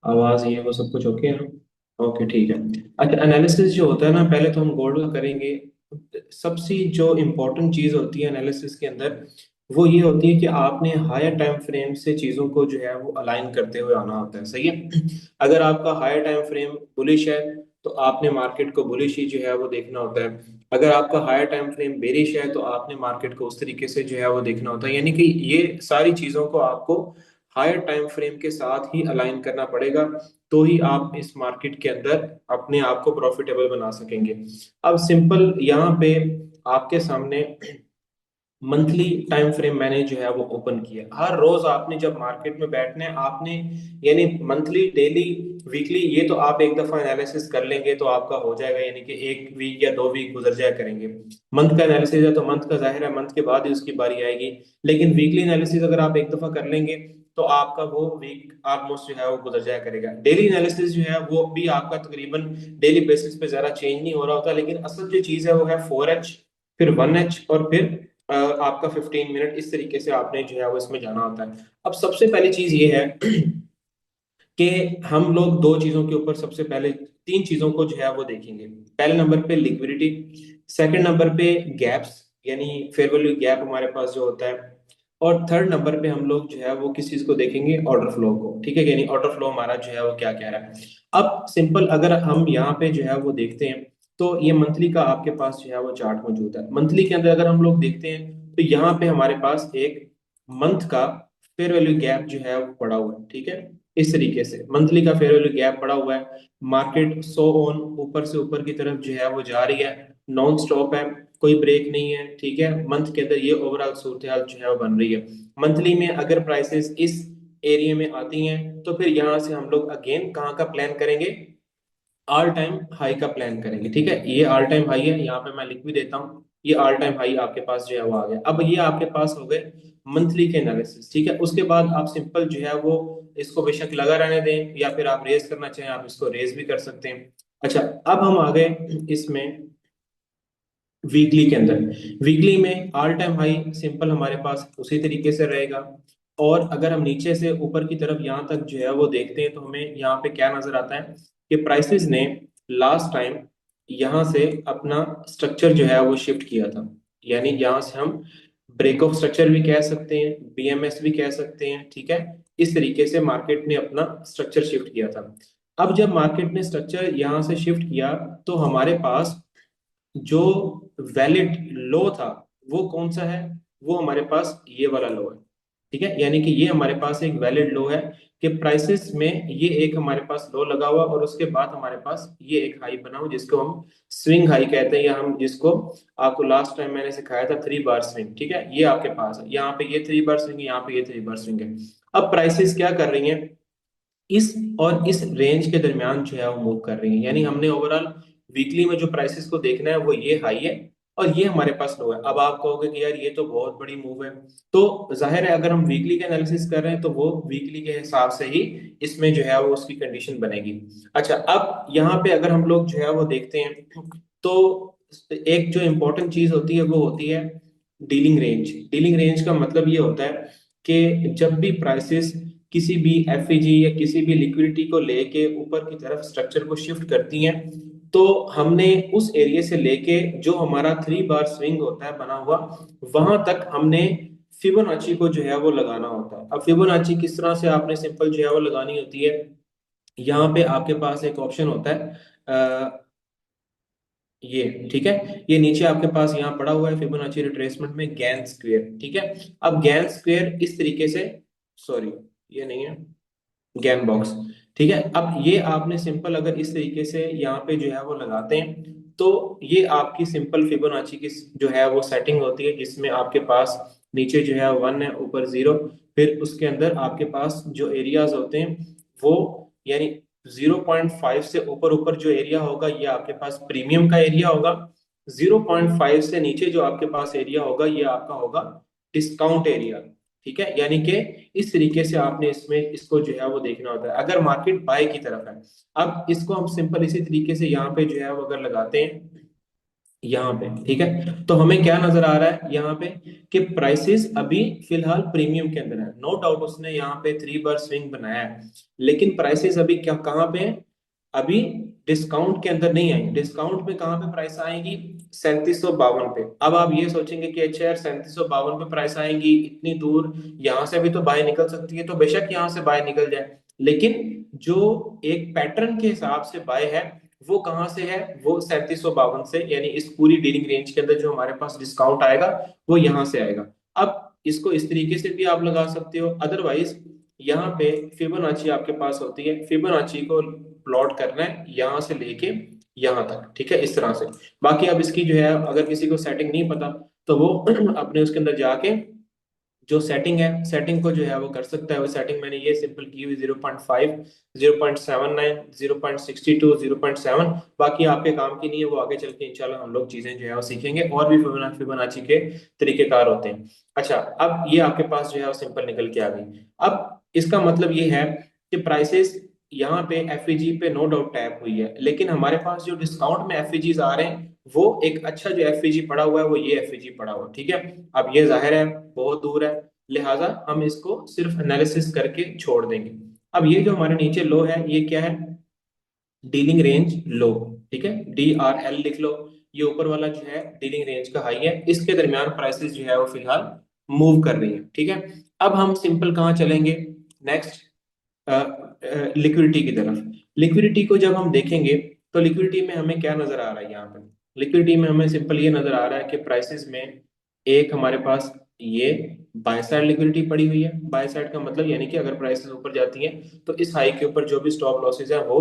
आवाज ये वो सब कुछ ओके है ना? ओके ठीक है। अच्छा, एनालिसिस जो होता है ना, पहले तो हम गोल्ड का करेंगे। सबसे जो इम्पोर्टेंट चीज होती है एनालिसिस के अंदर, वो ये होती है कि आपने हायर टाइम फ्रेम से चीजों को जो है वो अलाइन करते हुए आना होता है, सही है। अगर आपका हायर टाइम फ्रेम बुलिश है तो आपने मार्केट को बुलिश ही जो है वो देखना होता है। अगर आपका हायर टाइम फ्रेम बेरिश है तो आपने मार्केट को उस तरीके से जो है वो देखना होता है। यानी कि ये सारी चीजों को आपको हायर टाइम फ्रेम के साथ ही अलाइन करना पड़ेगा, तो ही आप इस मार्केट के अंदर अपने आप को प्रॉफिटेबल बना सकेंगे। अब सिंपल यहाँ पे आपके सामने मंथली टाइम फ्रेम मैंने जो है वो ओपन किया। हर रोज आपने जब मार्केट में बैठना है आपने, यानी मंथली, डेली, वीकली, ये तो आप एक दफा एनालिसिस कर लेंगे तो आपका हो जाएगा, यानी कि एक वीक या 2 वीक गुजर जाया करेंगे। मंथ का एनालिसिस है तो मंथ का जाहिर है मंथ के बाद ही उसकी बारी आएगी। लेकिन वीकली एनालिसिस अगर आप एक दफा कर लेंगे तो आपका वो वीक ऑलमोस्ट जो है वो गुजर जाया करेगा। डेली एनालिसिस जो है वो भी आपका तकरीबन डेली बेसिस पे ज्यादा चेंज नहीं हो रहा होता, लेकिन असल जो चीज है वो है 4H, फिर 1H, और फिर आपका 15 मिनट। इस तरीके से आपने जो है वो इसमें जाना होता है। अब सबसे पहली चीज ये है कि हम लोग दो चीजों के ऊपर सबसे पहले, तीन चीजों को जो है वो देखेंगे। पहले नंबर पे लिक्विडिटी, सेकंड नंबर पे गैप्स, यानी फेयर वैल्यू गैप हमारे पास जो होता है, और थर्ड नंबर पे हम लोग जो है वो किस चीज को देखेंगे, ऑर्डर फ्लो को। ठीक है, यानी ऑर्डर फ्लो हमारा जो है वो क्या कह रहा है। अब सिंपल अगर हम यहाँ पे जो है वो देखते हैं तो ये मंथली का आपके पास जो है वो चार्ट मौजूद है। मंथली के अंदर अगर हम लोग देखते हैं तो यहाँ पे हमारे पास एक मंथ का फेयर वैल्यू गैप जो है वो पड़ा हुआ है। ठीक है, इस तरीके से मंथली का फेयर वैल्यू गैप पड़ा हुआ है। मार्केट सो ऑन ऊपर से ऊपर की तरफ जो है वो जा रही है, नॉन स्टॉप है, कोई ब्रेक नहीं है। ठीक है, मंथ के अंदर ये ओवरऑल सूरत हाल जो है वो बन रही है। मंथली में अगर प्राइसेस इस एरिया में आती हैं तो फिर यहाँ से हम लोग अगेन कहाँ का प्लान करेंगे, ऑल टाइम हाई का प्लान करेंगे। ठीक है, ये ऑल टाइम हाई है, यहाँ पे मैं लिख भी देता हूँ। ये ऑल टाइम हाई आपके पास जो है वो आ गया। अब ये आपके पास हो गए मंथली के एनालिसिस। ठीक है, उसके बाद आप सिंपल जो है वो इसको बेशक लगा रहने दें या फिर आप रेज करना चाहें आप इसको रेज भी कर सकते हैं। अच्छा, अब हम आ गए इसमें वीकली के अंदर। वीकली में ऑल टाइम हाई सिंपल हमारे पास उसी तरीके से रहेगा। और अगर हम नीचे से ऊपर की तरफ यहाँ तक जो है वो देखते हैं तो हमें यहाँ पे क्या नजर आता है कि प्राइसेस ने लास्ट टाइम यहाँ से अपना स्ट्रक्चर जो है वो शिफ्ट किया था। यानी यहाँ से हम ब्रेक ऑफ स्ट्रक्चर भी कह सकते हैं, BMS भी कह सकते हैं। ठीक है, इस तरीके से मार्केट ने अपना स्ट्रक्चर शिफ्ट किया था। अब जब मार्केट ने स्ट्रक्चर यहाँ से शिफ्ट किया तो हमारे पास जो वैलिड लो था वो कौन सा है, वो हमारे पास ये वाला लो है। ठीक है, यानी कि ये हमारे पास एक वैलिड लो है कि प्राइसेस में ये एक हमारे पास लो लगा हुआ और उसके बाद हमारे पास ये एक हाई बना हुआ जिसको हम स्विंग हाई कहते हैं, या हम जिसको आपको लास्ट टाइम मैंने सिखाया था 3 बार स्विंग। ठीक है, ये आपके पास है, यहाँ पे ये 3 बार स्विंग है, यहाँ पे ये 3 बार स्विंग है। अब प्राइसेस क्या कर रही हैं, इस और इस रेंज के दरमियान जो है वो मूव कर रही है। यानी हमने ओवरऑल वीकली में जो प्राइसेस को देखना है वो ये हाई है और ये हमारे पास लो है। अब आप कहोगे कि यार ये तो बहुत बड़ी मूव है, तो जाहिर है अगर हम वीकली का एनालिसिस कर रहे हैं तो वो वीकली के हिसाब से ही इसमें जो है वो उसकी कंडीशन बनेगी। अच्छा, अब यहाँ पे अगर हम लोग जो है वो देखते हैं तो एक जो इम्पोर्टेंट चीज होती है वो होती है डीलिंग रेंज। डीलिंग रेंज का मतलब ये होता है कि जब भी प्राइसेस किसी भी एफईजी या किसी भी लिक्विडिटी को लेके ऊपर की तरफ स्ट्रक्चर को शिफ्ट करती हैं तो हमने उस एरिया से लेके जो हमारा 3 बार स्विंग होता है बना हुआ, वहां तक हमने फिबोनाची को जो है वो लगाना होता है। अब फिबोनाची किस तरह से आपने सिंपल जो है वो लगानी होती है, यहाँ पे आपके पास एक ऑप्शन होता है, ये ठीक है, ये नीचे आपके पास यहाँ पड़ा हुआ है फिबोनाची रिट्रेसमेंट में गैन स्क्वायर। ठीक है, अब गैन स्क्वायर इस तरीके से, सॉरी ये नहीं है, गैन बॉक्स। ठीक है, अब ये आपने सिंपल अगर इस तरीके से यहाँ पे जो है वो लगाते हैं तो ये आपकी सिंपल फिबोनाची की जो है वो सेटिंग होती है जिसमें आपके पास नीचे जो है 1 है, ऊपर 0, फिर उसके अंदर आपके पास जो एरियाज होते हैं वो, यानी 0.5 से ऊपर ऊपर जो एरिया होगा ये आपके पास प्रीमियम का एरिया होगा। 0.5 से नीचे जो आपके पास एरिया होगा ये आपका होगा डिस्काउंट एरिया। ठीक है, यानी कि इस तरीके से आपने इसमें इसको जो है वो देखना होता है अगर मार्केट बाय की तरफ है। अब इसको हम सिंपल इसी तरीके से यहाँ पे जो है वो अगर लगाते हैं यहाँ पे, ठीक है। तो हमें क्या नजर आ रहा है यहाँ पे कि प्राइसेस अभी फिलहाल प्रीमियम के अंदर है, नो डाउट उसने यहाँ पे 3 बार स्विंग बनाया है, लेकिन प्राइसेस अभी क्या कहाँ पे है, अभी डिस्काउंट के अंदर नहीं आई। डिस्काउंट में कहाँ पे प्राइस आएगी, 3752 पे। अब आप ये सोचेंगे कि अच्छा यार 3752 पे प्राइस आएंगी इतनी दूर, यहाँ से भी तो बाय निकल सकती है, तो बेशक यहाँ से बाय निकल जाए, लेकिन जो एक पैटर्न के हिसाब से बाय है वो कहाँ से है, वो 3752 से, यानी इस पूरी डीलिंग रेंज के अंदर जो हमारे पास डिस्काउंट आएगा वो यहाँ से आएगा। अब इसको इस तरीके से भी आप लगा सकते हो, अदरवाइज यहाँ पे फिबोनाची आपके पास होती है, फिबोनाची को प्लॉट करना है यहाँ से लेके यहाँ तक, ठीक है, इस तरह से। बाकी अब इसकी जो है अगर किसी को सेटिंग नहीं पता तो वो अपने उसके अंदर जाके जो सेटिंग है, सेटिंग को जो है वो कर सकता है। वो सेटिंग मैंने ये सिंपल की हुई 0.5, 0.79, 0.62, 0.7, बाकी आपके काम की नहीं है, वो आगे चल के इंशाल्लाह हम लोग चीजें जो है वो सीखेंगे, और भी फिबोनाची के तरीकेकार होते हैं। अच्छा, अब ये आपके पास जो है वो सिंपल निकल के आ गई। अब इसका मतलब ये है कि प्राइसेस यहाँ पे एफईजी पे नो डाउट टैप हुई है, लेकिन हमारे पास जो डिस्काउंट में एफईजीज आ रहे हैं वो एक अच्छा जो एफईजी पड़ा हुआ है वो ये एफईजी पड़ा हुआ है, ठीक है। अब ये जाहिर है बहुत दूर है, लिहाजा हम इसको सिर्फ एनालिसिस करके छोड़ देंगे। अब ये जो हमारे नीचे लो है ये क्या है, डीलिंग रेंज लो, ठीक है, DRL लिख लो। ये ऊपर वाला जो है डीलिंग रेंज का हाई है, इसके दरमियान प्राइसेस जो है वो फिलहाल मूव कर रही है, ठीक है। अब हम सिंपल कहाँ चलेंगे, नेक्स्ट लिक्विडिटी की तरफ। लिक्विडिटी को जब हम देखेंगे तो लिक्विडिटी में हमें क्या नजर आ रहा है, यहाँ पे लिक्विडिटी में हमें सिंपल ये नजर आ रहा है कि प्राइसेस में एक हमारे पास ये बाय साइड लिक्विडिटी पड़ी हुई है। बाय साइड का मतलब यानी कि अगर प्राइसेस ऊपर जाती हैं तो इस हाई के ऊपर जो भी स्टॉप लॉसेस है वो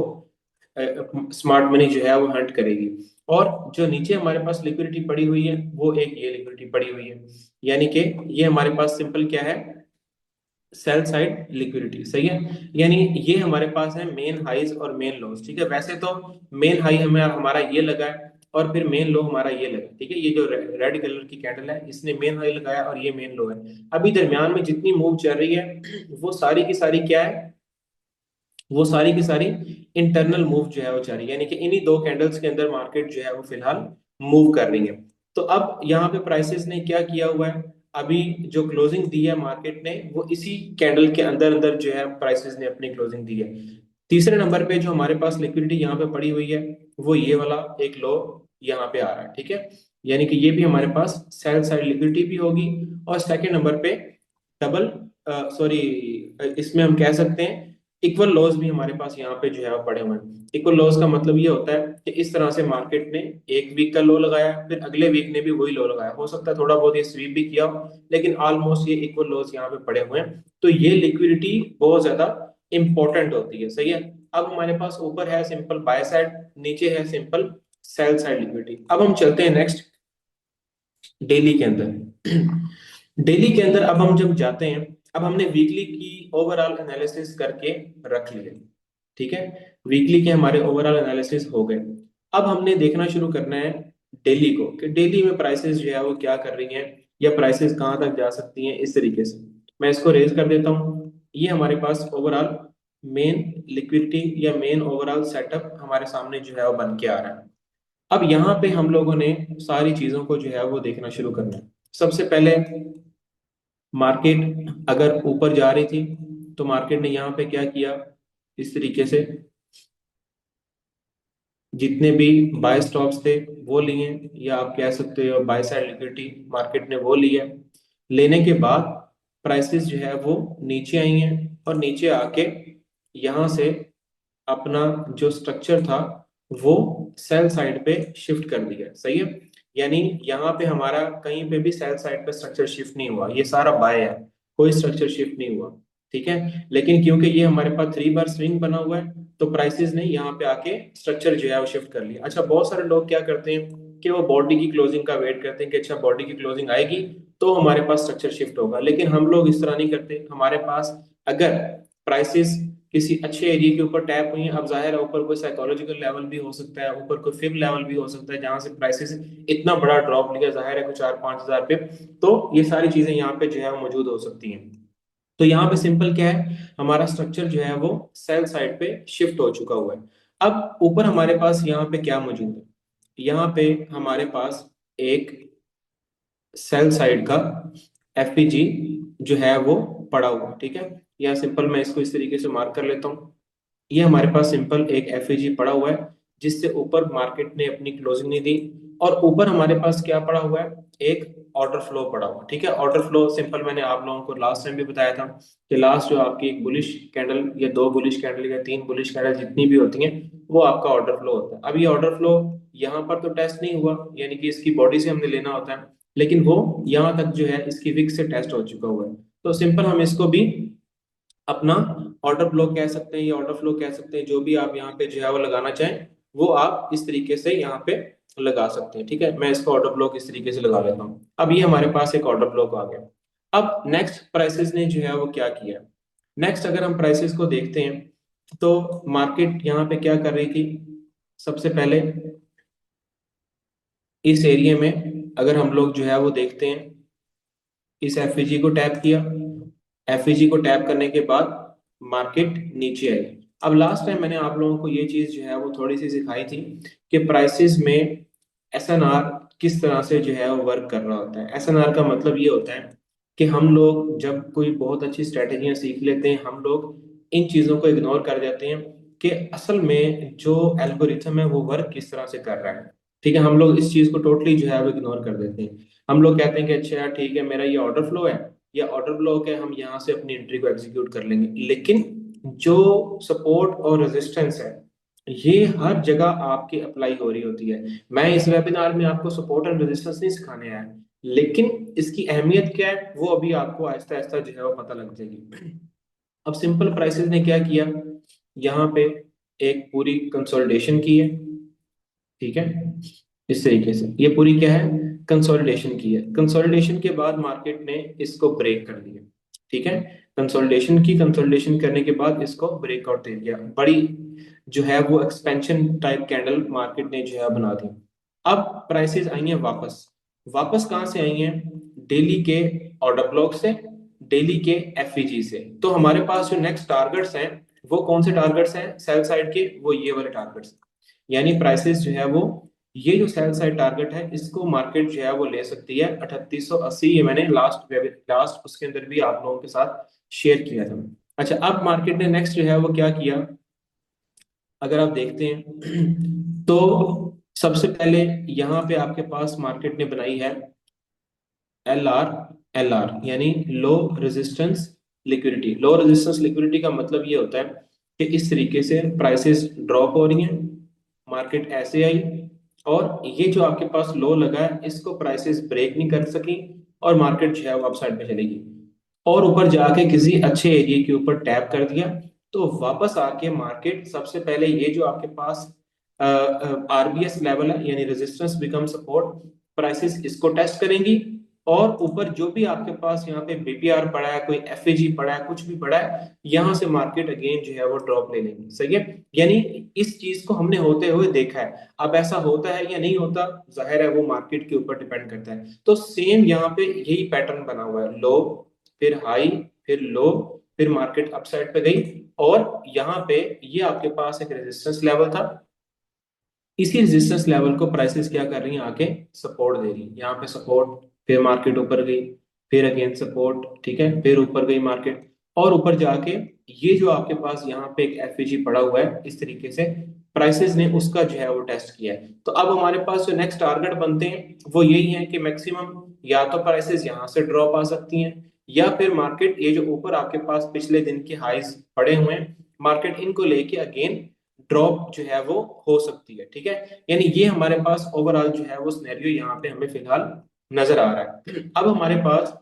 स्मार्ट मनी जो है वो हंट करेगी। और जो नीचे हमारे पास लिक्विडिटी पड़ी हुई है वो एक ये लिक्विडिटी पड़ी हुई है, यानी कि ये हमारे पास सिंपल क्या है, सेल साइड लिक्विडिटी, सही है। यानी ये हमारे पास है मेन हाइज और मेन लोज, ठीक है। वैसे तो मेन हाई हमें हमारा ये लगा है और फिर मेन लो हमारा ये लगा है, ठीक है। ये जो रेड कलर की कैंडल है इसने मेन हाई लगाया और ये मेन लो है। अभी दरमियान में जितनी मूव चल रही है वो सारी की सारी क्या है, वो सारी की सारी इंटरनल मूव जो है वो चल रही है, यानी कि इन्हीं दो कैंडल्स के अंदर मार्केट जो है वो फिलहाल मूव कर रही है। तो अब यहाँ पे प्राइसेस ने क्या किया हुआ है, अभी जो क्लोजिंग दी है मार्केट ने वो इसी कैंडल के अंदर अंदर जो है प्राइसेस ने अपनी क्लोजिंग दी है। तीसरे नंबर पे जो हमारे पास लिक्विडिटी यहाँ पे पड़ी हुई है वो ये वाला एक लो यहाँ पे आ रहा है, ठीक है। यानी कि ये भी हमारे पास सेल साइड लिक्विडिटी भी होगी। और सेकेंड नंबर पे डबल, सॉरी, इसमें हम कह सकते हैं इक्वल लॉस भी हमारे पास यहाँ पे जो है वो पड़े हुए हैं। इक्वल लॉस का मतलब ये होता है कि इस तरह से मार्केट ने एक वीक का लो लगाया फिर अगले वीक ने भी वही लो लगाया, हो सकता है थोड़ा बहुत ये स्वीप भी किया हो, लेकिन ऑलमोस्ट ये इक्वल लॉस यहाँ पे पड़े हुए हैं। तो ये लिक्विडिटी बहुत ज्यादा इंपॉर्टेंट होती है, सही है। अब हमारे पास ऊपर है सिंपल बाय साइड, नीचे है सिंपल सेल साइड लिक्विडिटी। अब हम चलते हैं नेक्स्ट डेली के अंदर। डेली के अंदर अब हम जब जाते हैं, अब हमने वीकली की ओवरऑल एनालिसिस करके रख लिए, ठीक है। वीकली के हमारे ओवरऑल एनालिसिस हो गए। अब हमने देखना शुरू करना है डेली को, कि डेली में प्राइसेस जो है वो क्या कर रही हैं या प्राइसेस कहाँ तक जा सकती हैं, इस तरीके से। मैं इसको रेज कर देता हूँ। ये हमारे पास ओवरऑल मेन लिक्विडिटी या मेन ओवरऑल सेटअप हमारे सामने जो है वो बन के आ रहा है। अब यहाँ पे हम लोगों ने सारी चीजों को जो है वो देखना शुरू करना है। सबसे पहले मार्केट अगर ऊपर जा रही थी तो मार्केट ने यहाँ पे क्या किया, इस तरीके से जितने भी बाय स्टॉप्स थे वो लिए, या आप कह सकते हो बाय साइड लिक्विडिटी मार्केट ने वो लिया। लेने के बाद प्राइसेस जो है वो नीचे आई हैं और नीचे आके यहाँ से अपना जो स्ट्रक्चर था वो सेल साइड पे शिफ्ट कर दिया, सही है। यानी यहाँ पे हमारा कहीं पे भी सेल साइड पे स्ट्रक्चर शिफ्ट नहीं हुआ, ये सारा बाय है, कोई स्ट्रक्चर शिफ्ट नहीं हुआ, ठीक है। लेकिन क्योंकि ये हमारे पास 3 बार स्विंग बना हुआ है तो प्राइसेस ने यहाँ पे आके स्ट्रक्चर जो है वो शिफ्ट कर लिया। अच्छा, बहुत सारे लोग क्या करते हैं कि वो बॉडी की क्लोजिंग का वेट करते हैं कि अच्छा बॉडी की क्लोजिंग आएगी तो हमारे पास स्ट्रक्चर शिफ्ट होगा, लेकिन हम लोग इस तरह नहीं करते। हमारे पास अगर प्राइसेस किसी अच्छे एरिया के ऊपर टैप हुई है, अब जाहिर है ऊपर कोई साइकोलॉजिकल लेवल भी हो सकता है, ऊपर कोई फिब लेवल भी हो सकता है जहां से प्राइसेस इतना बड़ा ड्रॉप लिया, जाहिर है कुछ 4-5 हजार पे, तो ये सारी चीजें यहाँ पे जो है वो मौजूद हो सकती हैं। तो यहाँ पे सिंपल क्या है, हमारा स्ट्रक्चर जो है वो सेल साइड पे शिफ्ट हो चुका हुआ है। अब ऊपर हमारे पास यहाँ पे क्या मौजूद है, यहाँ पे हमारे पास एक सेल साइड का एफपीजी जो है वो पड़ा हुआ है, ठीक है। या सिंपल मैं इसको इस तरीके से मार्क कर लेता हूँ। ये हमारे पास सिंपल एक एफईजी पड़ा हुआ है, जिससे ऊपर मार्केट ने अपनी क्लोजिंग नहीं दी। और ऊपर हमारे पास क्या पड़ा हुआ है, एक ऑर्डर फ्लो पड़ा हुआ है, ठीक है। ऑर्डर फ्लो सिंपल मैंने आप लोगों को लास्ट टाइम भी बताया था कि लास्ट जो आपकी एक बुलिश कैंडल या दो बुलिश कैंडल या तीन बुलिश कैंडल जितनी भी होती हैं, वो आपका ऑर्डर फ्लो होता है। अब ये ऑर्डर फ्लो यहाँ पर तो टेस्ट नहीं हुआ, यानी कि इसकी बॉडी से हमने लेना होता है, लेकिन वो यहाँ तक जो है इसकी विक से टेस्ट हो चुका हुआ है। तो सिंपल हम इसको भी अपना ऑर्डर फ्लो कह सकते हैं, या ऑर्डर फ्लो कह सकते हैं, जो भी आप यहाँ पे जो है वो लगाना चाहें वो आप इस तरीके से यहाँ पे लगा सकते हैं, ठीक है। मैं इसको ऑर्डर ब्लॉक इस तरीके से लगा लेता हूँ। अब ये हमारे पास एक ऑर्डर ब्लॉक आ गया। अब नेक्स्ट प्राइसेस ने जो है वो क्या किया। नेक्स्ट अगर हम प्राइसेस को देखते हैं तो मार्केट यहाँ पे क्या कर रही थी। सबसे पहले इस एरिया में अगर हम लोग जो है वो देखते हैं, इस एफईजी को टैप किया। एफईजी को टैप करने के बाद मार्केट नीचे आई। अब लास्ट टाइम मैंने आप लोगों को ये चीज जो है वो थोड़ी सी सिखाई थी कि प्राइसेस में एसएनआर किस तरह से जो है वो वर्क कर रहा होता है। एसएनआर का मतलब ये होता है कि हम लोग जब कोई बहुत अच्छी स्ट्रेटेजियां सीख लेते हैं, हम लोग इन चीजों को इग्नोर कर देते हैं कि असल में जो एल्गोरिथम है वो वर्क किस तरह से कर रहा है, ठीक है। हम लोग इस चीज को टोटली जो है वो इग्नोर कर देते हैं। हम लोग कहते हैं कि अच्छा यार ठीक है, मेरा ये ऑर्डर फ्लो है या ऑर्डर ब्लॉक है, हम यहाँ से अपनी एंट्री को एग्जीक्यूट कर लेंगे। लेकिन जो सपोर्ट और रेजिस्टेंस है, ये हर जगह आपकी अप्लाई हो रही होती है। मैं इस वेबिनार में आपको सपोर्ट एंड रेजिस्टेंस नहीं सिखाने आया, लेकिन इसकी अहमियत क्या है वो अभी आपको आहिस्ता आहिस्ता जो है वो पता लग जाएगी। अब सिंपल प्राइसेस ने क्या किया, यहाँ पे एक पूरी कंसोलिडेशन की है, ठीक है। इस तरीके से ये पूरी क्या है, कंसोलिडेशन की है। कंसोलिडेशन के बाद मार्केट ने इसको ब्रेक कर दिया, ठीक है। कंसोलिडेशन की, कंसोलिडेशन करने के बाद इसको ब्रेकआउट दे दिया, बड़ी जो है वो एक्सपेंशन टाइप कैंडल मार्केट ने जो है बना दी। अब प्राइसेस आई हैं वापस। वापस कहाँ से आई हैं, डेली के ऑर्डर ब्लॉक से, डेली के एफईजी से। तो हमारे पास जो नेक्स्ट टारगेट्स हैं वो कौन से टारगेट्स हैं सेल साइड के, वो ये वाले टारगेट्स। यानी प्राइसेस जो है वो, ये जो सेल साइड टारगेट है इसको मार्केट जो है वो ले सकती है 3880। ये मैंने लास्ट उसके अंदर भी आप लोगों के साथ शेयर किया था। अच्छा, अब मार्केट ने नेक्स्ट जो है वो क्या किया, अगर आप देखते हैं तो सबसे पहले यहाँ पे आपके पास मार्केट ने बनाई है एल आर। एल आर यानी low resistance liquidity. Low resistance liquidity का मतलब ये होता है कि इस तरीके से प्राइसेस ड्रॉप हो रही हैं, मार्केट ऐसे आई और ये जो आपके पास लो लगा है इसको प्राइसेस ब्रेक नहीं कर सकी और मार्केट जो है वो अपसाइड पे चलेगी और ऊपर जाके किसी अच्छे एरिया के ऊपर टैप कर दिया। तो वापस आके मार्केट सबसे पहले ये जो आपके पास आरबीएस लेवल है यानी रेजिस्टेंस बिकम सपोर्ट, प्राइसेस इसको टेस्ट करेंगी और ऊपर जो भी आपके पास यहाँ पे बीपीआर पड़ा है, कोई एफएजी पड़ा है, कुछ भी पड़ा है, यहाँ से मार्केट अगेन जो है वो ड्रॉप ले लेंगी। सही है, यानी इस चीज को हमने होते हुए देखा है। अब ऐसा होता है या नहीं होता, जाहिर है वो मार्केट के ऊपर डिपेंड करता है। तो सेम यहाँ पे यही पैटर्न बना हुआ है, लो फिर हाई फिर लो, फिर मार्केट अपसाइड पे गई और यहाँ पे ये आपके पास एक रेजिस्टेंस लेवल था। इसी रेजिस्टेंस लेवल को प्राइसेस क्या कर रही हैं, आके सपोर्ट दे रही है। यहाँ पे सपोर्ट, फिर मार्केट ऊपर गई, फिर अगेन सपोर्ट, ठीक है, फिर ऊपर गई मार्केट और ऊपर जाके ये जो आपके पास यहाँ पे एक एफईजी पड़ा हुआ है इस तरीके से प्राइसेस ने उसका जो है वो टेस्ट किया है। तो अब हमारे पास जो नेक्स्ट टारगेट बनते हैं वो यही है कि मैक्सिमम या तो प्राइसेस यहाँ से ड्रॉप आ सकती हैं या फिर मार्केट ये जो ऊपर आपके पास पिछले दिन के हाईज पड़े हुए हैं, मार्केट इनको लेके अगेन ड्रॉप जो है वो हो सकती है, ठीक है। यानी ये हमारे पास ओवरऑल जो है वो सिनेरियो यहाँ पे हमें फिलहाल नजर आ रहा है। अब हमारे पास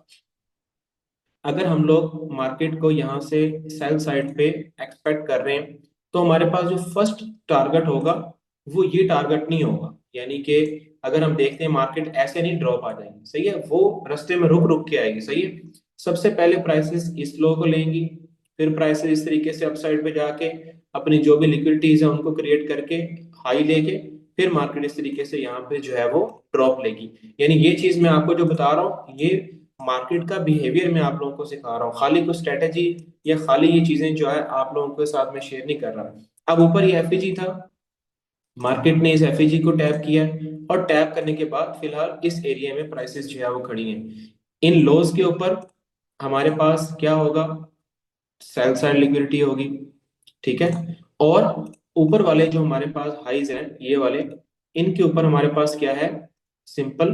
अगर हम लोग मार्केट को यहाँ से सेल साइड पे एक्सपेक्ट कर रहे हैं तो हमारे पास जो फर्स्ट टारगेट होगा वो ये टारगेट नहीं होगा। यानी कि अगर हम देखते हैं मार्केट ऐसे नहीं ड्रॉप आ जाएगी, सही है, वो रास्ते में रुक रुक के आएगी, सही है। सबसे पहले प्राइसेस इस लो को लेंगी, फिर प्राइसेस इस तरीके से अपसाइड पे जाके अपनी जो भी लिक्विडिटीज है उनको क्रिएट करके हाई लेके फिर मार्केट इस तरीके से यहाँ पे जो है वो ड्रॉप लेगी। यानी ये चीज मैं आपको जो बता रहा हूँ ये मार्केट का बिहेवियर मैं आप लोगों को सिखा रहा हूँ, खाली कोई स्ट्रेटेजी या खाली ये चीजें जो है आप लोगों के साथ में शेयर नहीं कर रहा। अब ऊपर ये एफईजी था, मार्केट ने इस एफईजी को टैप किया है, और टैप करने के बाद फिलहाल इस एरिया में प्राइसेस जो है वो खड़ी हैं। इन लोज के ऊपर हमारे पास क्या होगा, सेल साइड लिक्विडिटी होगी, ठीक है। और ऊपर वाले जो हमारे पास हाइज हैं ये वाले, इनके ऊपर हमारे पास क्या है, सिंपल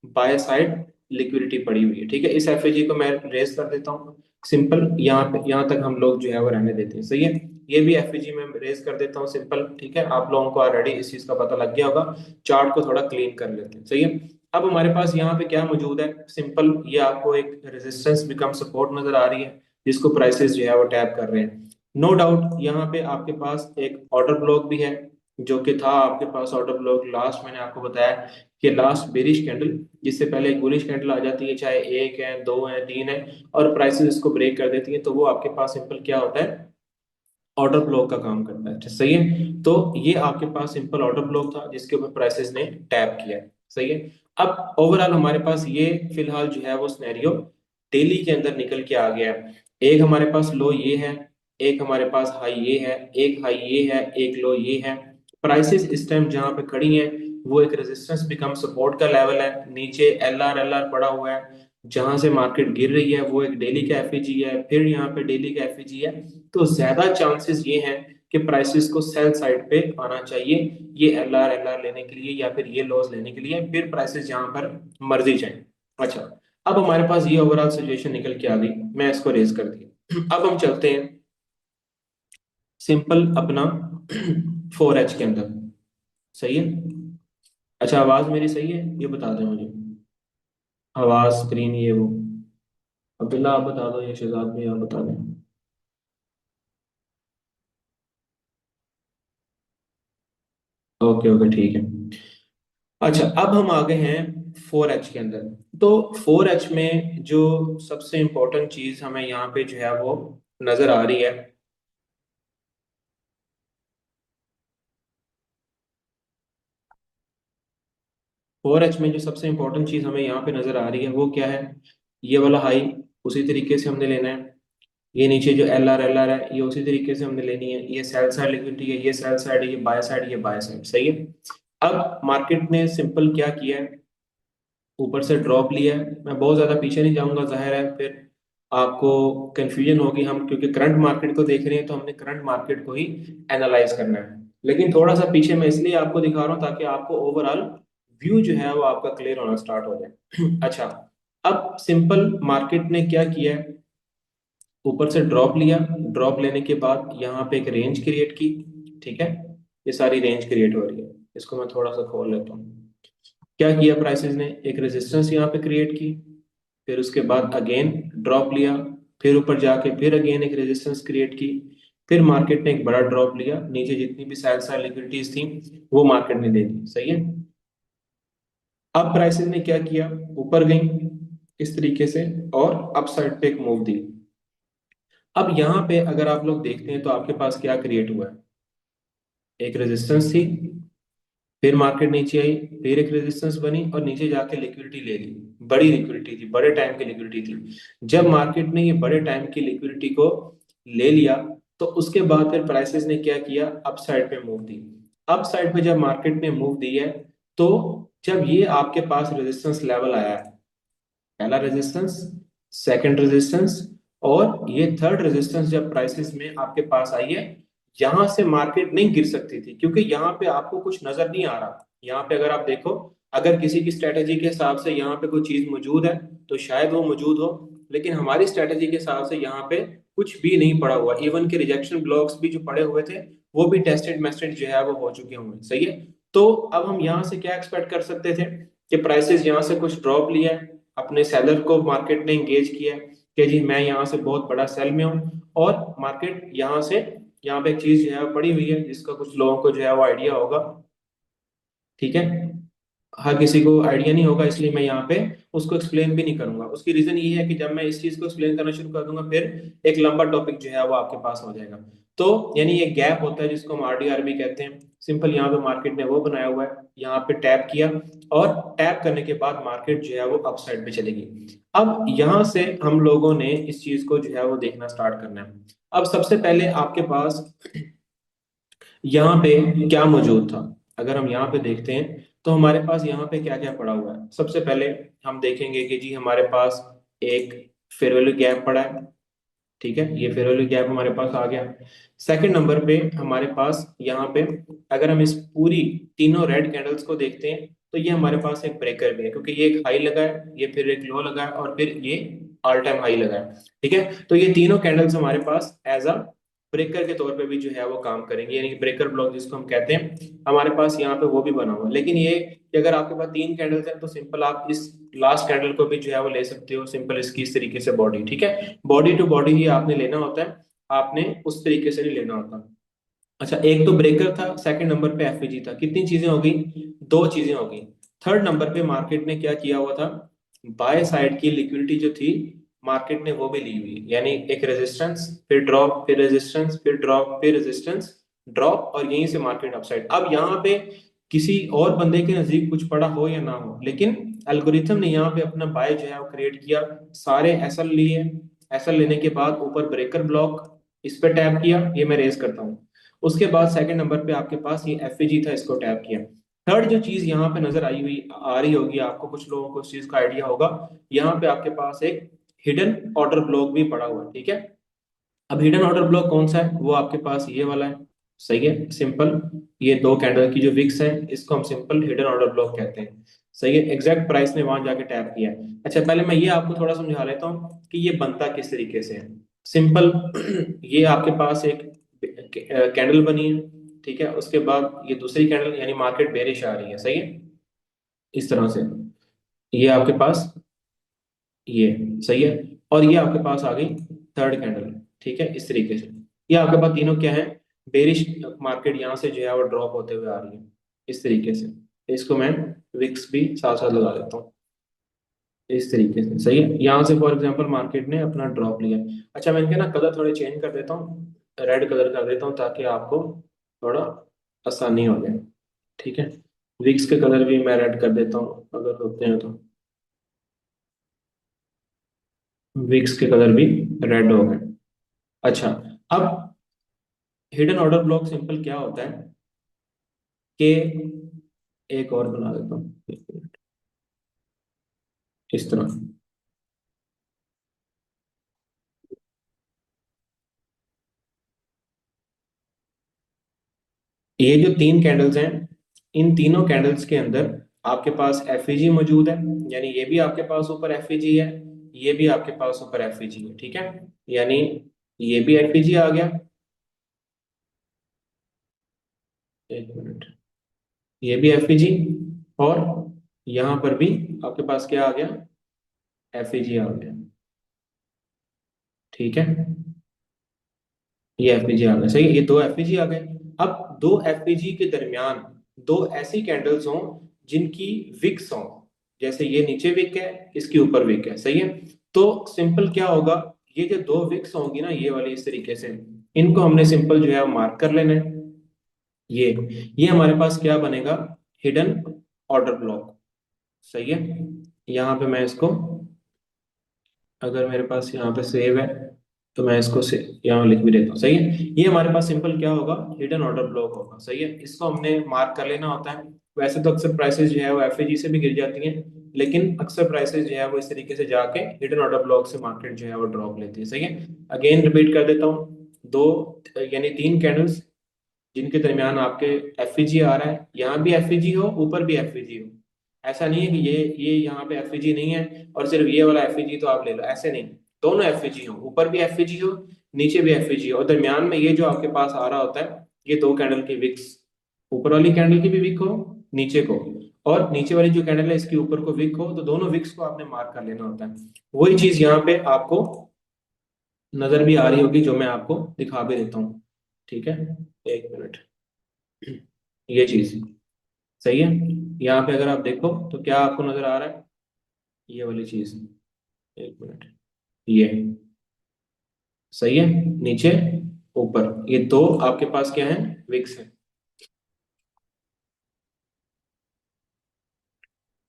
बाय साइड लिक्विडिटी पड़ी हुई है, ठीक है। इस एफएजी को मैं रेस कर देता हूँ, सिंपल यहाँ पे, यहाँ तक हम लोग जो है वो रहने देते हैं, सही है। ये भी एफएजी में रेस कर देता हूँ सिंपल, ठीक है। आप लोगों को ऑलरेडी इस चीज का पता लग गया होगा। चार्ट को थोड़ा क्लीन कर लेते हैं, सही है। अब हमारे पास यहाँ पे क्या मौजूद है, सिंपल ये आपको एक रेजिस्टेंस बिकम सपोर्ट नजर आ रही है, जिसको प्राइसेस जो है वो टैप कर रहे हैं। नो डाउट यहाँ पे आपके पास एक ऑर्डर ब्लॉक भी है, जो कि था आपके पास ऑर्डर ब्लॉक लास्ट, मैंने आपको बताया कि लास्ट बेरिश कैंडल, जिससे पहले एक बुलिश कैंडल आ जाती है, चाहे एक है, दो है, तीन है, और प्राइसेस इसको ब्रेक कर देती है, तो वो आपके पास सिंपल क्या होता है, ऑर्डर ब्लॉक का काम करता है, सही है। तो ये आपके पास सिंपल ऑर्डर ब्लॉक था, जिसके ऊपर प्राइसेस ने टैप किया है, सही है। अब ओवरऑल हमारे पास ये फिलहाल जो है वो सिनेरियो डेली के अंदर निकल के आ गया है। एक हमारे पास लो ये है, एक हमारे पास हाई ये है, एक हाई ये है, एक लो ये है। प्राइसेस इस टाइम जहां पे खड़ी हैं, वो एक रेजिस्टेंस बिकम सपोर्ट का लेवल है, नीचे एल आर पड़ा हुआ है, जहां से मार्केट गिर रही है वो एक डेली का एफईजी है, फिर यहाँ पे डेली का एफईजी है। तो ज्यादा चांसेस ये हैं कि प्राइसेस को सेल साइड पे आना चाहिए, ये एल आर लेने के लिए या फिर ये लॉस लेने के लिए, फिर प्राइसेस यहाँ पर मर्जी जाए। अच्छा, अब हमारे पास ये ओवरऑल सिचुएशन निकल के आ गई, मैं इसको रेज कर दिया। अब हम चलते हैं सिंपल अपना 4H के अंदर, सही है। अच्छा, आवाज मेरी सही है, ये बता दें मुझे, आवाज स्क्रीन ये वो। अब्दुल्ला आप बता दो, या शहजाद भी आप बता दें। ओके ओके, ठीक है। अच्छा, अब हम आ गए हैं 4H के अंदर। तो 4H में जो सबसे इम्पोर्टेंट चीज हमें यहाँ पे जो है वो नजर आ रही है, 4H में जो सबसे इम्पोर्टेंट चीज हमें यहाँ पे नजर आ रही है वो क्या है, ये वाला हाई उसी तरीके से हमने लेना है, ये नीचे जो एल आर है ये उसी तरीके से हमने लेनी है, ये सेल साइड लिक्विडिटी है, ये सेल साइड है, ये बाय साइड, ये बाय साइड, सही है। अब मार्केट ने सिंपल क्या किया है, ऊपर से ड्रॉप लिया है। मैं बहुत ज्यादा पीछे नहीं जाऊंगा, जाहिर है फिर आपको कंफ्यूजन होगी, हम क्योंकि करंट मार्केट को देख रहे हैं तो हमने करंट मार्केट को ही एनालाइज करना है। लेकिन थोड़ा सा पीछे मैं इसलिए आपको दिखा रहा हूँ ताकि आपको ओवरऑल व्यू जो है वो आपका क्लियर होना स्टार्ट हो जाए। अच्छा, अब सिंपल मार्केट ने क्या किया है, ऊपर से ड्रॉप लिया, ड्रॉप लेने के बाद यहाँ पे एक रेंज क्रिएट की, ठीक है। ये सारी रेंज क्रिएट हो रही है, इसको मैं थोड़ा सा खोल लेता हूँ। क्या किया प्राइसेस ने, एक रेजिस्टेंस यहाँ पे क्रिएट की, फिर उसके बाद अगेन ड्रॉप लिया, फिर ऊपर जाके फिर अगेन एक रेजिस्टेंस क्रिएट की, फिर मार्केट ने एक बड़ा ड्रॉप लिया, नीचे जितनी भी सेल साइड लिक्विडिटीज थी वो मार्केट ने दे दी, सही है। अब प्राइसेस ने क्या किया, ऊपर गई इस तरीके से, और अप साइड पे एक मूव दी। अब यहाँ पे अगर आप लोग देखते हैं तो आपके पास क्या क्रिएट हुआ है, एक रेजिस्टेंस थी, फिर मार्केट नीचे आई, फिर एक रेजिस्टेंस बनी, और नीचे जाके लिक्विडिटी ले ली। बड़ी लिक्विडिटी थी, बड़े टाइम की लिक्विडिटी थी। जब मार्केट ने ये बड़े टाइम की लिक्विडिटी को ले लिया, तो उसके बाद फिर प्राइसेस ने क्या किया, अप साइड पे मूव दी। अप साइड पे जब मार्केट ने मूव दी है, तो जब ये आपके पास रेजिस्टेंस लेवल आया है, पहला रेजिस्टेंस, सेकंड रेजिस्टेंस, और ये थर्ड रेजिस्टेंस जब प्राइसेस में आपके पास आई है, यहां से मार्केट नहीं गिर सकती थी, क्योंकि यहाँ पे आपको कुछ नजर नहीं आ रहा। यहाँ पे अगर आप देखो, अगर किसी की स्ट्रेटेजी के हिसाब से यहाँ पे कोई चीज मौजूद है तो शायद वो मौजूद हो, लेकिन हमारी स्ट्रेटेजी के हिसाब से यहाँ पे कुछ भी नहीं पड़ा हुआ। इवन के रिजेक्शन ब्लॉक्स भी जो पड़े हुए थे वो भी टेस्टेड मेस्टेड जो है वो हो चुके होंगे, सही है। तो अब हम यहाँ से क्या एक्सपेक्ट कर सकते थे कि प्राइसेस यहाँ से कुछ ड्रॉप लिया है, अपने सेलर को मार्केट ने एंगेज किया है कि जी मैं यहाँ से बहुत बड़ा सेल में हूँ, और मार्केट यहाँ से, यहाँ पे एक चीज जो है वो पड़ी हुई है जिसका कुछ लोगों को जो है वो आइडिया होगा, ठीक है। हर किसी को आइडिया नहीं होगा, इसलिए मैं यहाँ पे उसको एक्सप्लेन भी नहीं करूंगा। उसकी रीजन ये है कि जब मैं इस चीज को एक्सप्लेन करना शुरू कर दूंगा, फिर एक लंबा टॉपिक जो है वो आपके पास हो जाएगा। तो यानी ये गैप होता है जिसको हम आरडीआर भी कहते हैं। सिंपल यहाँ पे मार्केट ने वो बनाया हुआ है, यहाँ पे टैप किया, और टैप करने के बाद मार्केट जो है वो अप साइड पे चलेगी। अब यहाँ से हम लोगों ने इस चीज को जो है वो देखना स्टार्ट करना है। अब सबसे पहले आपके पास यहाँ पे क्या मौजूद था, अगर हम यहाँ पे देखते हैं तो हमारे पास यहाँ पे क्या क्या पड़ा हुआ है। सबसे पहले हम देखेंगे कि जी हमारे पास एक फेयर वैल्यू गैप पड़ा है। ठीक है, ये फेयर वैल्यू गैप हमारे पास आ गया। सेकंड नंबर पे हमारे पास यहाँ पे, अगर हम इस पूरी तीनों रेड कैंडल्स को देखते हैं तो ये हमारे पास एक ब्रेकर भी है, क्योंकि ये एक हाई लगा है, ये फिर एक लो लगा है, और फिर ये ऑल टाइम हाई लगा है। ठीक है, तो ये तीनों कैंडल्स हमारे पास एज अ ब्रेकर के तौर पे भी जो है वो काम करेंगे, यानी कि ब्रेकर ब्लॉक जिसको हम कहते हैं, हमारे पास यहाँ पे वो भी बना हुआ है। लेकिन ये कि अगर आपके पास तीन कैंडल्स हैं तो सिंपल आप इस लास्ट कैंडल को भी जो है वो ले सकते हो, सिंपल इसकी इस तरीके से बॉडी। ठीक है, बॉडी टू बॉडी ही आपने लेना होता है, आपने उस तरीके से नहीं लेना होता। अच्छा, एक तो ब्रेकर था, सेकंड नंबर पे एफईजी था, कितनी चीजें हो गई, दो चीजें हो गई। थर्ड नंबर पे मार्केट ने क्या किया हुआ था, बाय साइड की लिक्विडिटी जो थी मार्केट ने वो भी ली हुई है, यानी एक रेजिस्टेंस फिर ड्रॉप फिर रेजिस्टेंस फिर ड्रॉप फिर रेजिस्टेंस ड्रॉप, और यहीं से मार्केट अपसाइड। अब यहाँ पे किसी और बंदे के नजदीक कुछ पड़ा हो या ना हो, लेकिन एल्गोरिथम ने यहाँ पे अपना बाय जो है वो क्रिएट किया, सारे एसएल लिए, एसएल लेने के बाद ऊपर ब्रेकर ब्लॉक, इस पे टैप किया, ये मैं रेज करता हूँ। उसके बाद सेकंड नंबर पे आपके पास ये एफईजी था, इसको टैप किया। थर्ड जो चीज यहाँ पे नजर आई हुई आ रही होगी आपको, कुछ लोगों को इस चीज का आइडिया होगा, यहाँ पे आपके पास एक हिडन ऑर्डर ब्लॉक भी पड़ा हुआ है। ठीक है, अब हिडन ऑर्डर ब्लॉक कौन सा है, वो आपके पास ये वाला है। सही है, सिंपल, ये दो कैंडल की जो विक्स है इसको हम सिंपल हिडन ऑर्डर ब्लॉक कहते हैं। सही है, एग्जैक्ट प्राइस ने वहां जाके टैप किया है। अच्छा, पहले मैं ये आपको थोड़ा समझा लेता हूँ कि ये बनता किस तरीके से है। सिंपल ये आपके पास एक कैंडल बनी है। ठीक है, उसके बाद ये दूसरी कैंडल, यानी मार्केट बेरिश आ रही है। सही है, इस तरह से ये आपके पास, ये सही है, और ये आपके पास आ गई थर्ड कैंडल। ठीक है, इस तरीके से ये आपके पास तीनों क्या है, बेरिश मार्केट यहाँ से जो है वो ड्रॉप होते हुए आ रही है, इस तरीके से। इसको मैं विक्स भी साथ साथ लगा देता हूँ, इस तरीके से। सही है, यहाँ से फॉर एग्जांपल मार्केट ने अपना ड्रॉप लिया। अच्छा, मैं इनके ना कलर थोड़े चेंज कर देता हूँ, रेड कलर कर देता हूँ ताकि आपको थोड़ा आसानी हो जाए। ठीक है, विक्स के कलर भी मैं रेड कर देता हूँ अगर होते हैं तो। विक्स के कलर भी रेड हो गए। अच्छा, अब हिडन ऑर्डर ब्लॉक सिंपल क्या होता है कि, एक और बना देता हूँ, एक मिनट, इस तरह। ये जो तीन कैंडल्स हैं, इन तीनों कैंडल्स के अंदर आपके पास एफईजी मौजूद है, यानी ये भी आपके पास ऊपर एफईजी है, ये भी आपके पास ऊपर एफईजी है। ठीक है, यानी ये भी एफईजी आ गया, एक मिनट, ये भी एफईजी, और यहाँ पर भी आपके पास क्या आ गया, एफईजी आ गया। ठीक है, ये एफपीजी आ गए। सही है, ये दो एफपीजी आ गए। अब दो एफपीजी के दरमियान दो ऐसी कैंडल्स हों जिनकी विक्स हों, जैसे ये नीचे विक है, इसके ऊपर विक है। सही है, तो सिंपल क्या होगा, ये जो दो विक्स होंगी ना ये वाली, इस तरीके से इनको हमने सिंपल जो है मार्क कर लेना है। ये ये हमारे पास क्या बनेगा, हिडन ऑर्डर ब्लॉक। सही है, यहाँ पे मैं इसको, अगर मेरे पास यहाँ पे सेव है तो मैं इसको से यहाँ लिख भी देता हूँ। सही है, ये हमारे पास सिंपल क्या होगा, हिडन ऑर्डर ब्लॉक होगा। सही है, इसको हमने मार्क कर लेना होता है। वैसे तो अक्सर प्राइसेस जो है वो एफएजी से भी गिर जाती हैं, लेकिन अक्सर प्राइसेस जो है वो इस तरीके से जाके हिडन ऑर्डर ब्लॉक से मार्केट जो है वो ड्रॉप लेती है। सही है, अगेन रिपीट कर देता हूँ, दो यानी तीन कैंडल्स जिनके दरमियान आपके एफईजी आ रहा है, यहाँ भी एफईजी हो ऊपर भी एफईजी हो। ऐसा नहीं है कि ये यहाँ पे एफईजी नहीं है और सिर्फ ये वाला एफईजी तो आप ले लो, ऐसे नहीं, दोनों एफईजी हो, ऊपर भी एफईजी हो, नीचे भी एफईजी हो, और दरमियान में ये जो आपके पास आ रहा होता है, ये दो कैंडल की विक्स, ऊपर वाली कैंडल की भी विक हो, नीचे को, और नीचे वाली जो कैंडल है इसके ऊपर को विक हो, तो दोनों विक्स को आपने मार्क कर लेना होता है। वही चीज यहाँ पे आपको नजर भी आ रही होगी, जो मैं आपको दिखा भी देता हूँ। ठीक है, एक मिनट, ये चीज सही है, यहाँ पे अगर आप देखो तो क्या आपको नजर आ रहा है, ये वाली चीज, एक मिनट, ये सही है, नीचे ऊपर ये दो आपके पास क्या है, विक्स है।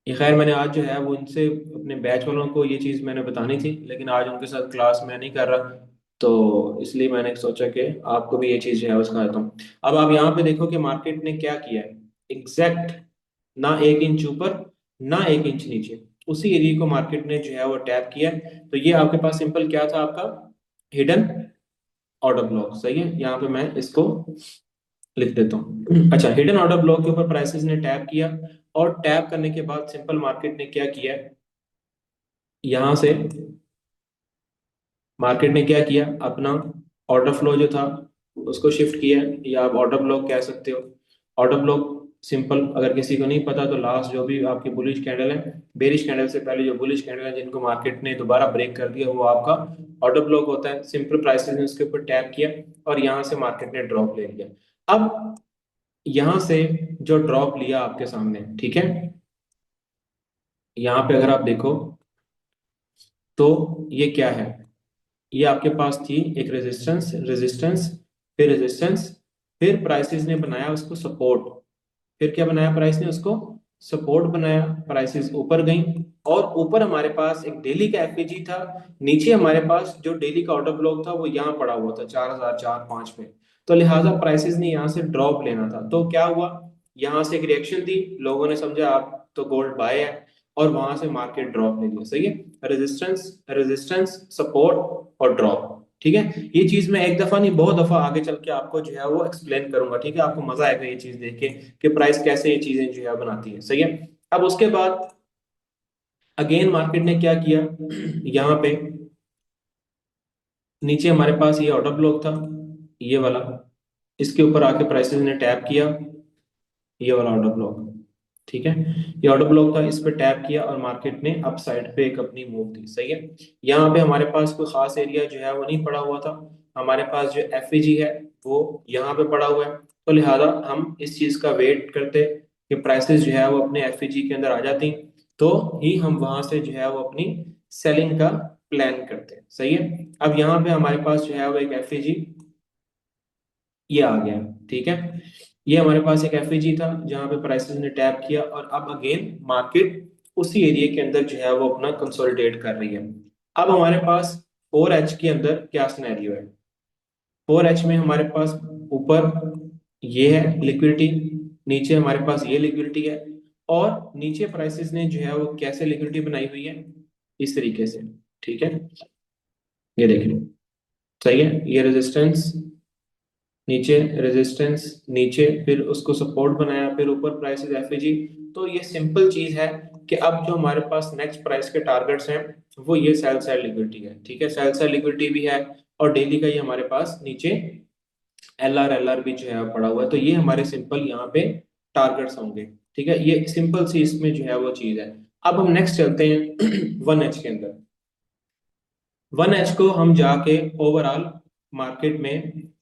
ये खैर मैंने आज जो है वो इनसे, अपने बैच वालों को ये चीज मैंने बतानी थी, लेकिन आज उनके साथ क्लास में नहीं कर रहा, तो इसलिए मैंने सोचा कि आपको भी ये चीज जो है वो सिखा देता हूँ। अब आप यहाँ पे देखो कि मार्केट ने क्या किया है, एग्जैक्ट, ना 1 इंच ऊपर ना 1 इंच नीचे, उसी एरिया को मार्केट ने जो है वो टैप किया। तो ये आपके पास सिंपल क्या था आपका, हिडन ऑर्डर ब्लॉक। सही है, यहाँ पे मैं इसको लिख देता हूँ। अच्छा, हिडन ऑर्डर ब्लॉक के ऊपर प्राइसेस ने टैप किया, और टैप करने के बाद सिंपल मार्केट ने क्या किया, यहाँ से मार्केट ने क्या किया, अपना ऑर्डर फ्लो जो था उसको शिफ्ट किया, या आप ऑर्डर ब्लॉक कह सकते हो। ऑर्डर ब्लॉक सिंपल, अगर किसी को नहीं पता तो लास्ट जो भी आपकी बुलिश कैंडल है, बेरिश कैंडल से पहले जो बुलिश कैंडल है जिनको मार्केट ने दोबारा ब्रेक कर दिया, वो आपका ऑर्डर ब्लॉक होता है। सिंपल प्राइसेस ने उसके ऊपर टैप किया और यहाँ से मार्केट ने ड्रॉप ले लिया। अब यहाँ से जो ड्रॉप लिया आपके सामने, ठीक है, यहाँ पे अगर आप देखो तो ये क्या है, ये आपके पास थी एक रेजिस्टेंस, रेजिस्टेंस, फिर रेजिस्टेंस, फिर प्राइसेस ने बनाया उसको सपोर्ट, फिर क्या बनाया प्राइस ने उसको, सपोर्ट बनाया, प्राइसेस ऊपर गई, और ऊपर हमारे पास एक डेली का एफईजी था, नीचे हमारे पास जो डेली का ऑर्डर ब्लॉक था वो यहाँ पड़ा हुआ था 4004-5 में। तो लिहाजा प्राइसेस ने यहाँ से ड्रॉप लेना था, तो क्या हुआ, यहाँ से एक रिएक्शन दी, लोगों ने समझा आप तो गोल्ड बाय है, और वहां से मार्केट ड्रॉप ले लिया। सही है, रेजिस्टेंस, रेजिस्टेंस, सपोर्ट और ड्रॉप। ठीक है, ये चीज मैं एक दफा नहीं बहुत दफा आगे चल के आपको जो है वो एक्सप्लेन करूंगा। ठीक है, आपको मजा आएगा ये चीज देख के कि प्राइस कैसे ये चीजें जो है बनाती है। सही है, अब उसके बाद अगेन मार्केट ने क्या किया, यहाँ पे नीचे हमारे पास ये ऑर्डर ब्लॉक था, ये वाला, इसके ऊपर आके प्राइसेस ने टैप किया, ये वाला ऑर्डर ब्लॉक, ठीक है, ये ऑर्डर ब्लॉक था, इस पे टैप किया और मार्केट ने अप साइड पे एक अपनी मूव दी। सही है, यहाँ पे हमारे पास कोई खास एरिया जो है वो नहीं पड़ा हुआ था, हमारे पास जो एफईजी है वो यहाँ पे पड़ा हुआ है, तो लिहाजा हम इस चीज का वेट करते कि प्राइसेस जो है वो अपने एफईजी के अंदर आ जाती, तो ही हम वहां से जो है वो अपनी सेलिंग का प्लान करते हैं। सही है, अब यहाँ पे हमारे पास जो है वो एक एफईजी ये आ गया, ठीक है, ये हमारे पास एक एफईजी था जहां पे प्राइसेस ने टैप किया, और अब अगेन मार्केट उसी एरिया के अंदर जो है वो अपना कंसोलिडेट कर रही है। अब हमारे पास 4H के अंदर क्या सिनेरियो है, 4H में हमारे पास ऊपर ये है लिक्विडिटी, नीचे हमारे पास ये लिक्विडिटी है, और नीचे प्राइसेस ने जो है वो कैसे लिक्विडिटी बनाई हुई है, इस तरीके से। ठीक है, ये देख लो, सही है, ये रेजिस्टेंस, नीचे रेजिस्टेंस, नीचे फिर उसको सपोर्ट बनाया, फिर ऊपर प्राइस एफएजी। तो ये सिंपल चीज है कि अब जो हमारे पास नेक्स्ट प्राइस के टारगेट्स हैं वो ये सेल साइड लिक्विडिटी है। ठीक है, सेल साइड लिक्विडिटी भी है, और डेली का ये हमारे पास नीचे एलआर भी जो है पड़ा हुआ है, तो ये हमारे सिंपल यहाँ पे टारगेट्स होंगे। ठीक है, ये सिंपल सी इसमें जो है वो चीज है। अब हम नेक्स्ट चलते हैं 1H के अंदर। 1H को हम जाके ओवरऑल मार्केट में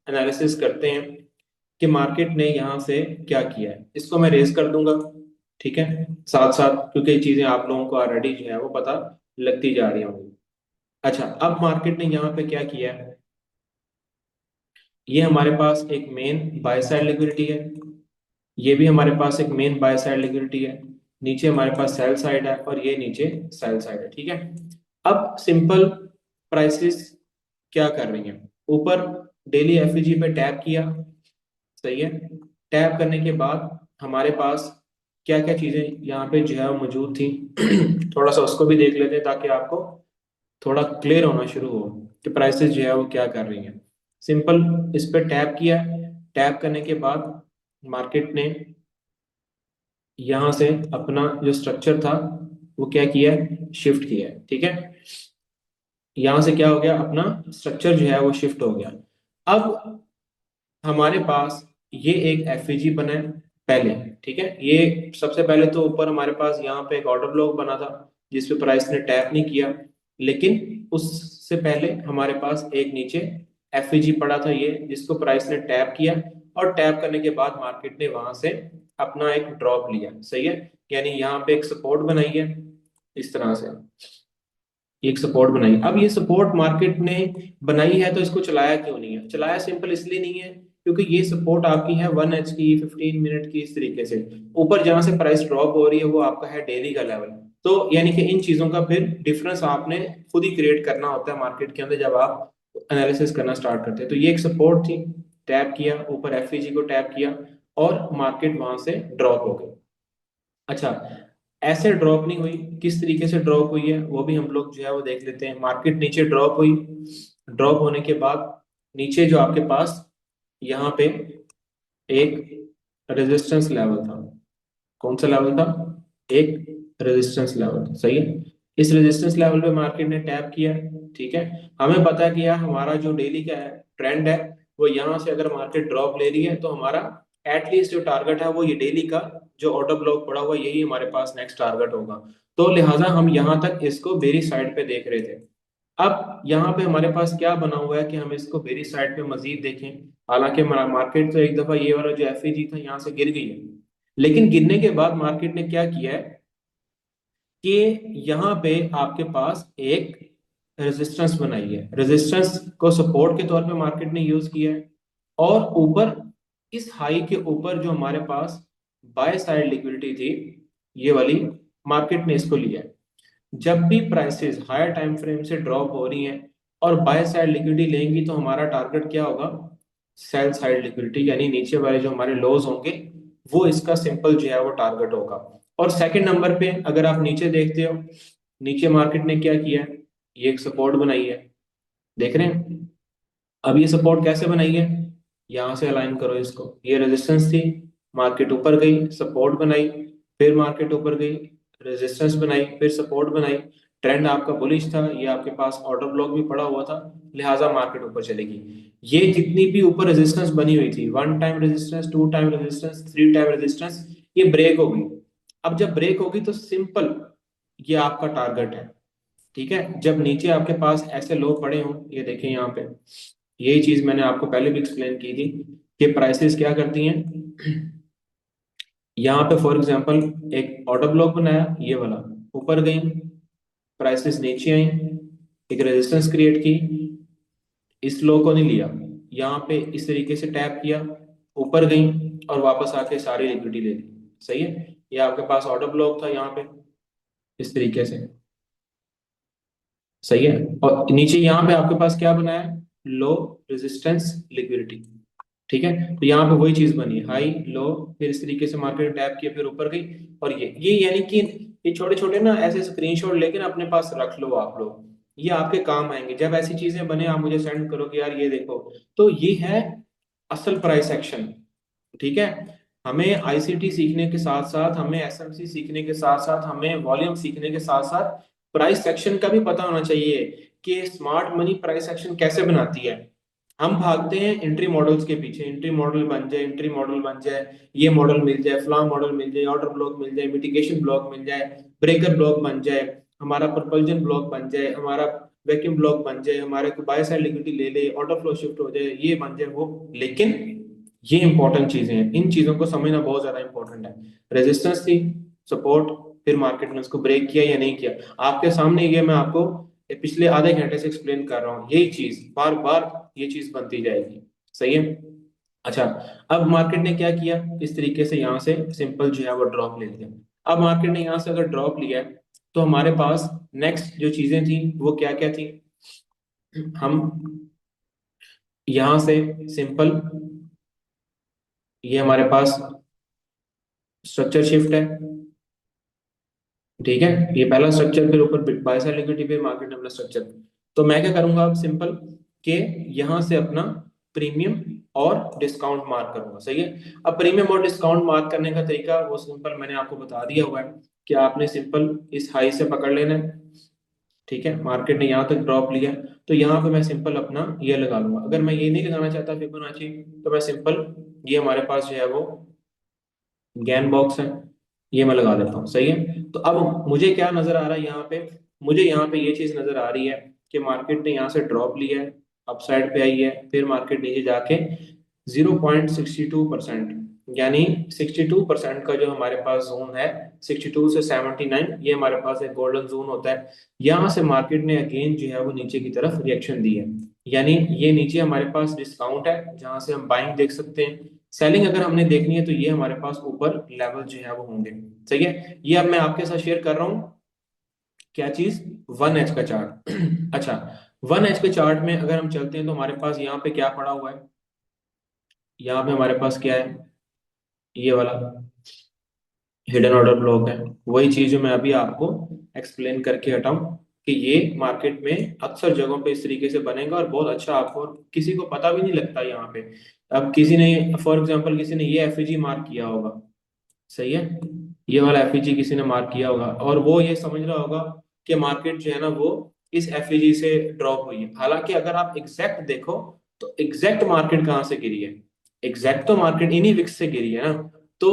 एनालिसिस करते हैं कि मार्केट ने यहाँ से क्या किया है, इसको मैं रेज कर दूंगा। ठीक है, साथ साथ, क्योंकि ये चीजें आप लोगों को ऑलरेडी जो है वो पता लगती जा रही होंगी। अच्छा, अब मार्केट ने यहाँ पे क्या किया है, ये हमारे पास एक मेन बाय साइड लिक्विडिटी है, ये भी हमारे पास एक मेन बाय साइड लिक्विडिटी है, नीचे हमारे पास सेल साइड है, और ये नीचे सेल साइड है। ठीक है, अब सिंपल प्राइसेस क्या कर रही हैं, ऊपर डेली एफईजी पे टैप किया, सही है, टैप करने के बाद हमारे पास क्या क्या चीजें यहाँ पे जो है वो मौजूद थी थोड़ा सा उसको भी देख लेते हैं ताकि आपको थोड़ा क्लियर होना शुरू हो कि प्राइसेस जो है वो क्या कर रही हैं। सिंपल इस पे टैप किया, टैप करने के बाद मार्केट ने यहाँ से अपना जो स्ट्रक्चर था वो क्या किया है, शिफ्ट किया है। ठीक है, यहाँ से क्या हो गया, अपना स्ट्रक्चर जो है वो शिफ्ट हो गया। अब हमारे पास ये एक एफईजी बना है पहले। ठीक है, ये सबसे पहले तो ऊपर हमारे पास यहाँ पे एक ऑर्डर ब्लॉक बना था जिसपे प्राइस ने टैप नहीं किया, लेकिन उससे पहले हमारे पास एक नीचे एफईजी पड़ा था ये, जिसको प्राइस ने टैप किया, और टैप करने के बाद मार्केट ने वहां से अपना एक ड्रॉप लिया। सही है, यानी यहाँ पे एक सपोर्ट बनाई है इस तरह से, एक सपोर्ट बनाई। अब ये सपोर्ट मार्केट ने बनाई है तो इसको चलाया क्यों नहीं है, चलाया सिंपल इसलिए नहीं है क्योंकि ये सपोर्ट आपकी है 1H की, 15 मिनट की, इस तरीके से ऊपर जहां से प्राइस ड्रॉप हो रही है वो आपका है डेली का लेवल। तो यानी कि इन चीजों का फिर डिफरेंस आपने खुद ही क्रिएट करना होता है मार्केट के अंदर जब आप एनालिसिस करना स्टार्ट करते हैं। तो ये एक सपोर्ट थी, टैप किया, ऊपर एफईजी को टैप किया, और मार्केट वहां से ड्रॉप हो गई। अच्छा, ऐसे ड्रॉप नहीं हुई, किस तरीके से ड्रॉप हुई है वो भी हम लोग जो है वो देख लेते हैं। मार्केट नीचे ड्रॉप हुई, ड्रॉप होने के बाद नीचे जो आपके पास यहाँ पे एक रेजिस्टेंस लेवल था। कौन सा लेवल था? एक रेजिस्टेंस लेवल, सही है। इस रेजिस्टेंस लेवल पे मार्केट ने टैप किया, ठीक है। हमें पता है कि यार हमारा जो डेली का है ट्रेंड है, वो यहाँ से अगर मार्केट ड्रॉप ले रही है तो हमारा एटलीस्ट जो टारगेट है वो ये डेली का जो ऑर्डर ब्लॉक पड़ा हुआ है, यही हमारे पास नेक्स्ट टारगेट होगा। तो लिहाजा हम यहाँ तक इसको बेरी साइड पे देख रहे थे। अब यहाँ पे हमारे पास क्या बना हुआ है कि हम इसको बेरी साइड पे मजीद देखें। हालांकि मार्केट तो एक दफा ये वाला जो एफईजी था यहाँ से गिर गई है, लेकिन गिरने के बाद मार्केट ने क्या किया है कि यहाँ पे आपके पास एक रेजिस्टेंस बनाई है, रेजिस्टेंस को सपोर्ट के तौर पे मार्केट ने यूज किया है। और ऊपर इस हाई के ऊपर जो हमारे पास बाय साइड लिक्विडिटी थी, ये वाली, मार्केट ने इसको लिया है। जब भी प्राइसेस हायर टाइम फ्रेम से ड्रॉप हो रही हैं और बाय साइड लिक्विडिटी लेंगी तो हमारा टारगेट क्या होगा? सेल साइड लिक्विडिटी, यानी नीचे वाले जो हमारे लॉस होंगे वो इसका सिंपल जो है वो टारगेट होगा। और सेकंड नंबर पे अगर आप नीचे देखते हो, नीचे मार्केट ने क्या किया है? ये एक सपोर्ट बनाई है, देख रहे हैं? अब ये सपोर्ट कैसे बनाई है? यहां से अलाइन करो इसको, ये रेजिस्टेंस थी, मार्केट ऊपर गई, सपोर्ट बनाई, फिर मार्केट ऊपर गई, रेजिस्टेंस बनाई, फिर सपोर्ट बनाई। ट्रेंड आपका बुलिश था, ये आपके पास ऑर्डर ब्लॉक भी पड़ा हुआ था, लिहाजा मार्केट ऊपर चलेगी। ये जितनी भी ऊपर रेजिस्टेंस बनी हुई थी, one time resistance, two time resistance, three time resistance, ये ब्रेक हो गई। अब जब ब्रेक होगी तो सिंपल ये आपका टारगेट है, ठीक है। जब नीचे आपके पास ऐसे लो पड़े हों, ये देखें यहाँ पे, यही चीज मैंने आपको पहले भी एक्सप्लेन की थी कि प्राइसेस क्या करती हैं। यहाँ पे फॉर एग्जांपल एक ऑर्डर ब्लॉक बनाया, ये वाला, ऊपर गई, प्राइसेस नीचे आई, एक रेजिस्टेंस क्रिएट की, इस लो को नहीं लिया, यहाँ पे इस तरीके से टैप किया, ऊपर गई और वापस आके सारी लिक्विडिटी ले ली, सही है। ये आपके पास ऑर्डर ब्लॉक था यहाँ पे, इस तरीके से, सही है। और नीचे यहाँ पे आपके पास क्या बनाया है? लो, रेजिस्टेंस, लिक्विडिटी, ठीक है। तो यहाँ पे वही चीज बनी, हाई लो, फिर इस तरीके से मार्केट टैप किया, फिर ऊपर गई। और ये यानी कि ये छोटे छोटे ना ऐसे स्क्रीनशॉट लेके ना अपने पास रख लो आप लोग, ये आपके काम आएंगे। जब ऐसी चीजें बने आप मुझे सेंड करो कि यार ये देखो। तो ये है असल प्राइस एक्शन, ठीक है। हमें आईसीटी सीखने के साथ साथ, हमें एसएमसी सीखने के साथ साथ, हमें वॉल्यूम सीखने के साथ साथ प्राइस सेक्शन का भी पता होना चाहिए कि स्मार्ट मनी प्राइस सेक्शन कैसे बनाती है। हम भागते हैं एंट्री मॉडल्स के पीछे, एंट्री मॉडल बन जाए, एंट्री मॉडल बन जाए, ये मॉडल मिल जाए, फला मॉडल मिल जाए, ऑर्डर ब्लॉक मिल जाए, मिटिगेशन ब्लॉक मिल जाए, ब्रेकर ब्लॉक बन जाए, हमारा प्रपल्जन ब्लॉक बन जाए, हमारा वैक्यूम ब्लॉक बन जाए, हमारे को बाय साइड लिक्विडिटी ले ले, ऑर्डर फ्लो शिफ्ट हो जाए, ये बन जाए वो। लेकिन ये इंपॉर्टेंट चीजें हैं, इन चीजों को समझना बहुत ज्यादा इंपॉर्टेंट है। रेजिस्टेंस थी, सपोर्ट, फिर मार्केट ने उसको ब्रेक किया या नहीं किया, आपके सामने ये मैं आपको पिछले आधे घंटे से एक्सप्लेन कर रहा हूँ। यही चीज बार बार ये चीज बनती जाएगी, सही है। अच्छा, अब मार्केट ने क्या किया? इस तरीके से यहाँ से सिंपल जो है वो ड्रॉप ले लिया। अब मार्केट ने यहाँ से अगर ड्रॉप लिया है तो हमारे पास नेक्स्ट जो चीजें थी वो क्या क्या थी? हम यहाँ से सिंपल, ये हमारे पास स्ट्रक्चर शिफ्ट है, ठीक है। ये पहला स्ट्रक्चर, फिर ऊपर बाय साइड लिक्विडिटी, फिर मार्केट अपना स्ट्रक्चर। तो मैं क्या करूंगा अब सिंपल के यहां से अपना प्रीमियम और डिस्काउंट मार्क करूंगा, सही है। अब प्रीमियम और डिस्काउंट मार्क करने का तरीका वो सिंपल मैंने आपको बता दिया हुआ है कि आपने सिंपल इस हाई से पकड़ लेना है, ठीक है। मार्केट ने यहाँ तक ड्रॉप लिया, तो यहाँ पे मैं सिंपल अपना ये लगा लूंगा। अगर मैं ये नहीं लगाना चाहता फिबोनाची, तो मैं सिंपल ये हमारे पास जो है वो गैन बॉक्स है, ये मैं लगा देता हूँ, सही है। तो अब मुझे क्या नजर आ रहा है यहाँ पे? मुझे यहाँ पे ये चीज नजर आ रही है कि मार्केट ने यहाँ से ड्रॉप लिया है, अपसाइड पे आई है, फिर मार्केट नीचे जाके 0.62%, यानी 62% का जो हमारे पास जोन है, 62 से 79, ये हमारे पास एक गोल्डन जोन होता है। यहाँ से मार्केट ने अगेन जो है वो नीचे की तरफ रिएक्शन दी है, यानी ये नीचे हमारे पास डिस्काउंट है जहां से हम बाइंग देख सकते हैं। सेलिंग अगर हमने देखनी है तो ये हमारे पास ऊपर लेवल जो है वो होंगे, सही है। ये अब मैं आपके साथ शेयर कर रहा हूँ, क्या चीज? 1H का चार्ट। अच्छा, 1H के चार्ट में अगर हम चलते हैं तो हमारे पास यहाँ पे क्या पड़ा हुआ है? यहाँ पे हमारे पास क्या है? ये वाला हिडन ऑर्डर ब्लॉक है। वही चीज जो मैं अभी आपको एक्सप्लेन करके हटाऊं कि ये मार्केट में अक्सर जगहों पे इस तरीके से बनेगा और बहुत अच्छा आपको, और किसी को पता भी नहीं लगता यहाँ पे। अब किसी ने, फॉर एग्जांपल किसी ने ये एफईजी मार्क किया होगा, सही है, ये वाला एफईजी किसी ने मार्क किया होगा और वो ये समझ रहा होगा कि मार्केट जो है ना वो इस एफईजी से ड्रॉप हुई है। हालांकि अगर आप एग्जैक्ट देखो तो एग्जैक्ट मार्केट कहाँ से गिरी है, एग्जैक्ट तो मार्केट इन्हीं विक्स से गिरी है ना। तो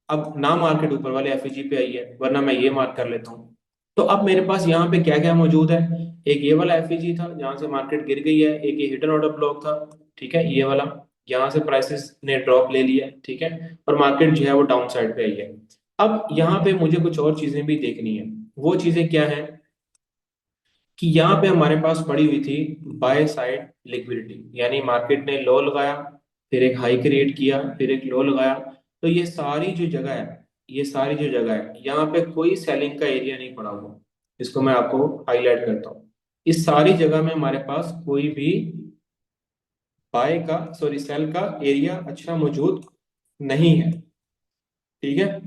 अब ना मार्केट ऊपर वाले एफईजी पे आई है, वरना मैं ये मार्क कर लेता हूँ। तो अब मेरे पास यहाँ पे क्या क्या मौजूद है, एक ये वाला एफईजी था जहां से मार्केट गिर गई है, एक ये हिडन ऑर्डर ब्लॉक था, ठीक है, ये वाला, यहाँ से प्राइसेस ने ड्रॉप ले लिया, ठीक है, और मार्केट जो है वो डाउन साइड पे आई है। अब यहाँ पे मुझे कुछ और चीजें भी देखनी है। वो चीजें क्या है कि यहाँ पे हमारे पास पड़ी हुई थी बाय साइड लिक्विडिटी, यानी मार्केट ने लो लगाया, फिर एक हाई क्रिएट किया, फिर एक लो लगाया। तो ये सारी जो जगह है, ये सारी जो जगह है, यहाँ पे कोई सेलिंग का एरिया नहीं पड़ा हुआ। इसको मैं आपको हाईलाइट करता हूँ। इस सारी जगह में हमारे पास कोई भी बाय का, सॉरी सेल का एरिया अच्छा मौजूद नहीं है, ठीक है।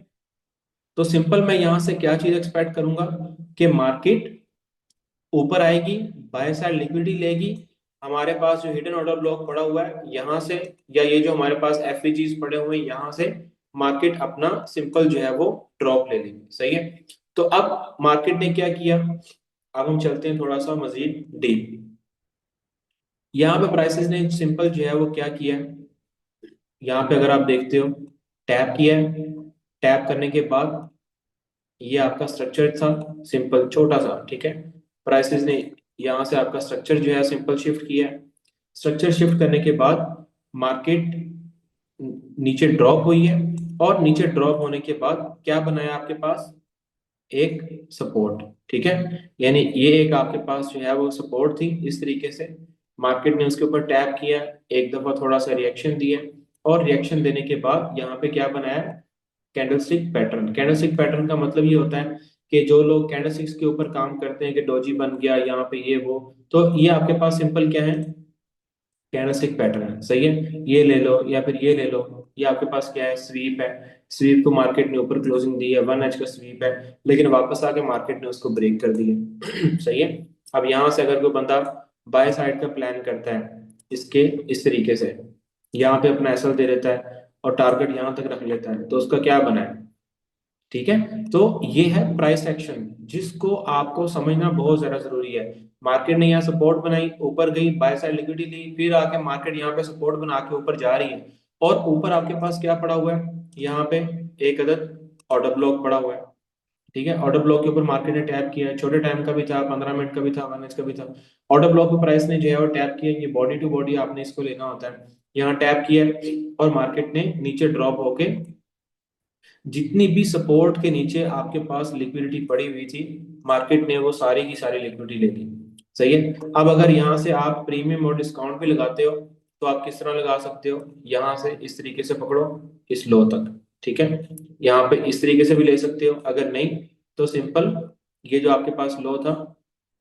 तो सिंपल मैं यहाँ से क्या चीज एक्सपेक्ट करूंगा कि मार्केट ऊपर आएगी, बाय साइड लिक्विडिटी लेगी, हमारे पास जो हिडन ऑर्डर ब्लॉक पड़ा हुआ है यहाँ से, या ये जो हमारे पास एफईजीज पड़े हुए हैं यहाँ से, मार्केट अपना सिंपल जो है वो ड्रॉप ले लेगी, सही है। तो अब मार्केट ने क्या किया, अब हम चलते हैं थोड़ा सा मजीद डीप। यहाँ पे प्राइसेस ने सिंपल जो है वो क्या किया, यहाँ पे अगर आप देखते हो, टैप किया है, टैप करने के बाद ये आपका स्ट्रक्चर था सिंपल छोटा सा, ठीक है। प्राइसेस ने यहाँ से आपका स्ट्रक्चर जो है सिंपल शिफ्ट किया है। स्ट्रक्चर शिफ्ट करने के बाद मार्केट नीचे ड्रॉप हुई है, और नीचे ड्रॉप होने के बाद क्या बनाया आपके पास, एक सपोर्ट, ठीक है। यानी ये एक आपके पास जो है वो सपोर्ट थी इस तरीके से, मार्केट ने उसके ऊपर टैप किया, एक दफा थोड़ा सा रिएक्शन दिया, और रिएक्शन देने के बाद यहाँ पे क्या बनाया, कैंडलस्टिक पैटर्न। कैंडलस्टिक पैटर्न का मतलब ये होता है कि जो लोग कैंडलस्टिक्स के ऊपर काम करते हैं कि डोजी बन गया यहाँ पे ये वो, तो ये आपके पास सिंपल क्या है, कैंडलस्टिक पैटर्न है, सही है। ये ले लो या फिर ये ले लो, ये आपके पास क्या है, स्वीप है। स्वीप को मार्केट ने ऊपर क्लोजिंग दी है, 1 एच का स्वीप है, लेकिन वापस आके मार्केट ने उसको ब्रेक कर दिया सही है। अब यहाँ से अगर कोई बंदा बाय साइड का प्लान करता है इसके, इस तरीके से यहाँ पे अपना एसएल दे देता है और टारगेट यहाँ तक रख लेता है, तो उसका क्या बना है, ठीक है। तो ये है प्राइस एक्शन, जिसको आपको समझना बहुत ज्यादा जरूरी है। मार्केट ने यहाँ सपोर्ट बनाई, ऊपर गई, बाय साइड लिक्विडिटी ली, फिर आके मार्केट यहाँ पे सपोर्ट बना के ऊपर जा रही है, और ऊपर आपके पास क्या पड़ा हुआ है, यहाँ पे एक अदद ऑर्डर ब्लॉक पड़ा हुआ है, ठीक है। ऑर्डर ब्लॉक के ऊपर मार्केट ने टैप किया, छोटे टाइम का भी था, 15 मिनट का भी था, 1 एच का भी था। ऑर्डर ब्लॉक पे प्राइस ने जो है वो टैप किया, ये बॉडी टू बॉडी आपने इसको लेना होता है, यहाँ टैप किया, और मार्केट ने नीचे ड्रॉप होके जितनी भी सपोर्ट के नीचे आपके पास लिक्विडिटी पड़ी हुई थी, मार्केट ने वो सारी की सारी लिक्विडिटी ले ली, सही है। अब अगर यहाँ से आप प्रीमियम और डिस्काउंट भी लगाते हो, तो आप किस तरह लगा सकते हो, यहाँ से इस तरीके से पकड़ो इस लो तक, ठीक है। यहाँ पे इस तरीके से भी ले सकते हो, अगर नहीं तो सिंपल ये जो आपके पास लो था,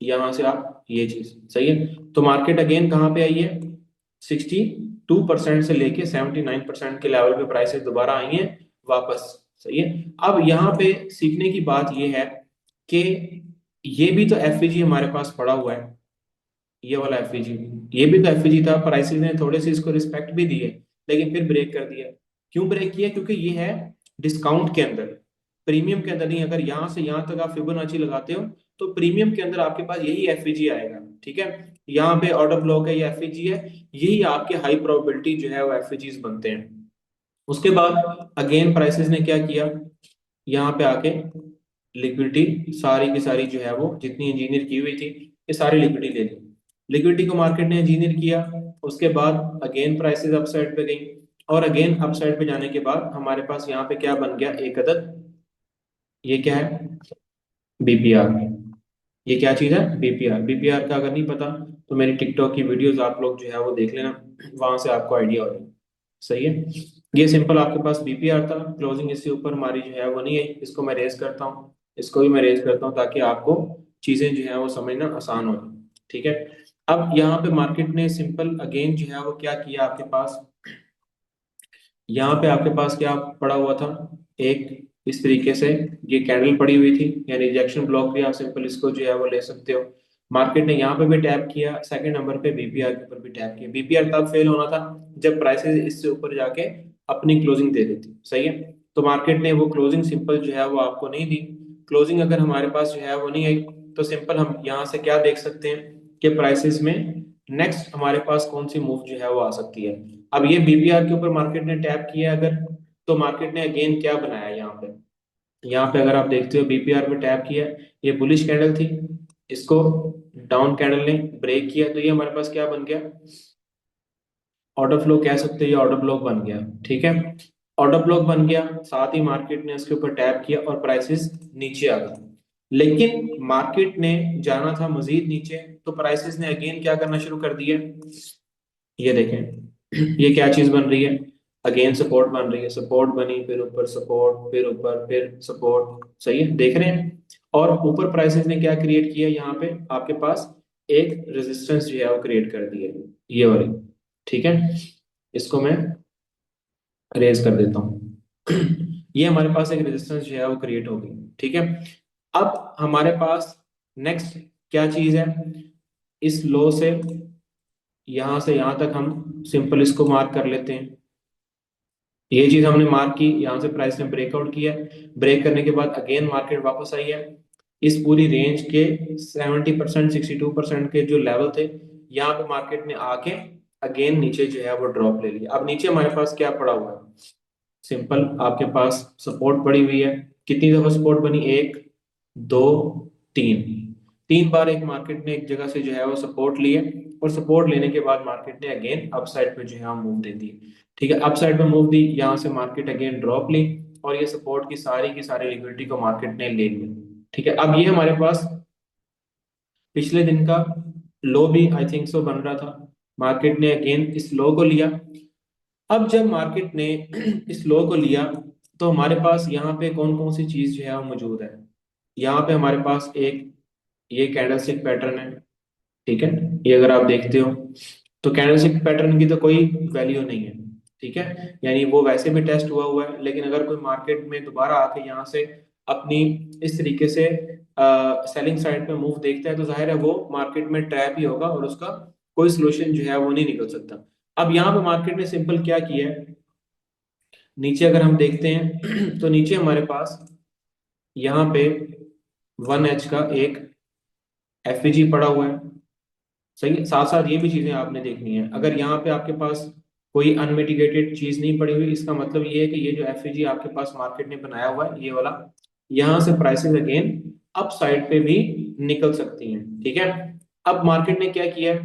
यहाँ से आप ये चीज, सही है। तो मार्केट अगेन कहाँ पे आई है, 62% से लेके 79% के लेवल पे प्राइसेस दोबारा आई हैं वापस, सही है। अब यहाँ पे सीखने की बात ये है कि ये भी तो एफईजी हमारे पास पड़ा हुआ है, ये वाला एफईजी, ये भी तो एफईजी था, प्राइसेस ने थोड़े से इसको रिस्पेक्ट भी दी है, लेकिन फिर ब्रेक कर दिया। क्यों ब्रेक किया, क्योंकि ये है डिस्काउंट के अंदर, प्रीमियम के अंदर नहीं। अगर यहाँ से यहाँ तक आप फिबोनाची लगाते हो तो प्रीमियम के अंदर आपके पास यही एफईजी आएगा, ठीक है। यहाँ पे ऑर्डर ब्लॉक है, ये एफईजी है, यही आपके हाई प्रोबेबिलिटी जो है वो एफईजीज बनते हैं। उसके बाद अगेन प्राइसेस ने क्या किया, यहाँ पे आके लिक्विडिटी सारी की सारी जो है वो जितनी इंजीनियर की हुई थी, ये सारी लिक्विडिटी ले ली। लिक्विडिटी को मार्केट ने इंजीनियर किया, उसके बाद अगेन प्राइसेस अपसाइड पे गई, और अगेन अपसाइड पे जाने के बाद हमारे पास यहाँ पे क्या बन गया, एक अदद, ये क्या है, बीपीआर। ये क्या चीज है, बीपीआर। बीपीआर का अगर नहीं पता तो मेरी टिकटॉक की वीडियोस आप लोग जो है वो देख लेना, वहां से आपको आइडिया हो जाए, सही है। ये सिंपल आपके पास बीपीआर था, क्लोजिंग इससे ऊपर हमारी जो है वो नहीं है। इसको मैं रेज करता हूँ, इसको भी मैं रेज करता हूँ, ताकि आपको चीजें जो है वो समझना आसान हो जाए, ठीक है। अब यहाँ पे मार्केट ने सिंपल अगेन जो है वो क्या किया आपके पास, यहाँ पे आपके पास क्या पड़ा हुआ था, एक इस तरीके से ये कैंडल पड़ी हुई थी, यानी रिजेक्शन ब्लॉक भी आप सिंपल इसको जो है वो ले सकते हो। मार्केट ने यहाँ पे भी टैप किया, सेकंड नंबर पे बीपीआर के ऊपर भी टैप किया। बीपीआर तब फेल होना था जब प्राइसेस इससे ऊपर जाके अपनी क्लोजिंग दे देती, सही है। तो मार्केट ने वो क्लोजिंग सिंपल जो है वो आपको नहीं दी। क्लोजिंग अगर हमारे पास जो है वो नहीं आई, तो सिंपल हम यहाँ से क्या देख सकते हैं कि प्राइसेस में नेक्स्ट हमारे पास कौन सी मूव जो है वो आ सकती है। अब ये बीपीआर के ऊपर मार्केट ने टैप किया अगर, तो मार्केट ने अगेन क्या बनाया यहाँ पे, यहाँ पे अगर आप देखते हो बीपीआर पे टैप किया, ये बुलिश कैंडल थी, इसको डाउन कैंडल ने ब्रेक किया, तो ये हमारे पास क्या बन गया, ऑर्डर फ्लो कह सकते हैं, ये ऑर्डर ब्लॉक बन गया, ठीक है। ऑर्डर ब्लॉक बन गया, साथ ही मार्केट ने उसके ऊपर टैप किया और प्राइसेस नीचे आ गई। लेकिन मार्केट ने जाना था मजीद नीचे, तो प्राइसेस ने अगेन क्या करना शुरू कर दिया, ये देखें ये क्या चीज बन रही है, अगेन सपोर्ट बन रही है, सपोर्ट बनी, फिर ऊपर सपोर्ट, फिर ऊपर, फिर सपोर्ट, सही है, देख रहे हैं। और ऊपर प्राइसेस ने क्या क्रिएट किया, यहाँ पे आपके पास एक रेजिस्टेंस जो है वो क्रिएट कर दी है, ये वाली, ठीक है। इसको मैं रेज कर देता हूँ ये हमारे पास एक रेजिस्टेंस जो है वो क्रिएट हो गई, ठीक है। अब हमारे पास नेक्स्ट क्या चीज है, इस लो से यहां से यहां तक हम सिंपल इसको मार्क कर लेते हैं। ये चीज हमने मार्क की, यहाँ से प्राइस ने ब्रेकआउट किया, ब्रेक करने के बाद अगेन मार्केट वापस आई है इस पूरी रेंज के 70%, 62% के जो लेवल थे, यहाँ पे मार्केट ने आके अगेन नीचे जो है वो ड्रॉप ले लिया। अब नीचे हमारे पास क्या पड़ा हुआ है, सिंपल आपके पास सपोर्ट पड़ी हुई है। कितनी दफा सपोर्ट बनी, एक, दो, तीन, तीन बार एक मार्केट ने एक जगह से जो है वो सपोर्ट लिए, और सपोर्ट लेने के बाद मार्केट ने अगेन अपसाइड पे जो है मूव दे दी, ठीक है। अपसाइड पे मूव दी, यहाँ से मार्केट अगेन ड्रॉप ली, और ये सपोर्ट की सारी लिक्विडिटी को मार्केट ने ले लिया, ठीक है। अब ये हमारे पास पिछले दिन का लो भी आई थिंक सो बन रहा था, मार्केट ने अगेन इस लो को लिया। अब जब मार्केट ने इस लो को लिया, तो हमारे पास यहाँ पे कौन कौन सी चीज जो है वो मौजूद है। यहाँ पे हमारे पास एक ये कैंडलस्टिक पैटर्न है, ठीक है। ये अगर आप देखते हो, तो कैंडलस्टिक पैटर्न की तो कोई वैल्यू नहीं है, ठीक है, यानी वो वैसे भी टेस्ट हुआ हुआ है। लेकिन अगर कोई मार्केट में दोबारा आके यहाँ से अपनी इस तरीके से सेलिंग साइड पे मूव देखता है, तो जाहिर है वो मार्केट में ट्रैप ही होगा, और उसका कोई सोल्यूशन जो है वो नहीं निकल सकता। अब यहाँ पे मार्केट ने सिंपल क्या किया है, नीचे अगर हम देखते हैं तो नीचे हमारे पास यहाँ पे 1H का एक एफईजी पड़ा हुआ है, सही है। साथ साथ ये भी चीजें आपने देखनी है, अगर यहाँ पे आपके पास कोई अनमिटिगेटेड चीज नहीं पड़ी हुई, इसका मतलब ये है कि ये जो एफईजी आपके पास मार्केट ने बनाया हुआ है, ये वाला, यहाँ से प्राइसेस अगेन अप साइड पे भी निकल सकती हैं, ठीक है। अब मार्केट ने क्या किया,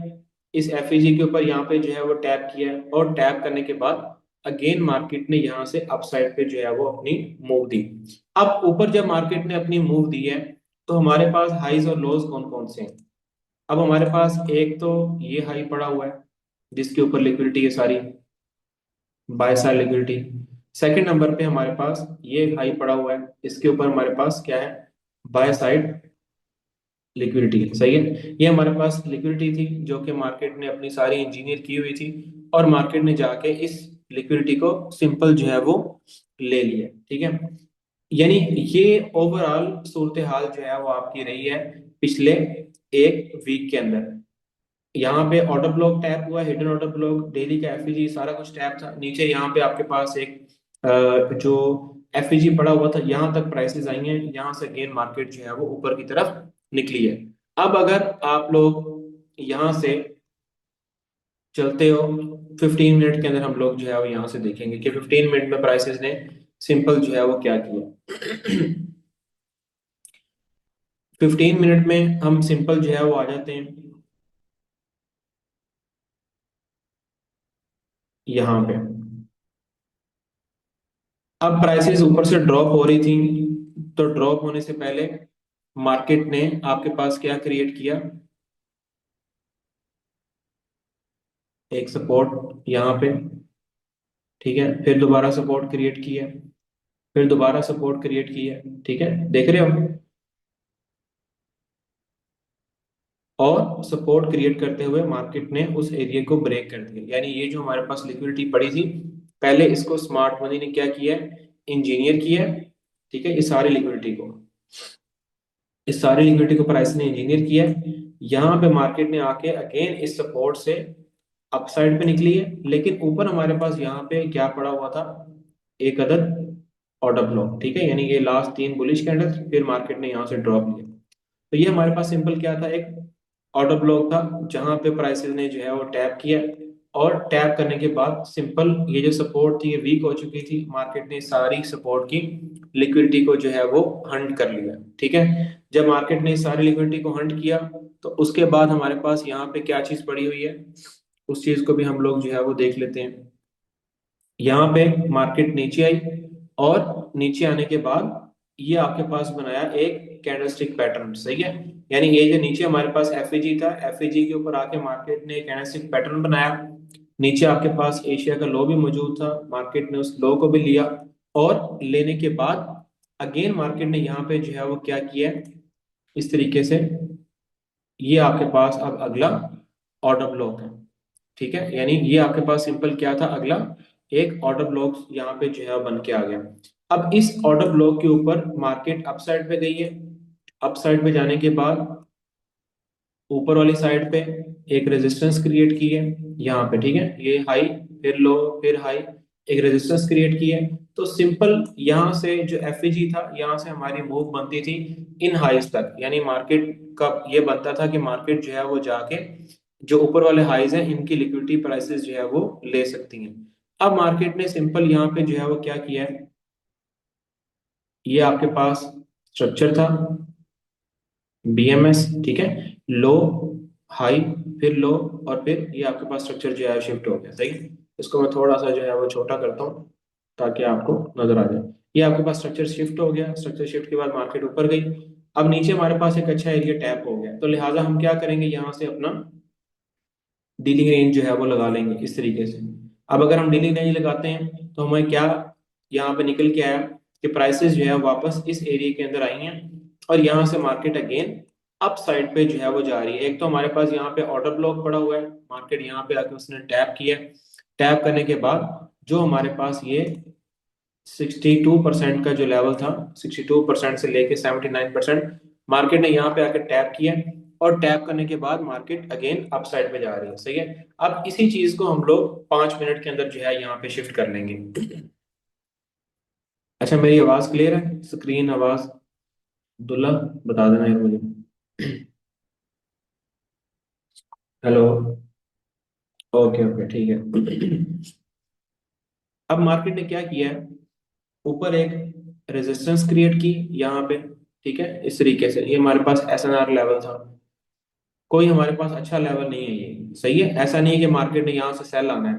इस एफईजी के ऊपर यहाँ पे जो है वो टैप किया है, और टैप करने के बाद अगेन मार्केट ने यहाँ से अप साइड पे जो है वो अपनी मूव दी। अब ऊपर जब मार्केट ने अपनी मूव दी है, तो हमारे पास हाईज और लोज कौन कौन से हैं। अब हमारे पास एक तो ये हाई पड़ा हुआ है, जिसके ऊपर लिक्विडिटी है सारी, bye side liquidity. Second number पे हमारे पास ये हाई पड़ा हुआ है, इसके ऊपर हमारे पास क्या है, बाय साइड लिक्विडिटी है, सही है। ये हमारे पास लिक्विडिटी थी जो कि मार्केट ने अपनी सारी इंजीनियर की हुई थी, और मार्केट ने जाके इस लिक्विडिटी को सिंपल जो है वो ले लिया, ठीक है। यानी ये ओवरऑल सूरत हाल जो है वो आपकी रही है पिछले एक वीक के अंदर। यहाँ पे ऑर्डर ब्लॉक टैप हुआ, हिडन ऑर्डर ब्लॉक, डेली का एफईजी, सारा कुछ टैप था। नीचे यहाँ पे आपके पास एक जो एफईजी पड़ा हुआ था, यहाँ तक प्राइसेस आई हैं, यहाँ से गेन मार्केट जो है वो ऊपर की तरफ निकली है। अब अगर आप लोग यहाँ से चलते हो 15 मिनट के अंदर, हम लोग जो है वो यहाँ से देखेंगे कि 15 मिनट में प्राइसेस ने सिंपल जो है वो क्या किया 15 मिनट में हम सिंपल जो है वो आ जाते हैं यहाँ पे। अब प्राइसेस ऊपर से ड्रॉप हो रही थी, तो ड्रॉप होने से पहले मार्केट ने आपके पास क्या क्रिएट किया, एक सपोर्ट यहाँ पे, ठीक है, फिर दोबारा सपोर्ट क्रिएट किया, फिर दोबारा सपोर्ट क्रिएट किया, ठीक है, देख रहे हो। और सपोर्ट क्रिएट करते हुए मार्केट ने उस एरिया को ब्रेक कर दिया, यानी ये जो हमारे पास लिक्विडिटी पड़ी थी, पहले इसको स्मार्ट मनी ने क्या किया है, इंजीनियर किया है, ठीक है, इस सारी लिक्विडिटी को प्राइस ने इंजीनियर किया है। यहाँ पे मार्केट ने आके अगेन इस सपोर्ट से अपसाइड पे निकली है, लेकिन ऊपर हमारे पास यहाँ पे क्या पड़ा हुआ था, एक अदद ऑर्डर ब्लॉक, ठीक है, यानी ये लास्ट तीन बुलिश कैंडल, फिर मार्केट ने यहाँ से ड्रॉप लिया। तो ये हमारे पास सिंपल क्या था, एक ऑर्डर ब्लॉक था, जहां पे प्राइसेस ने जो है वो टैप किया, और टैप करने के बाद सिंपल ये जो सपोर्ट थी ये वीक हो चुकी थी, मार्केट ने सारी सपोर्ट की लिक्विडिटी को जो है वो हंट कर लिया, ठीक है। जब मार्केट ने सारी लिक्विडिटी को हंट किया, तो उसके बाद हमारे पास यहाँ पे क्या चीज पड़ी हुई है, उस चीज को भी हम लोग जो है वो देख लेते हैं। यहाँ पे मार्केट नीचे आई, और नीचे आने के बाद ये आपके पास बनाया एक कैंडलस्टिक पैटर्न, सही है। यानी ये जो नीचे हमारे पास एफईजी था, एफईजी के ऊपर आके मार्केट ने कैंडलस्टिक पैटर्न बनाया। नीचे आपके पास एशिया का लो भी मौजूद था, मार्केट ने उस लो को भी लिया, और लेने के बाद अगेन मार्केट ने यहाँ पे जो है वो क्या किया, इस तरीके से ये आपके पास अब अगला ऑर्डर ब्लॉक है, ठीक है। यानी ये आपके पास सिंपल क्या था, अगला एक ऑर्डर ब्लॉक यहाँ पे जो है बन के आ गया। अब इस ऑर्डर ब्लॉक के ऊपर मार्केट अपसाइड पे गई है, अपसाइड पे जाने के बाद ऊपर वाली साइड पे एक रेजिस्टेंस क्रिएट की है यहाँ पे, ठीक है, ये हाई, फिर लो, फिर हाई, एक रेजिस्टेंस क्रिएट की है। तो सिंपल यहाँ से जो एफईजी था, यहाँ से हमारी मूव बनती थी इन हाइज तक, यानी मार्केट का ये बनता था कि मार्केट जो है वो जाके जो ऊपर वाले हाइज हैं इनकी लिक्विडिटी प्राइसेस जो है वो ले सकती हैं। अब मार्केट ने सिंपल यहाँ पे जो है वो क्या किया है, ये आपके पास स्ट्रक्चर था बीएमएस, ठीक है, लो, हाई, फिर लो, और फिर ये आपके पास स्ट्रक्चर जो है शिफ्ट हो गया, सही है। इसको मैं थोड़ा सा जो है वो छोटा करता हूँ ताकि आपको नजर आ जाए। ये आपके पास स्ट्रक्चर शिफ्ट हो गया, स्ट्रक्चर शिफ्ट के बाद मार्केट ऊपर गई। अब नीचे हमारे पास एक अच्छा एरिया टैप हो गया, तो लिहाजा हम क्या करेंगे, यहाँ से अपना डीलिंग रेंज जो है वो लगा लेंगे इस तरीके से। अब अगर हम डीलिंग रेंज लगाते हैं तो हमें क्या यहाँ पे निकल के आया कि प्राइसेस जो है वापस इस एरिया के अंदर आई हैं, और यहाँ से मार्केट अगेन अप साइड पे जो है वो जा रही है। एक तो हमारे पास यहाँ पे ऑर्डर ब्लॉक पड़ा हुआ है, मार्केट यहाँ पे आके उसने टैप किया, टैप करने के बाद जो हमारे पास ये 62% का जो लेवल था, 62% से लेके 79% मार्केट ने यहाँ पे आके टैप किया, और टैप करने के बाद मार्केट अगेन अप साइड पे जा रही है, सही है। अब इसी चीज को हम लोग 5 मिनट के अंदर जो है यहाँ पे शिफ्ट कर लेंगे। अच्छा, मेरी आवाज क्लियर है, स्क्रीन आवाज, अब्दुल्ला बता देना यार मुझे। हेलो, ओके ओके ठीक है। अब मार्केट ने क्या किया है, ऊपर एक रेजिस्टेंस क्रिएट की यहाँ पे, ठीक है, इस तरीके से ये हमारे पास एसएनआर लेवल था, कोई हमारे पास अच्छा लेवल नहीं है ये, सही है। ऐसा नहीं है कि मार्केट ने यहाँ से सेल आना है।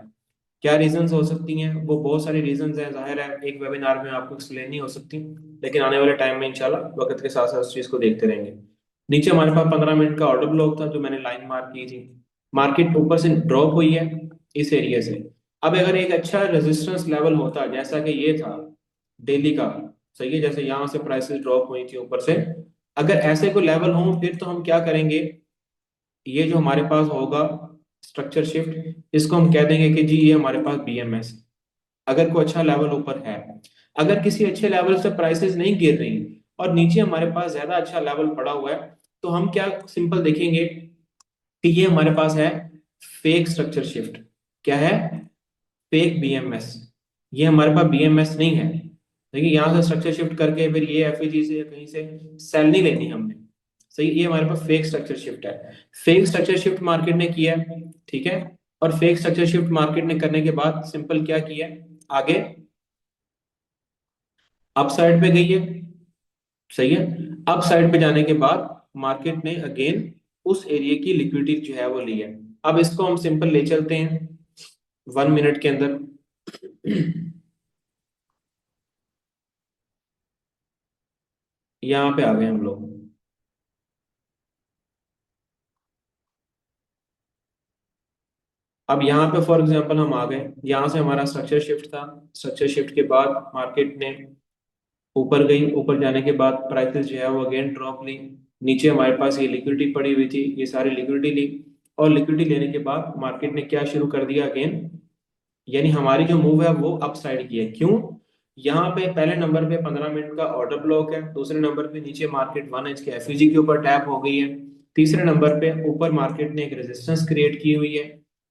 क्या रीजंस हो सकती हैं, वो बहुत सारी रीजंस हैं, जाहिर है एक वेबिनार में आपको एक्सप्लेन नहीं हो सकती, लेकिन आने वाले टाइम में इंशाल्लाह वक्त के साथ साथ उस चीज को देखते रहेंगे। नीचे हमारे पास 15 मिनट का ऑर्डर ब्लॉक था जो मैंने लाइन मार्क की थी, मार्केट ऊपर से ड्रॉप हुई है इस एरिया से। अब अगर एक अच्छा रेजिस्टेंस लेवल होता जैसा कि ये था डेली का, सही है, जैसे यहाँ से प्राइसेस ड्रॉप हुई थी ऊपर से, अगर ऐसे कोई लेवल हो फिर तो हम क्या करेंगे, ये जो हमारे पास होगा स्ट्रक्चर शिफ्ट, इसको हम कह देंगे कि जी ये हमारे पास बीएमएस, अगर कोई अच्छा लेवल ऊपर है। अगर किसी अच्छे लेवल से प्राइसेस नहीं गिर रही और नीचे हमारे पास ज्यादा अच्छा लेवल पड़ा हुआ है, तो हम क्या सिंपल देखेंगे कि ये हमारे पास है फेक स्ट्रक्चर शिफ्ट। क्या है, फेक बीएमएस। ये हमारे पास बीएमएस नहीं है। देखिए यहाँ से स्ट्रक्चर शिफ्ट करके फिर ये एफईजी से या कहीं से सेल नहीं लेनी हमने, सही, ये हमारे पास फेक स्ट्रक्चर शिफ्ट है। फेक स्ट्रक्चर शिफ्ट मार्केट ने किया है, ठीक है, और फेक स्ट्रक्चर शिफ्ट मार्केट ने करने के बाद सिंपल क्या किया है, आगे अप साइड पे गई है, सही है। अप साइड पे जाने के बाद मार्केट ने अगेन उस एरिया की लिक्विडिटी जो है वो ली है। अब इसको हम सिंपल ले चलते हैं 1 मिनट के अंदर। यहाँ पे आ गए हम लोग। अब यहाँ पे फॉर एग्जांपल हम आ गए, यहाँ से हमारा स्ट्रक्चर शिफ्ट था, स्ट्रक्चर शिफ्ट के बाद मार्केट ने ऊपर गई, ऊपर जाने के बाद प्राइसेस जो है वो अगेन ड्रॉप ली। नीचे हमारे पास ये लिक्विडिटी पड़ी हुई थी, ये सारी लिक्विडिटी ली, और लिक्विडिटी लेने के बाद मार्केट ने क्या शुरू कर दिया अगेन, यानी हमारी जो मूव है वो अप साइड की है। क्यों? यहाँ पे पहले नंबर पे 15 मिनट का ऑर्डर ब्लॉक है, दूसरे नंबर पे नीचे मार्केट 1 इंच के एफईजी के ऊपर टैप हो गई है, तीसरे नंबर पे ऊपर मार्केट ने एक रेजिस्टेंस क्रिएट की हुई है।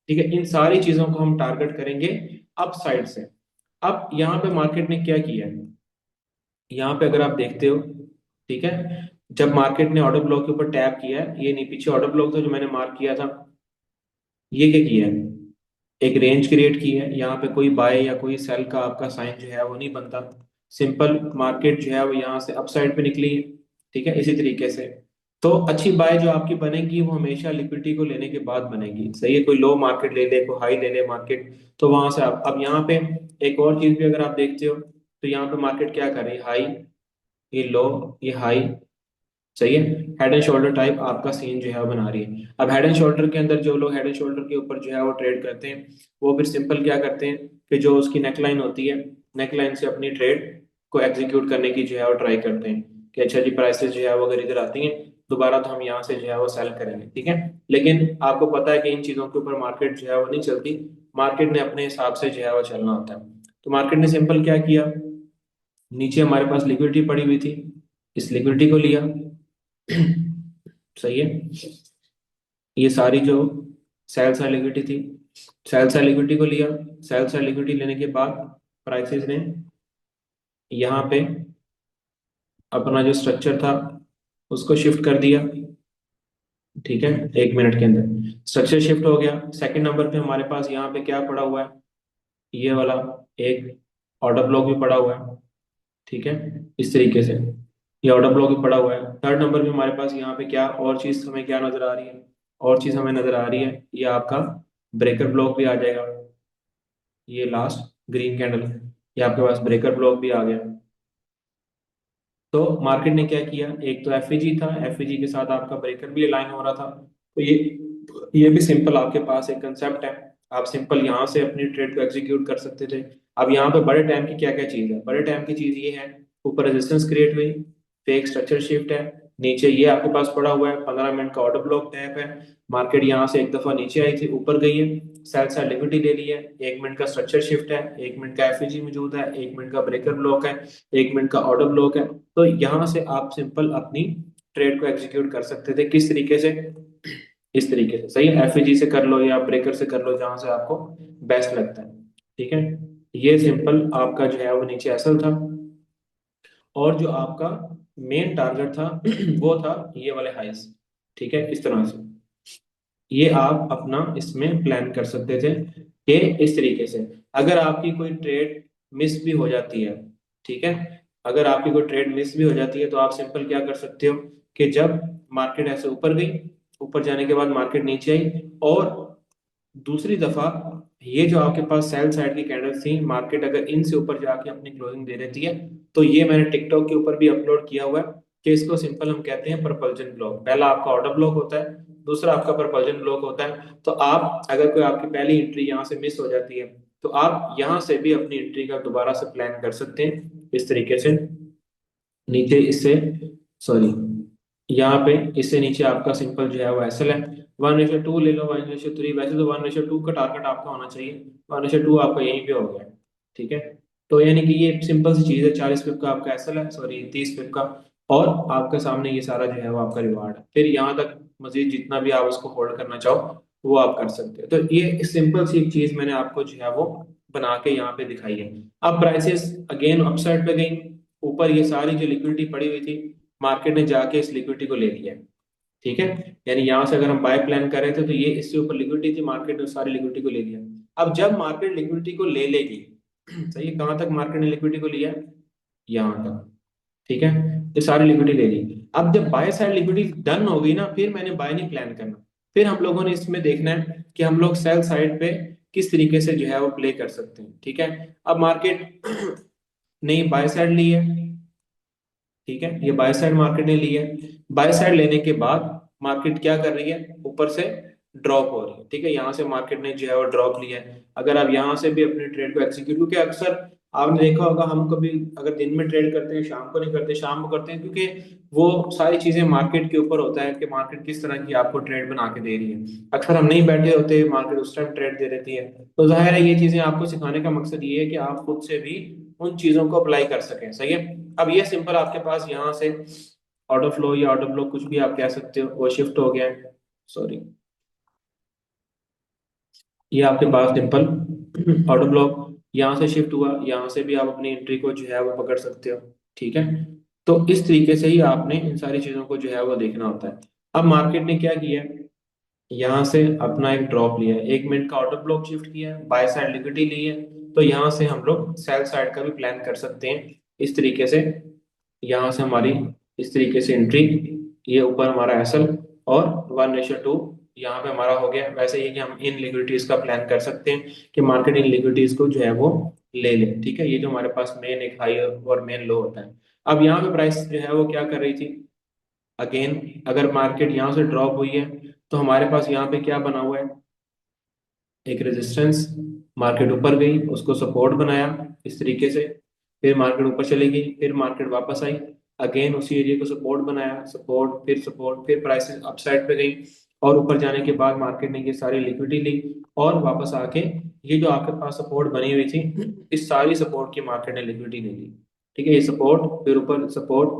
ठीक है, इन सारी चीजों को हम टारगेट करेंगे अप साइड से। अब यहाँ पे मार्केट ने क्या किया है, यहाँ पे अगर आप देखते हो, ठीक है, जब मार्केट ने ऑर्डर ब्लॉक के ऊपर टैप किया है, ये नहीं पीछे ऑर्डर ब्लॉक था जो मैंने मार्क किया था, ये क्या किया है, एक रेंज क्रिएट की है। यहाँ पे कोई बाय या कोई सेल का आपका साइन जो है वो नहीं बनता, सिंपल मार्केट जो है वो यहाँ से अपसाइड पे निकली है। ठीक है, इसी तरीके से तो अच्छी बाय जो आपकी बनेगी वो हमेशा लिक्विडिटी को लेने के बाद बनेगी। सही है, कोई लो मार्केट ले ले, कोई हाई ले ले मार्केट, तो वहां से आप अब यहाँ पे एक और चीज भी अगर आप देखते हो, तो यहाँ पे मार्केट क्या कर रही है, हाई, ये लो, ये हाई। सही है, हेड एंड शोल्डर टाइप आपका सीन जो है वो बना रही है। अब हेड एंड शोल्डर के अंदर जो लोग हेड एंड शोल्डर के ऊपर जो है वो ट्रेड करते हैं, वो फिर सिंपल क्या करते हैं कि जो उसकी नेकलाइन होती है, नेकलाइन से अपनी ट्रेड को एग्जीक्यूट करने की जो है वो ट्राई करते हैं कि अच्छा जी प्राइसेस जो है वो अगर इधर आती हैं दोबारा तो हम यहाँ से जो है वो सेल करेंगे। ठीक है, लेकिन आपको पता है कि इन चीजों के ऊपर मार्केट जो है वो नहीं चलती, मार्केट ने अपने हिसाब से जो है वो चलना होता है। तो मार्केट ने सिंपल क्या किया, नीचे हमारे पास लिक्विडिटी पड़ी हुई थी, इस लिक्विडिटी को लिया। सही है, ये सारी जो सेल साइड लिक्विडिटी थी, सेल साइड लिक्विडिटी को लिया। सेल साइड लिक्विडिटी लेने के बाद प्राइसेस ने यहाँ पे अपना जो स्ट्रक्चर था उसको शिफ्ट कर दिया। ठीक है, 1 मिनट के अंदर स्ट्रक्चर शिफ्ट हो गया। सेकंड नंबर पे हमारे पास यहाँ पे क्या पड़ा हुआ है, ये वाला एक ऑर्डर ब्लॉक भी पड़ा हुआ है। ठीक है, इस तरीके से ये ऑर्डर ब्लॉक भी पड़ा हुआ है। थर्ड नंबर पे हमारे पास यहाँ पे क्या और चीज हमें क्या नजर आ रही है, और चीज हमें नजर आ रही है, ये आपका ब्रेकर ब्लॉक भी आ जाएगा, ये लास्ट ग्रीन कैंडल, ये आपके पास ब्रेकर ब्लॉक भी आ गया। तो मार्केट ने क्या किया, एक तो एफईजी था, एफईजी के साथ आपका ब्रेकर भी अलाइन हो रहा था, तो ये भी सिंपल आपके पास एक कंसेप्ट है, आप सिंपल यहाँ से अपनी ट्रेड को एग्जीक्यूट कर सकते थे। अब यहाँ पे बड़े टाइम की क्या क्या चीज है, बड़े टाइम की चीज ये है, ऊपर रेजिस्टेंस क्रिएट हुई, फेक स्ट्रक्चर शिफ्ट है, नीचे ये आपके पास पड़ा हुआ है 15 मिनट का ऑर्डर ब्लॉक टैप है, मार्केट यहाँ से एक दफा नीचे आई थी ऊपर गई है, सेल साइड लिक्विडिटी ले ली है, 1 मिनट का स्ट्रक्चर शिफ्ट है, 1 मिनट का एफईजी मौजूद है, 1 मिनट का ब्रेकर ब्लॉक है, 1 मिनट का ऑर्डर ब्लॉक है। तो यहाँ से आप सिंपल अपनी ट्रेड को एग्जीक्यूट कर सकते थे, किस तरीके से, इस तरीके से। सही है, एफईजी से कर लो या ब्रेकर से कर लो, जहां से आपको बेस्ट लगता है। ठीक है, ये सिंपल आपका जो है वो नीचे एसल था, और जो आपका मेन टारगेट था वो था ये वाले हाइस। ठीक है, इस तरह से ये आप अपना इसमें प्लान कर सकते थे कि इस तरीके से अगर आपकी कोई ट्रेड मिस भी हो जाती है, ठीक है, अगर आपकी कोई ट्रेड मिस भी हो जाती है तो आप सिंपल क्या कर सकते हो कि जब मार्केट ऐसे ऊपर गई, ऊपर जाने के बाद मार्केट नीचे आई, और दूसरी दफा ये जो आपके पास सेल साइड की कैंडल्स थी, मार्केट अगर इनसे ऊपर जाके अपनी क्लोजिंग दे देती है, तो ये मैंने टिकटॉक के ऊपर भी अपलोड किया हुआ है कि इसको सिंपल हम कहते हैं प्रपल्जन ब्लॉक। पहला आपका ऑर्डर ब्लॉक होता है, दूसरा आपका प्रपल्जन ब्लॉक होता है। तो आप अगर कोई आपकी पहली एंट्री यहाँ से मिस हो जाती है, तो आप यहाँ से भी अपनी एंट्री का दोबारा से प्लान कर सकते हैं इस तरीके से। नीचे इससे, सॉरी, यहाँ पे इससे नीचे आपका सिंपल जो है वो एसएल है, 1:2 ले लो, 1:3, वैसे तो 1:2 का टारगेट आपका होना चाहिए, 1:2 आपका यहीं पे हो गया। ठीक है, तो यानी कि ये सिंपल सी चीज है, 40 पिप का आपका एसएल है, सॉरी 30 पिप का, और आपके सामने ये सारा जो है वो आपका रिवार्ड है। फिर यहाँ तक मजीद जितना भी आप उसको होल्ड करना चाहो वो आप कर सकते हो। तो ये सिंपल सी एक चीज मैंने आपको जो है वो बना के यहाँ पे दिखाई है। अब प्राइसेस अगेन अपसाइड पे गई, ऊपर ये सारी जो लिक्विडिटी पड़ी हुई थी, मार्केट ने जाके इस लिक्विडिटी को ले लिया है। ठीक है, यानी यहाँ से अगर हम बाय प्लान कर रहे थे तो ये इससे ऊपर लिक्विडिटी थी, मार्केट ने सारी लिक्विडिटी को ले लिया। अब जब मार्केट लिक्विडिटी को ले लेगी, सही है, कहाँ तक मार्केट ने लिक्विडिटी को लिया, यहाँ तक। ठीक है, ये सारी लिक्विडिटी ले ली। अब जब बाय साइड लिक्विडिटी डन हो गई ना, फिर मैंने बाय नहीं प्लान करना, फिर हम लोगों ने इसमें देखना है कि हम लोग सेल साइड पे किस तरीके से जो है वो प्ले कर सकते हैं। ठीक है, अब मार्केट ने बाय साइड ली है, ठीक है, ये बाय साइड मार्केट ने ली है, बाय साइड लेने के बाद मार्केट क्या कर रही है, ऊपर से ड्रॉप हो रही है। ठीक है, यहाँ से मार्केट ने जो है वो ड्रॉप लिया है। अगर आप यहाँ से भी अपने ट्रेड को एग्जीक्यूट, क्योंकि अक्सर आपने देखा होगा हम कभी अगर दिन में ट्रेड करते हैं शाम को नहीं करते, शाम को करते हैं, क्योंकि वो सारी चीजें मार्केट के ऊपर होता है कि मार्केट किस तरह की आपको ट्रेड बना के दे रही है। अक्सर हम नहीं बैठे होते, मार्केट उस टाइम ट्रेड दे देती है। तो जाहिर है ये चीजें आपको सिखाने का मकसद ये है कि आप खुद से भी उन चीजों को अप्लाई कर सकें। सही है। अब ये सिंपल आपके पास यहाँ से ऑर्डर फ्लो या ऑर्डर ब्लॉक कुछ भी आप कह सकते हो, वो शिफ्ट हो गया है। सॉरी, ये आपके पास सिंपल ऑर्डर ब्लॉक यहाँ से शिफ्ट हुआ, यहाँ से भी आप अपनी एंट्री को जो है वो पकड़ सकते हो। ठीक है। तो इस तरीके से ही आपने इन सारी चीजों को जो है वो देखना होता है। अब मार्केट ने क्या किया है, यहाँ से अपना एक ड्रॉप लिया है, 1 मिनट का ऑर्डर ब्लॉक शिफ्ट किया है, बाय साइड लिक्विडिटी ली है। तो यहाँ से हम लोग सेल साइड का भी प्लान कर सकते हैं इस तरीके से। यहाँ से हमारी इस तरीके से एंट्री, ये ऊपर हमारा एसएल और 1:2 यहाँ पे हमारा हो गया। वैसे ही कि हम इन लिक्विडिटीज का प्लान कर सकते हैं कि मार्केट इन लिक्विडिटीज को जो है वो ले ले। ठीक है, ये जो हमारे पास मेन एक हाई और मेन लो होता है। अब यहाँ पे प्राइस जो है वो क्या कर रही थी, अगेन अगर मार्केट यहाँ से ड्रॉप हुई है तो हमारे पास यहाँ पे क्या बना हुआ है, एक रेजिस्टेंस। मार्केट ऊपर गई, उसको सपोर्ट बनाया इस तरीके से, फिर मार्केट ऊपर चली गई, फिर मार्केट वापस आई, अगेन उसी एरिया को सपोर्ट बनाया, सपोर्ट, फिर प्राइसेस अपसाइड पे गई। और ऊपर जाने के बाद मार्केट ने ये सारी लिक्विडिटी ली और वापस आके ये जो आपके पास सपोर्ट बनी हुई थी, इस सारी सपोर्ट की मार्केट ने लिक्विडिटी ले ली। ठीक है, ये सपोर्ट फिर ऊपर सपोर्ट,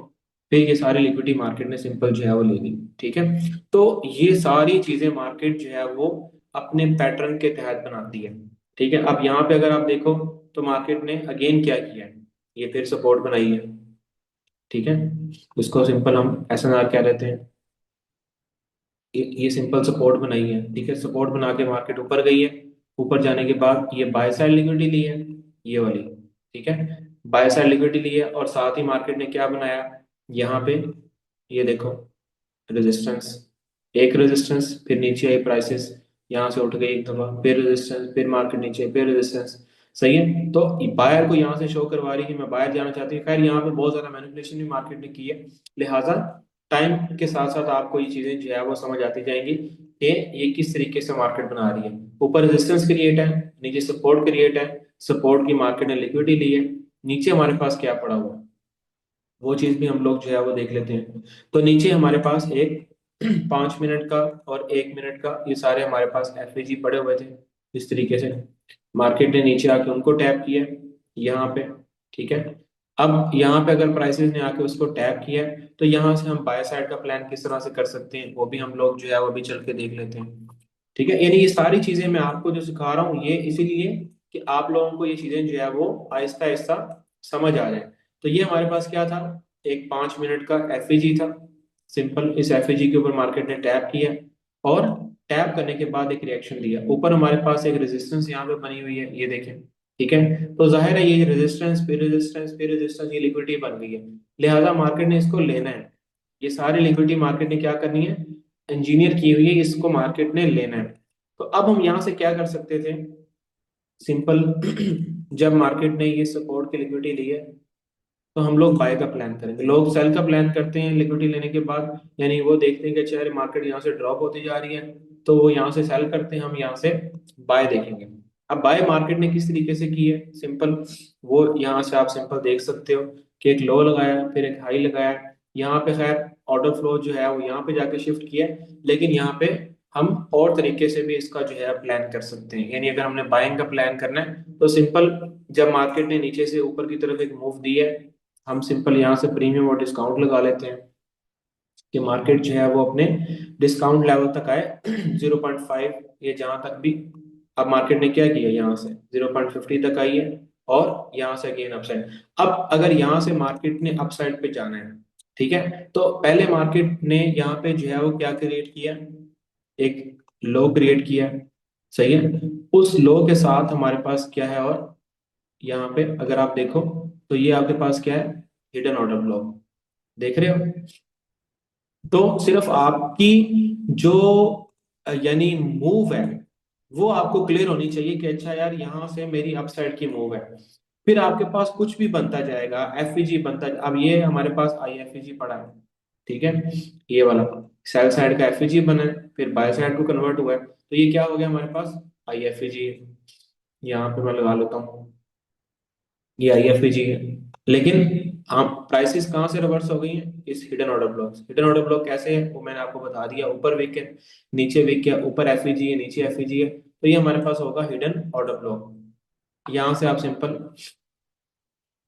फिर ये सारी लिक्विडिटी मार्केट ने सिंपल जो है वो ले ली। ठीक है। तो ये सारी चीजें मार्केट जो है वो अपने पैटर्न के तहत बनाती है। ठीक है। अब यहाँ पे अगर आप देखो तो मार्केट ने अगेन क्या किया है, ये फिर सपोर्ट बनाई है। ठीक है, इसको सिंपल हम एसएनआर कह देते हैं। ये सिंपल सपोर्ट बनाई है। ठीक है, सपोर्ट बना के मार्केट ऊपर गई है, ऊपर जाने के बाद ये बाय साइड लिक्विडिटी ली है, ये वाली। ठीक है, बाय साइड लिक्विडिटी ली है और साथ ही मार्केट ने क्या बनाया यहाँ पे, ये देखो रेजिस्टेंस, एक रेजिस्टेंस, फिर नीचे आई प्राइसेस, यहाँ से उठ गई एक दफा, फिर रेजिस्टेंस, फिर मार्केट नीचे, फिर रेजिस्टेंस। सही है। तो बायर को यहाँ से शो करवा रही है कि मैं बाहर जाना चाहती हूँ। खैर यहाँ पे बहुत ज्यादा मैनिपुलेशन भी मार्केट ने की है, लिहाजा टाइम के साथ साथ आपको ये चीजें जो है वो समझ आती जाएंगी कि ये किस तरीके से मार्केट बना रही है। ऊपर रेजिस्टेंस क्रिएट है, नीचे सपोर्ट क्रिएट है, सपोर्ट की मार्केट ने लिक्विडिटी ली है, नीचे हमारे पास क्या पड़ा हुआ है वो चीज भी हम लोग जो है वो देख लेते हैं। तो नीचे हमारे पास एक 5 मिनट का और 1 मिनट का, ये सारे हमारे पास एफएजी पड़े हुए थे इस तरीके से। मार्केट ने नीचे आके उनको टैप किया यहाँ पे। ठीक है, अब यहाँ पे अगर प्राइसेस ने आके उसको टैप किया तो यहाँ से हम बाय साइड का प्लान किस तरह से कर सकते हैं वो भी हम लोग जो है वो भी चल के देख लेते हैं। ठीक है, यानी ये सारी चीजें मैं आपको जो सिखा रहा हूँ ये इसीलिए कि आप लोगों को ये चीजें जो है वो आहिस्ता आहिस्ता समझ आ जाए। तो ये हमारे पास क्या था, एक 5 मिनट का एफईजी था। सिंपल इस एफईजी के ऊपर मार्केट ने टैप किया और टैप करने के बाद एक रिएक्शन दिया, ऊपर हमारे पास एक रेजिस्टेंस यहाँ पे बनी हुई है, ये देखें। ठीक है, तो जाहिर है ये रेजिस्टेंस फिर रेजिस्टेंस फिर रेजिस्टेंस, ये लिक्विडिटी बन गई है, लिहाजा मार्केट ने इसको लेना है। ये सारी लिक्विडिटी मार्केट ने क्या करनी है, इंजीनियर की हुई है, इसको मार्केट ने लेना है। तो अब हम यहाँ से क्या कर सकते थे, सिंपल जब मार्केट ने ये सपोर्ट की लिक्विडिटी ली है तो हम लोग बाय का प्लान करेंगे। लोग सेल का प्लान करते हैं लिक्विडिटी लेने के बाद, यानी वो देखते हैं कि अच्छा यार मार्केट यहाँ से ड्रॉप होती जा रही है तो वो यहाँ से सेल करते हैं, हम यहाँ से बाय देखेंगे। अब बाय मार्केट ने किस तरीके से की है, सिंपल वो यहाँ से आप सिंपल देख सकते हो कि एक लो लगाया फिर एक हाई लगाया। यहाँ पे खैर ऑर्डर फ्लो जो है वो यहाँ पे जाके शिफ्ट किया है, लेकिन यहाँ पे हम और तरीके से भी इसका जो है प्लान कर सकते हैं। यानी अगर हमने बाइंग का प्लान करना है तो सिंपल जब मार्केट ने नीचे से ऊपर की तरफ एक मूव दी है, हम सिंपल यहाँ से प्रीमियम और डिस्काउंट लगा लेते हैं कि मार्केट जो है वो अपने डिस्काउंट लेवल तक आए 0.5, ये जहां तक भी। अब मार्केट ने क्या किया, यहाँ से 0.50 तक आई है और यहाँ से अगेन अपसाइड। अब अगर यहाँ से मार्केट ने अपसाइड पे जाना है, ठीक है, तो पहले मार्केट ने यहाँ पे जो है वो क्या क्रिएट किया, एक लो क्रिएट किया। सही है, उस लो के साथ हमारे पास क्या है, और यहाँ पे अगर आप देखो तो ये आपके पास क्या है, हिडन ऑर्डर ब्लॉक, देख रहे हो। तो सिर्फ आपकी जो यानी मूव है वो आपको क्लियर होनी चाहिए कि अच्छा यार यहाँ से मेरी अपसाइड की मूव है, फिर आपके पास कुछ भी बनता जाएगा, एफईजी बनता। अब ये हमारे पास आई एफईजी पड़ा है। ठीक है, ये वाला सेल साइड का एफईजी बना है, फिर बाय साइड को कन्वर्ट हुआ है, तो ये क्या हो गया हमारे पास, आई एफईजी। यहाँ पे मैं लगा लेता हूँ, ये IFEG है। लेकिन हाँ, प्राइसेस कहाँ से रिवर्स हो गई हैं? इस hidden order block. Hidden order block कैसे है वो मैंने आपको बता दिया। ऊपर विक है, नीचे विक है, ऊपर FEG है, नीचे FEG है, तो ये हमारे पास होगा हिडन ऑर्डर ब्लॉक। यहाँ से आप सिंपल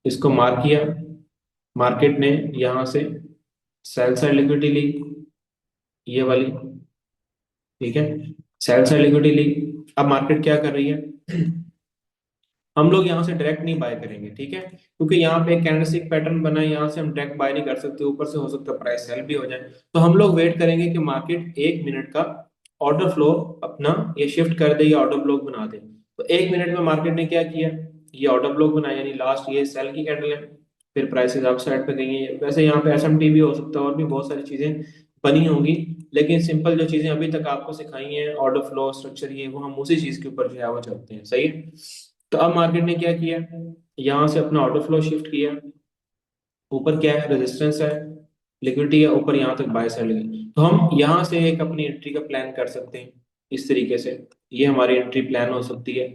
इसको मार्क किया, मार्केट ने यहाँ से सेल साइड लिक्विडिटी ली, ये वाली, ठीक है, सेल साइड लिक्विडिटी ली। अब मार्केट क्या कर रही है? हम लोग यहाँ से डायरेक्ट नहीं बाय करेंगे, ठीक है, क्योंकि यहाँ पे एक कैंडलस्टिक पैटर्न बना है, यहाँ से हम डायरेक्ट बाय नहीं कर सकते, ऊपर से हो सकता है प्राइस सेल भी हो जाए। तो हम लोग वेट करेंगे कि मार्केट 1 मिनट का ऑर्डर फ्लो अपना ये शिफ्ट कर दे या ऑर्डर ब्लॉक बना दे। तो 1 मिनट में मार्केट ने क्या किया? ये ऑर्डर ब्लॉक बनाया, यानी लास्ट ये सेल की कैंडल है, फिर प्राइसेस अप साइड पे गई है। वैसे यहाँ पे SMT भी हो सकता है, और भी बहुत सारी चीजें बनी होंगी, लेकिन सिंपल जो चीजें अभी तक आपको सिखाई हैं, ऑर्डर फ्लो स्ट्रक्चर, ये वो हम उसी चीज के ऊपर जो है वो चलते हैं, सही है। तो अब मार्केट ने क्या किया? यहाँ से अपना ऑर्डर फ्लो शिफ्ट किया, ऊपर क्या है? रेजिस्टेंस है, लिक्विडिटी है, ऊपर यहाँ तक बाय साइड लगी, तो हम यहाँ से एक अपनी एंट्री का प्लान कर सकते हैं इस तरीके से। ये हमारी एंट्री प्लान हो सकती है।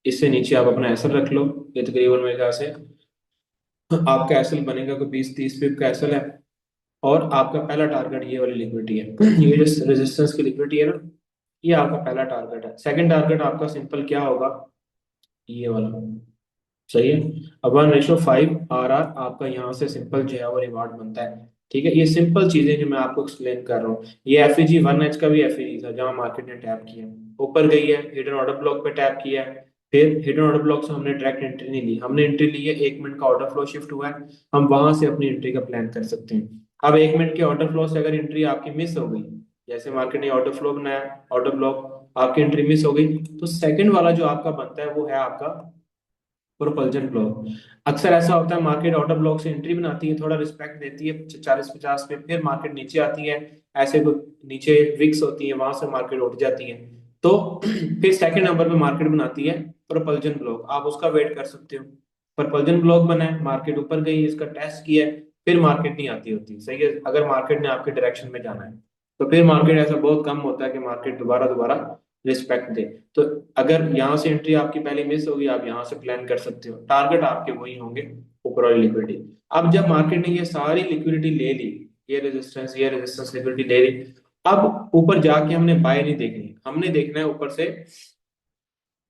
इससे नीचे आप अपना एसएल रख लो, ये तकरीबन मेरे ख्याल से आपका एसएल बनेगा कोई 20-30 पिप का एसएल है। और आपका पहला टारगेट ये वाली लिक्विडिटी है, ये जो रेजिस्टेंस की लिक्विडिटी है ना, ये आपका पहला टारगेट है। सेकंड टारगेट आपका सिंपल क्या होगा? ये वाला, सही है। अब 1:5 RR आपका यहाँ से सिंपल जो है वो रिवार्ड बनता है, ठीक है। ये सिंपल चीजें जो मैं आपको एक्सप्लेन कर रहा हूँ। ये FEG 1H का भी FEG था, जहाँ मार्केट ने टैप किया, ऊपर गई है, हिडन ऑर्डर ब्लॉक पे टैप किया है, फिर हिडन ऑर्डर ब्लॉक से हमने डायरेक्ट एंट्री नहीं ली, हमने एंट्री ली है 1 मिनट का ऑर्डर फ्लो शिफ्ट हुआ है, हम वहां से अपनी एंट्री का प्लान कर सकते हैं। अब 1 मिनट के ऑर्डर फ्लो से अगर एंट्री आपकी मिस हो गई, जैसे मार्केट ने ऑर्डर फ्लो बनाया, ऑर्डर ब्लॉक, आपकी एंट्री मिस हो गई, तो सेकंड वाला जो आपका बनता है वो है आपका प्रोपल्जन ब्लॉक। अक्सर ऐसा होता है, मार्केट ऑर्डर ब्लॉक से एंट्री बनाती है, थोड़ा रिस्पेक्ट देती है 40-50 पे, फिर मार्केट नीचे आती है, ऐसे कुछ नीचे विक्स होती है, वहां से मार्केट उठ जाती है। तो फिर सेकंड नंबर पे मार्केट बनाती है प्रोपल्जन ब्लॉक, आप उसका वेट कर सकते हो। प्रोपल्जन ब्लॉक बना है, मार्केट ऊपर गई, इसका टेस्ट किया है, फिर मार्केट नहीं आती होती, सही है। अगर मार्केट ने आपके डायरेक्शन में जाना है, तो फिर मार्केट ऐसा बहुत कम होता है कि मार्केट दोबारा दोबारा रिस्पेक्ट दे। तो अगर यहाँ से एंट्री आपकी पहले मिस होगी, आप यहाँ से प्लान कर सकते हो, टारगेट आपके वही होंगे, ऊपर वाली लिक्विडिटी। अब जब मार्केट ने ये सारी लिक्विडिटी ले ली, ये रेजिस्टेंस लिक्विडिटी ले ली, अब ऊपर जाके हमने बाय नहीं देखनी, हमने देखना है ऊपर से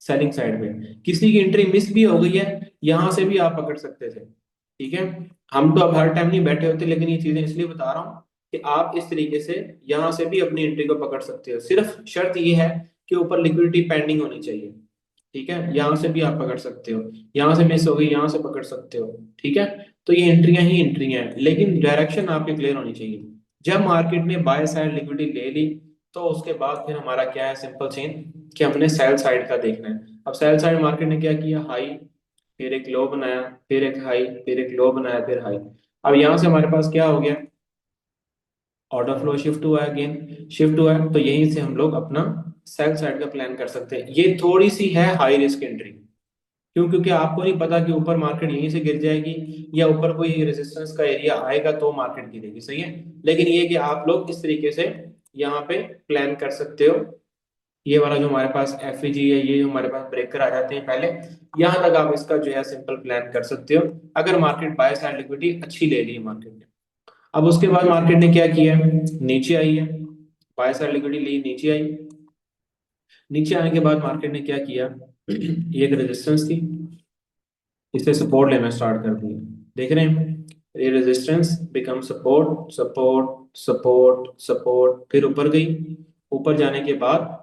सेलिंग साइड में किसी की एंट्री मिस भी हो गई है, यहां से भी आप पकड़ सकते थे, ठीक है। हम तो अब हर टाइम नहीं बैठे होते, लेकिन ये चीजें इसलिए बता रहा हूँ कि आप इस तरीके से यहां से भी अपनी एंट्री को पकड़ सकते हो। सिर्फ शर्त ये है कि ऊपर लिक्विडिटी पेंडिंग होनी चाहिए, ठीक है। यहां से भी आप पकड़ सकते हो, यहां से मिस हो गई, यहां से पकड़ सकते हो, ठीक है। तो ये एंट्रियां ही एंट्रियां हैं, लेकिन डायरेक्शन आपकी क्लियर होनी चाहिए। जब मार्केट ने बाय साइड लिक्विडिटी ले ली, तो उसके बाद फिर हमारा क्या है? सिंपल सीन कि हमने सेल साइड का देखना है। अब सेल साइड मार्केट ने क्या किया? हाई, फिर एक लो बनाया, फिर एक हाई, फिर एक लो बनाया, फिर हाई। अब यहां से हमारे पास क्या हो गया? ऑर्डर फ्लो शिफ्ट हुआ है, अगेन शिफ्ट हुआ है, तो यहीं से हम लोग अपना सेल साइड का प्लान कर सकते हैं। ये थोड़ी सी है हाई रिस्क एंट्री, क्यों? क्योंकि आपको नहीं पता कि ऊपर मार्केट यहीं से गिर जाएगी या ऊपर कोई रेजिस्टेंस का एरिया आएगा तो मार्केट गिरेगी, सही है। लेकिन ये कि आप लोग इस तरीके से यहाँ पे प्लान कर सकते हो। ये वाला जो हमारे पास FEG है, ये जो हमारे पास ब्रेकर आ जाते हैं पहले, यहाँ तक आप इसका जो है सिंपल प्लान कर सकते हो, अगर मार्केट बाय साइड लिक्विडिटी अच्छी ले ली है मार्केट ने। अब उसके बाद मार्केट ने क्या किया? नीचे आई है, बाय साइड लिक्विडिटी ली, नीचे आई, नीचे आने के बाद मार्केट ने क्या किया? ये एक रेजिस्टेंस थी, इससे सपोर्ट लेना स्टार्ट कर दिया, देख रहे हैं, ये resistance become support, support, support, support, फिर ऊपर गई। ऊपर जाने के बाद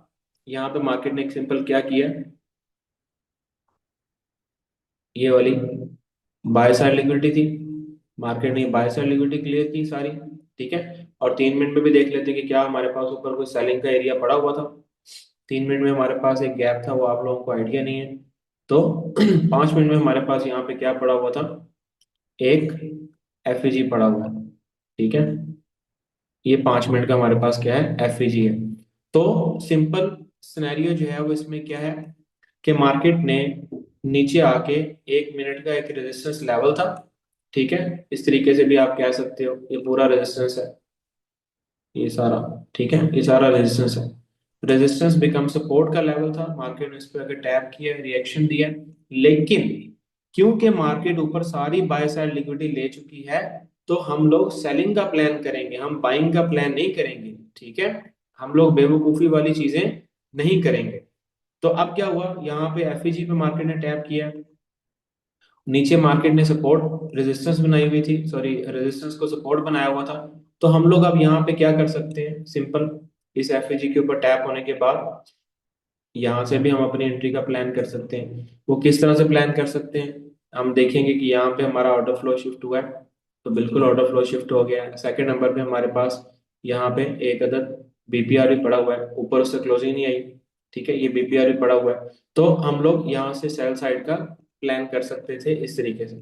यहाँ पे मार्केट ने एक सिंपल क्या किया? ये वाली बाय साइड लिक्विडिटी थी, मार्केट ने बाय साइड लिक्विडिटी क्लियर की सारी, ठीक है। और 3 मिनट में भी देख लेते हैं कि क्या हमारे पास ऊपर कोई सेलिंग का एरिया पड़ा हुआ था। 3 मिनट में हमारे पास एक गैप था, वो आप लोगों को आइडिया नहीं है। तो 5 मिनट में हमारे पास यहाँ पे क्या पड़ा हुआ था? एक FEG पड़ा हुआ है, ठीक है। ये 5 मिनट का हमारे पास क्या है? FEG है। तो सिंपल सिनेरियो जो है वो इसमें क्या है कि मार्केट ने नीचे आके 1 मिनट का एक रेजिस्टेंस लेवल था, ठीक है, इस तरीके से भी आप कह सकते हो, ये पूरा रेजिस्टेंस है, ये सारा, ठीक है, ये सारा रेजिस्टेंस है। रेजिस्टेंस बिकम सपोर्ट का लेवल था, मार्केट ने इस पर अगर टैप किया, रिएक्शन दिया, लेकिन क्योंकि मार्केट ऊपर सारी बाय साइड लिक्विडिटी ले चुकी है, तो हम लोग सेलिंग का प्लान करेंगे, हम बाइंग का प्लान नहीं करेंगे। ठीक है, हम लोग बेवकूफी वाली चीजें नहीं करेंगे। तो अब क्या हुआ, यहाँ पे एफईजी पे मार्केट ने टैप किया, नीचे मार्केट ने सपोर्ट रेजिस्टेंस बनाई हुई थी, सॉरी रेजिस्टेंस को सपोर्ट बनाया हुआ था। तो हम लोग अब यहाँ पे क्या कर सकते हैं, सिंपल, इस एफईजी के ऊपर टैप होने के बाद यहाँ से भी हम अपनी एंट्री का प्लान कर सकते हैं। वो किस तरह से प्लान कर सकते हैं, हम देखेंगे कि यहाँ पे हमारा ऑर्डर फ्लो शिफ्ट हुआ है, तो बिल्कुल ऑर्डर फ्लो शिफ्ट हो गया है। सेकंड नंबर पे हमारे पास यहाँ पे एक अदद बीपीआर भी पड़ा हुआ है, ऊपर उससे क्लोजिंग नहीं आई। ठीक है, ये बीपीआर भी पड़ा हुआ है, तो हम लोग यहाँ से सेल साइड का प्लान कर सकते थे इस तरीके से।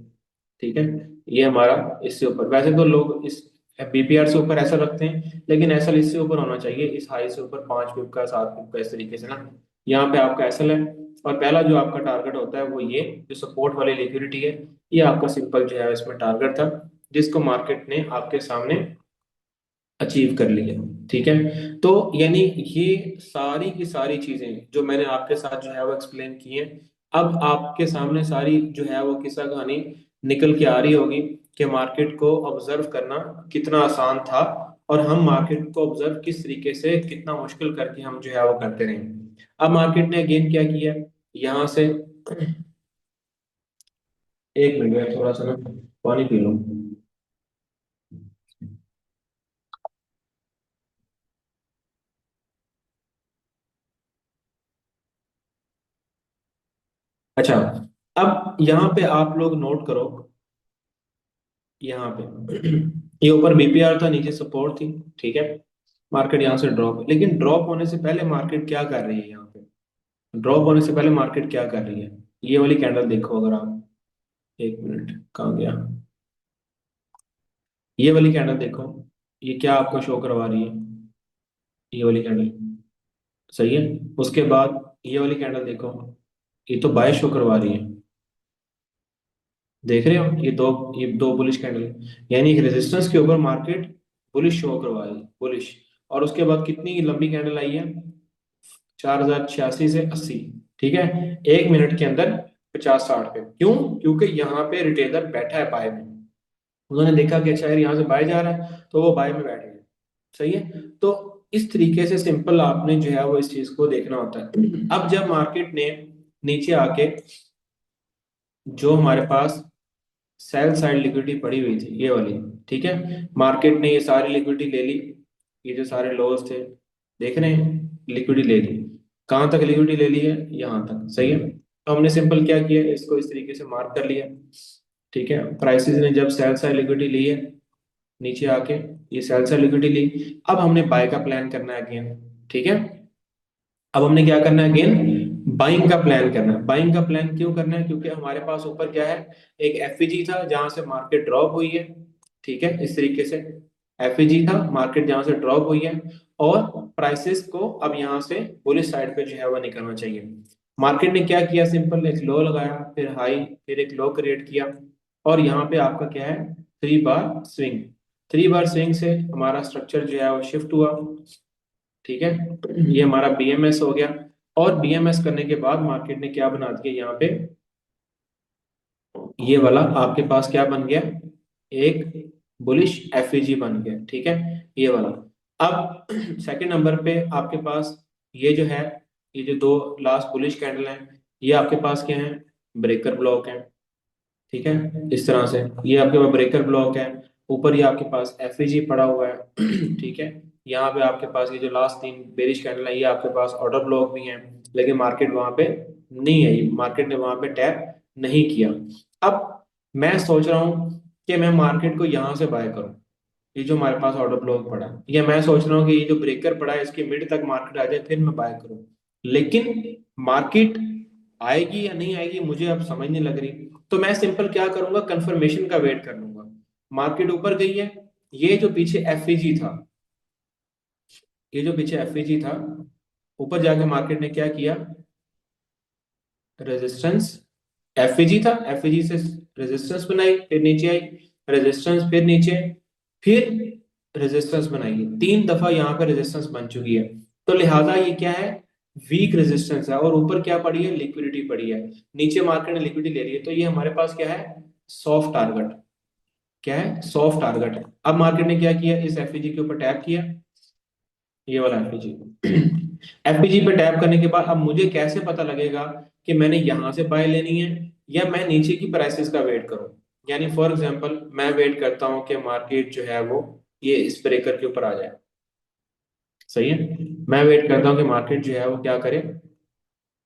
ठीक है, ये हमारा इससे ऊपर, वैसे तो लोग इस बीपीआर से ऊपर ऐसा रखते हैं, लेकिन ऐसा इससे ऊपर होना चाहिए, इस हाई से ऊपर 5 पिप का, 7 पिप का, इस तरीके से ना। यहाँ पे आपका एसएल है, और पहला जो आपका टारगेट होता है वो ये जो सपोर्ट वाली लिक्विडिटी है, ये आपका सिंपल जो है इसमें टारगेट था, जिसको मार्केट ने आपके सामने अचीव कर लिया। ठीक है, तो यानी ये सारी की सारी चीजें जो मैंने आपके साथ जो है वो एक्सप्लेन की हैं, अब आपके सामने सारी जो है वो किस्सा कहानी निकल के आ रही होगी कि मार्केट को ऑब्जर्व करना कितना आसान था, और हम मार्केट को ऑब्जर्व किस तरीके से कितना मुश्किल करके हम जो है वो करते रहे। अब मार्केट ने अगेन क्या किया, यहाँ से, एक मिनट में थोड़ा सा ना पानी पी लूं। अच्छा, अब यहाँ पे आप लोग नोट करो, यहाँ पे ये ऊपर बीपीआर था, नीचे सपोर्ट थी। ठीक है, मार्केट यहाँ से ड्रॉप, लेकिन ड्रॉप होने से पहले मार्केट क्या कर रही है, यहाँ पे ड्रॉप होने से पहले मार्केट क्या कर रही है, ये वाली कैंडल देखो अगर आप, एक मिनट कहाँ गया, ये वाली कैंडल देखो, ये क्या आपको शो करवा रही है, ये वाली कैंडल, सही है। उसके बाद ये वाली कैंडल देखो, ये तो बाय शो करवा रही है, देख रहे हो, ये दो बुलिश कैंडल है, यानी एक रेजिस्टेंस के ऊपर मार्केट बुलिश शो करवा रही है, बुलिश। और उसके बाद कितनी लंबी कैंडल आई है, 4086 से 80। ठीक है, 1 मिनट के अंदर 50-60 पे, क्यों, क्योंकि यहाँ पे रिटेलर बैठा है बाय में, उन्होंने देखा कि अच्छा यार यहाँ से बाय जा रहा है, तो वो बाय में बैठ गए। सही है, तो इस तरीके से सिंपल आपने जो है वो इस चीज को देखना होता है। अब जब मार्केट ने नीचे आके जो हमारे पास सेल साइड लिक्विडिटी पड़ी हुई थी, ये वाली, ठीक है, मार्केट ने ये सारी लिक्विडिटी ले ली, ये जो सारे लॉस थे, देख रहे हैं, लिक्विडिटी ले ली, कहाँ तक लिक्विडिटी ले ली है, यहाँ तक। सही है, तो हमने सिंपल क्या किया, इसको इस तरीके से मार्क कर लिया। ठीक है, प्राइसेस ने जब सेल साइड लिक्विडिटी ली है, नीचे आके ये सेल साइड लिक्विडिटी ली, अब हमने बाय का प्लान करना है अगेन। ठीक है, अब हमने क्या करना है अगेन, बाइंग का प्लान करना है। बाइंग का प्लान क्यों करना है, क्योंकि हमारे पास ऊपर क्या है, एक एफईजी था जहां से मार्केट ड्रॉप हुई है। ठीक है, इस तरीके से एफईजी था, मार्केट जहां से ड्रॉप हुई है, और प्राइसेस को अब यहाँ से बुलिश साइड पे जो है वो निकलना चाहिए। मार्केट ने क्या किया, सिंपल एक लो लगाया, फिर हाई, फिर एक लो क्रिएट किया, और यहाँ पे आपका क्या है, 3 बार स्विंग। 3 बार स्विंग से हमारा स्ट्रक्चर जो है वो शिफ्ट हुआ। ठीक है, ये हमारा बीएमएस हो गया, और बीएमएस करने के बाद मार्केट ने क्या बना दिया, यहाँ पे ये वाला आपके पास क्या बन गया, एक बुलिश एफईजी बन गया। ठीक है, ये वाला। अब सेकंड नंबर पे आपके पास ये जो है, ये जो दो लास्ट बुलिश कैंडल हैं, ये आपके पास क्या है, ब्रेकर ब्लॉक है। ठीक है, इस तरह से ये आपके पास ब्रेकर ब्लॉक है, ऊपर ये आपके पास एफईजी पड़ा हुआ है। ठीक है, यहाँ पे आपके पास ये जो लास्ट 3 बेरिश कैंडल है, ये आपके पास ऑर्डर ब्लॉक भी है, लेकिन मार्केट वहां पे नहीं है, मार्केट ने वहां पे टैप नहीं किया। अब मैं सोच रहा हूँ कि मैं मार्केट को यहाँ से बाय करूँ, ये जो हमारे पास ऑर्डर ब्लॉक पड़ा है, या मैं सोच रहा हूँ कि ये जो ब्रेकर पड़ा है इसके मिड तक मार्केट आ जाए फिर मैं बाय करूँ। लेकिन मार्केट आएगी या नहीं आएगी मुझे अब समझ नहीं लग रही, तो मैं सिंपल क्या करूंगा, कंफर्मेशन का वेट कर लूंगा। मार्केट ऊपर गई है, ये जो पीछे एफईजी था, ये जो पीछे एफईजी था, ऊपर जाके मार्केट ने क्या किया, रेजिस्टेंस, एफईजी था, एफईजी से रेजिस्टेंस बनाई, फिर नीचे आई, रेजिस्टेंस, फिर नीचे, फिर रेजिस्टेंस बनाई, 3 दफा यहाँ पे रेजिस्टेंस बन चुकी है। तो लिहाजा ये क्या है, वीक रेजिस्टेंस है और ऊपर क्या पड़ी है, लिक्विडिटी पड़ी है, नीचे मार्केट ने लिक्विडिटी ले रही है, तो ये हमारे पास क्या है, सॉफ्ट टारगेट। क्या है, सॉफ्ट टारगेट है। अब मार्केट ने क्या किया, इस एफईजी के ऊपर टैप किया, ये वाला एफईजी। एफईजी पे टैप करने के बाद अब मुझे कैसे पता लगेगा कि मैंने यहां से बाय लेनी है या मैं नीचे की प्राइसेस का वेट करूं। यानी फॉर एग्जांपल मैं वेट करता हूं कि मार्केट जो है वो ये इस ब्रेकर के ऊपर आ जाए। सही है, मैं वेट करता हूं कि मार्केट जो है वो क्या करे,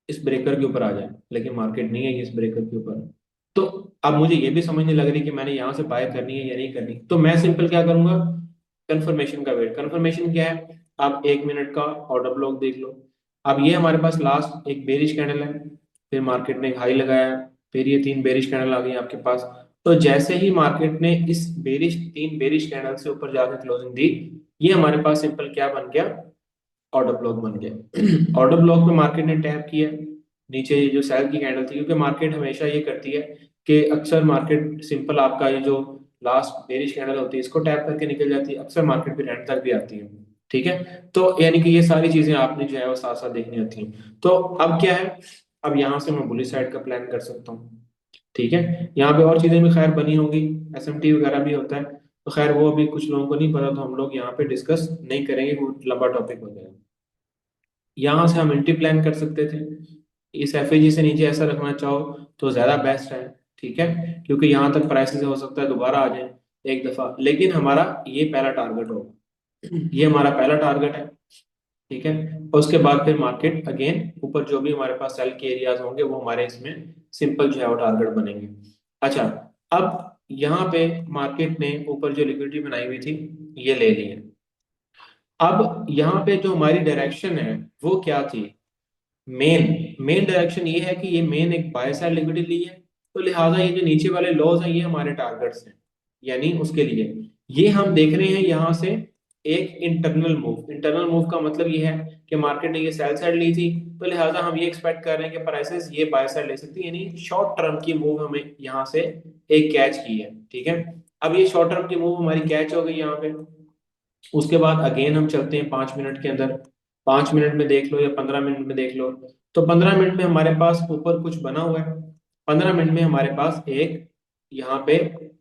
इस ब्रेकर के ऊपर आ जाए, लेकिन मार्केट नहीं है, ये इस ब्रेकर के ऊपर है। तो अब मुझे ये भी समझ नहीं लग रही कि मैंने यहाँ से बाय करनी है या नहीं करनी, तो मैं सिंपल क्या करूंगा, कंफर्मेशन का वेट। कंफर्मेशन क्या है, आप 1 मिनट का ऑर्डर ब्लॉक देख लो। अब ये हमारे पास लास्ट एक बेरिश कैंडल है, फिर मार्केट ने एक हाई लगाया, फिर ये 3 बेरिश कैंडल आ गई आपके पास। तो जैसे ही मार्केट ने इस बेरिश 3 बेरिश कैंडल से ऊपर जाकर क्लोजिंग दी, ये हमारे पास सिंपल क्या बन गया, ऑर्डर ब्लॉक बन गया। ऑर्डर ब्लॉक पे मार्केट ने टैप किया, नीचे ये जो सेल की कैंडल थी, क्योंकि मार्केट हमेशा ये करती है कि अक्सर मार्केट सिंपल आपका ये जो लास्ट बेरिश कैंडल होती है इसको टैप करके निकल जाती है, अक्सर मार्केट पे एंड तक भी आती है। ठीक है, तो यानी कि ये सारी चीजें आपने जो है वो साथ साथ देखनी होती हैं। तो अब क्या है, अब यहाँ से मैं बुलिश साइड का प्लान कर सकता हूँ। ठीक है, यहाँ पे और चीजें भी खैर बनी होंगी, एसएमटी वगैरह भी होता है, तो खैर वो अभी कुछ लोगों को नहीं पता, तो हम लोग यहाँ पे डिस्कस नहीं करेंगे, वो लंबा टॉपिक हो जाएगा। यहाँ से हम मल्टी प्लान कर सकते थे, इस एफएजी से नीचे ऐसा रखना चाहो तो ज्यादा बेस्ट है। ठीक है, क्योंकि यहाँ तक प्राइसेस हो सकता है दोबारा आ जाए एक दफा, लेकिन हमारा ये पहला टारगेट होगा, ये हमारा पहला टारगेट है। ठीक है, और उसके बाद फिर मार्केट अगेन ऊपर जो भी हमारे पास सेल के एरियाज होंगे वो हमारे इसमें सिंपल जो है वो टारगेट बनेंगे। अच्छा, अब यहाँ पे मार्केट ने ऊपर जो लिक्विडिटी बनाई हुई थी ये ले ली है। अब यहाँ पे जो हमारी डायरेक्शन है वो क्या थी, मेन मेन डायरेक्शन ये है कि ये मेन एक बाय साइड लिक्विडिटी ली है, तो लिहाजा ये जो नीचे वाले लॉज हैं ये हमारे टारगेट्स हैं। यानी उसके लिए ये हम देख रहे हैं यहाँ से एक इंटरनल मूव। इंटरनल मूव का मतलब ये है कि मार्केट ने ये सेल साइड ली थी, तो लिहाजा हम ये एक्सपेक्ट कर रहे हैं कि प्राइसेस ये बाय साइड ले सकती है, यानी शॉर्ट टर्म की मूव हमें यहाँ से एक कैच की है। ठीक है, अब ये शॉर्ट टर्म की मूव हमारी कैच हो गई यहाँ पे। उसके बाद अगेन हम चलते हैं 5 मिनट के अंदर, 5 मिनट में देख लो या 15 मिनट में देख लो, तो 15 मिनट में हमारे पास ऊपर कुछ बना हुआ है। 15 मिनट में हमारे पास एक यहाँ पे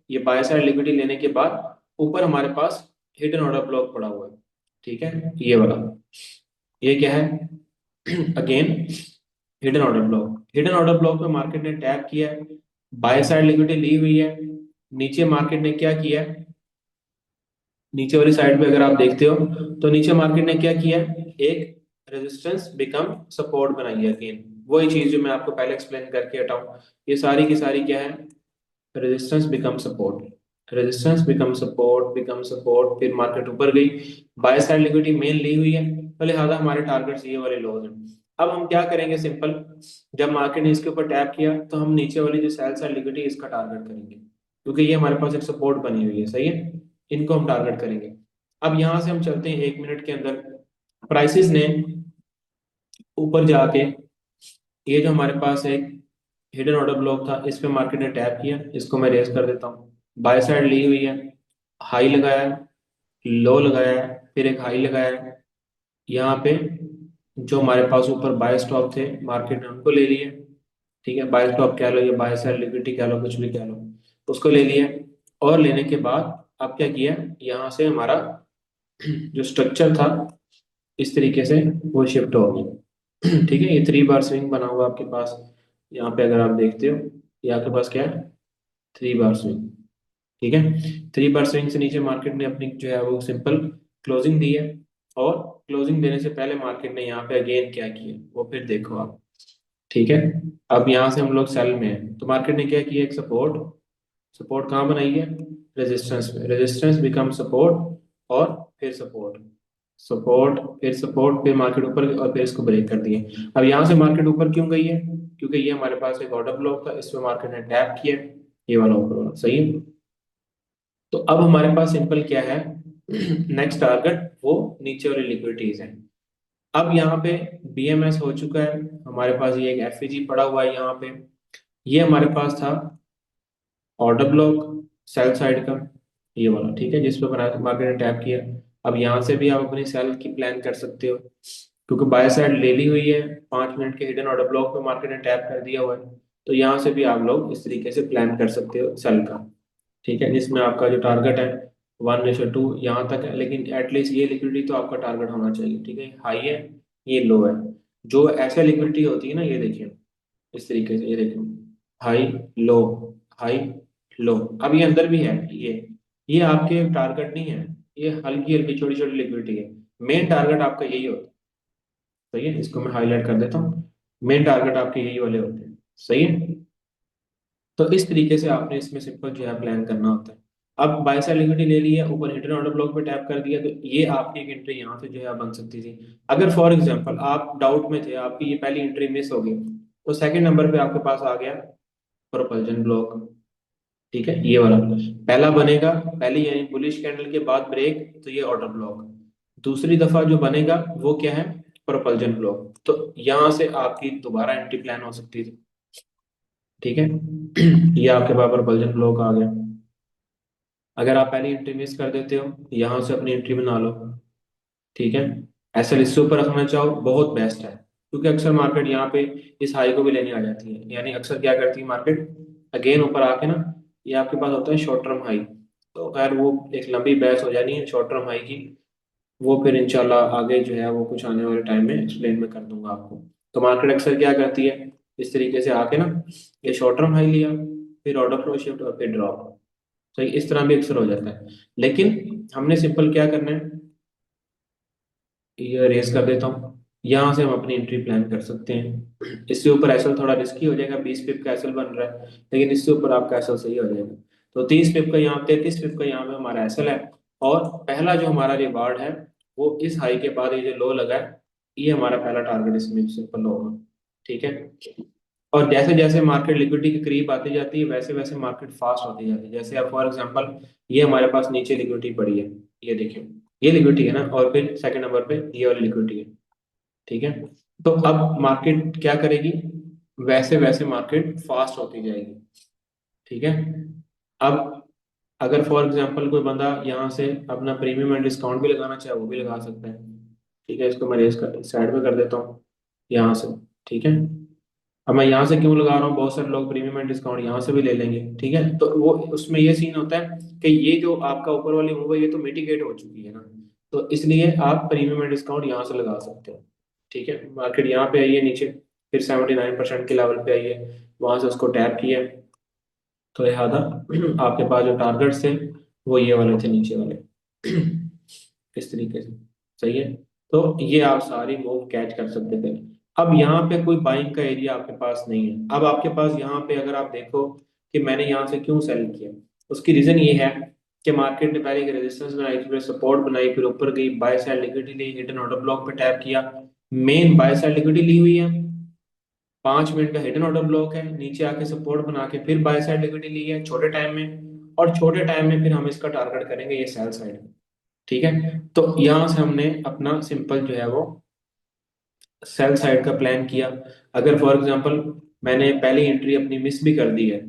ये बाय साइड लिक्विडिटी लेने के बाद ऊपर हमारे पास हिडन ऑर्डर ब्लॉक पड़ा हुआ है। ठीक है, ये वाला, ये क्या है, again hidden order block. Hidden order block पे मार्केट ने टैप किया है, बाय साइड लिक्विडिटी ली हुई है, नीचे मार्केट ने क्या किया है, नीचे वाली साइड पे अगर आप देखते हो तो नीचे मार्केट ने क्या किया, एक रेजिस्टेंस बिकम सपोर्ट बनाई है अगेन। वही चीज जो मैं आपको पहले एक्सप्लेन करके हटाऊं, ये सारी की सारी क्या है, resistance become support, resistance become support, become support, फिर मार्केट ऊपर गई, बाय साइड लिक्विडिटी मेन ली हुई है, तो लिहाजा हमारे टारगेट्स ये वाले लोग हैं। अब हम क्या करेंगे, सिंपल जब मार्केट ने इसके ऊपर टैप किया तो हम नीचे वाली जो सेल साइड लिक्विडिटी इसका टारगेट करेंगे, क्योंकि ये हमारे पास एक सपोर्ट बनी हुई है। सही है, इनको हम टारगेट करेंगे। अब यहां से हम चलते हैं 1 मिनट के अंदर, प्राइसेस ने ऊपर जाके ये जो हमारे पास एक हिडन ऑर्डर ब्लॉक था इस पे मार्केट ने टैप किया, इसको मैं रेस कर देता हूँ, बाय साइड ली हुई है, हाई लगाया है, लो लगाया है, फिर एक हाई लगाया है। यहाँ पे जो हमारे पास ऊपर बाय स्टॉप थे मार्केट ने उनको ले लिए। ठीक है, बाय स्टॉप कह लो या बाय साइड लिक्विडिटी कह लो, कुछ भी कह लो, उसको ले लिया। और लेने के बाद अब क्या किया, यहाँ से हमारा जो स्ट्रक्चर था इस तरीके से वो शिफ्ट हो गया। ठीक है, ये 3 बार स्विंग बना हुआ आपके पास, यहाँ पे अगर आप देखते हो ये आपके पास क्या है, 3 बार स्विंग। ठीक है, 3 बार स्विंग से नीचे मार्केट ने अपनी जो है वो सिंपल क्लोजिंग दी है, और क्लोजिंग देने से पहले मार्केट ने यहाँ पे अगेन क्या किया वो फिर देखो आप। ठीक है, अब यहाँ से हम लोग सेल में हैं, तो मार्केट ने क्या किया, एक सपोर्ट, सपोर्ट कहाँ बनाई है, रेजिस्टेंस में, रेजिस्टेंस बिकम सपोर्ट, और फिर सपोर्ट, सपोर्ट फिर सपोर्ट, फिर मार्केट ऊपर गई और फिर इसको ब्रेक कर दिए। अब यहाँ से मार्केट ऊपर क्यों गई है, क्योंकि ये हमारे पास एक ऑर्डर ब्लॉक था, इस पे मार्केट ने टैप किया, ये वाला ऊपर वाला। सही है, तो अब हमारे पास सिंपल क्या है, नेक्स्ट टारगेट वो नीचे वाली लिक्विडिटीज है। अब यहाँ पे बीएमएस हो चुका है हमारे पास, ये एक एफईजी पड़ा हुआ है यहाँ पे, ये हमारे पास था ऑर्डर ब्लॉक सेल साइड का, ये वाला। ठीक है, जिस पे मार्केट ने टैप किया। अब यहाँ से भी आप अपनी सेल की प्लान कर सकते हो, क्योंकि बाय साइड ले ली हुई है, 5 मिनट के हिडन ऑर्डर ब्लॉक पे मार्केट ने टैप कर दिया हुआ है। तो यहाँ से भी आप लोग इस तरीके से प्लान कर सकते हो सेल का। ठीक है, जिसमें आपका जो टारगेट है 1:2 यहाँ तक है, लेकिन एटलीस्ट ये लिक्विडिटी तो आपका टारगेट होना चाहिए। ठीक है, हाई है, ये लो है। जो ऐसा लिक्विडिटी होती है ना, ये देखिए इस तरीके से, ये देखिए हाई लो, हाई लो। अब ये अंदर भी है, ये आपके टारगेट नहीं है, ये हल्की हल्की छोटी छोटी लिक्विडिटी है। मेन टारगेट आपका यही होता है। सही है, इसको मैं हाईलाइट कर देता हूँ। मेन टारगेट आपके यही वाले होते हैं। सही है, तो इस तरीके से आपने इसमें सिंपल जो है प्लान करना होता है। अब बाय साइड लिक्विडिटी ले लिया, ऊपर हिडन ऑर्डर ब्लॉक पे टैप कर दिया, तो ये आपकी एक एंट्री यहाँ से जो है बन सकती थी। अगर फॉर एग्जांपल आप डाउट में थे, आपकी ये पहली एंट्री मिस हो गई, तो सेकंड नंबर पे आपके पास आ गया प्रोपल्जन ब्लॉक। ठीक है, ये वाला पहला बनेगा, पहली यानी बुलिश कैंडल के बाद ब्रेक, तो ये ऑर्डर ब्लॉक। दूसरी दफा जो बनेगा वो क्या है, प्रोपल्जन ब्लॉक। तो यहाँ से आपकी दोबारा एंट्री प्लान हो सकती थी। ठीक है, ये आपके पास प्रोपल्जन ब्लॉक आ गया। अगर आप पहली एंट्री मिस कर देते हो, यहाँ से अपनी एंट्री बना लो। ठीक है, ऐसा इससे ऊपर रखना चाहो बहुत बेस्ट है, क्योंकि अक्सर मार्केट यहाँ पे इस हाई को भी लेने आ जाती है। यानी अक्सर क्या करती है मार्केट, अगेन ऊपर आके ना, ये आपके पास होता है शॉर्ट टर्म हाई। तो खैर वो एक लंबी बहस हो जानी है शॉर्ट टर्म हाई की, वो फिर इंशाल्लाह आगे जो है वो कुछ आने वाले टाइम में एक्सप्लेन में कर दूंगा आपको। तो मार्केट अक्सर क्या करती है, इस तरीके से आके ना, ये शॉर्ट टर्म हाई लिया, फिर ऑर्डर फ्लो शिफ्ट और फिर ड्रॉप। तो इस तरह भी अक्सर हो जाता है। लेकिन हमने सिंपल क्या करना है, ये रेस कर देता हूँ, यहाँ से हम अपनी एंट्री प्लान कर सकते हैं। इससे ऊपर एसएल थोड़ा रिस्की हो जाएगा, 20 पिप का एसएल बन रहा है, लेकिन इससे ऊपर आपका एसएल सही हो जाएगा। तो 30 पिप का यहाँ, 33 पिप का यहाँ पे हमारा एसएल है। और पहला जो हमारा रिवार्ड है, वो इस हाई के बाद ये जो लो लगा है, ये हमारा पहला टारगेट इसमें सिंपल होगा। ठीक है, और जैसे जैसे मार्केट लिक्विडिटी के करीब आती जाती है, वैसे वैसे मार्केट फास्ट होती जाती है। जैसे अब फॉर एग्जांपल ये हमारे पास नीचे लिक्विडिटी पड़ी है, ये देखिए ये लिक्विडिटी है ना, और फिर सेकंड नंबर पे ये वाली लिक्विडिटी है। ठीक है, तो अब मार्केट क्या करेगी, वैसे वैसे मार्केट फास्ट होती जाएगी। ठीक है, अब अगर फॉर एग्जांपल कोई बंदा यहाँ से अपना प्रीमियम एंड डिस्काउंट भी लगाना चाहे, वो भी लगा सकता है। ठीक है, इसको मैं रेस कर साइड में कर देता हूँ यहाँ से। ठीक है, अब मैं यहाँ से क्यों लगा रहा हूँ, बहुत सारे लोग प्रीमियम एंड डिस्काउंट यहाँ से भी ले लेंगे। ठीक है, तो वो उसमें ये सीन होता है कि ये जो आपका ऊपर वाली मूव है, ये तो मिटिगेट हो चुकी है ना, तो इसलिए आप प्रीमियम एंड डिस्काउंट यहाँ से लगा सकते हो। ठीक है, मार्केट यहाँ पे आई है नीचे, फिर 79% के लेवल पे आई है, वहां से उसको टैप किया, तो लिहाजा आपके पास जो टारगेट्स थे वो ये वाले थे, नीचे वाले। इस तरीके से। सही है, तो ये आप सारी मूव कैच कर सकते थे। अब यहाँ पे कोई बाइंग का एरिया आपके पास नहीं है। अब आपके पास यहाँ पे अगर आप देखो कि मैंने यहाँ से क्यों सेल किया, उसकी रीजन ये है कि मार्केट ने पहले एक रेजिस्टेंस बनाई, फिर सपोर्ट बनाई, फिर ऊपर गई, बाय साइड लिक्विडिटी ली, हिडन ऑर्डर ब्लॉक पे टैप किया, मेन बाय साइड लिक्विडिटी ली हुई है, 5 मिनट का हिडन ऑर्डर ब्लॉक है, नीचे आके सपोर्ट बना के फिर बाय साइड लिक्विडिटी ली है छोटे टाइम में, और छोटे टाइम में फिर हम इसका टारगेट करेंगे ये सेल साइड। ठीक है, तो यहां से हमने अपना सिंपल जो है वो सेल साइड का प्लान किया। अगर फॉर एग्जांपल मैंने पहली एंट्री अपनी मिस भी कर दी है,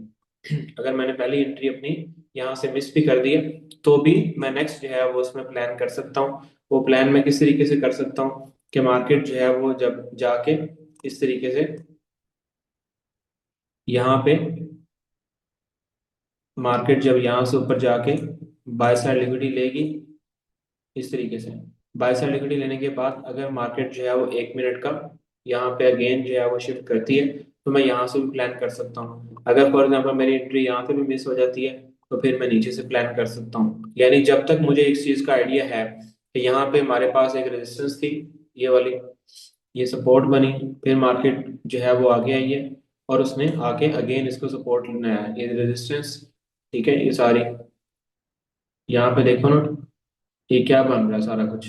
अगर मैंने पहली एंट्री अपनी यहाँ से मिस भी कर दी है, तो भी मैं नेक्स्ट जो है वो उसमें प्लान कर सकता हूँ। वो प्लान मैं किस तरीके से कर सकता हूँ कि मार्केट जो है वो जब जाके इस तरीके से यहाँ पे, मार्केट जब यहाँ से ऊपर जाके बाय साइड लिक्विडिटी लेगी इस तरीके से, बाय साइड लिक्विडिटी लेने के बाद अगर मार्केट जो है वो 1 मिनट का यहाँ पे अगेन जो है वो शिफ्ट करती है, तो मैं यहाँ से भी प्लान कर सकता हूँ। अगर फॉर एग्जांपल मेरी एंट्री यहाँ से भी मिस हो जाती है, तो फिर मैं नीचे से प्लान कर सकता हूँ। यानी जब तक मुझे इस चीज़ का आइडिया है कि यहाँ पे हमारे पास एक रेजिस्टेंस थी, ये वाली, ये सपोर्ट बनी, फिर मार्केट जो है वो आगे आई है, और उसने आके अगेन इसको सपोर्ट बनाया है, ये रेजिस्टेंस। ठीक है, ये सारी यहाँ पे देखो ना, ये क्या बन रहा है सारा कुछ,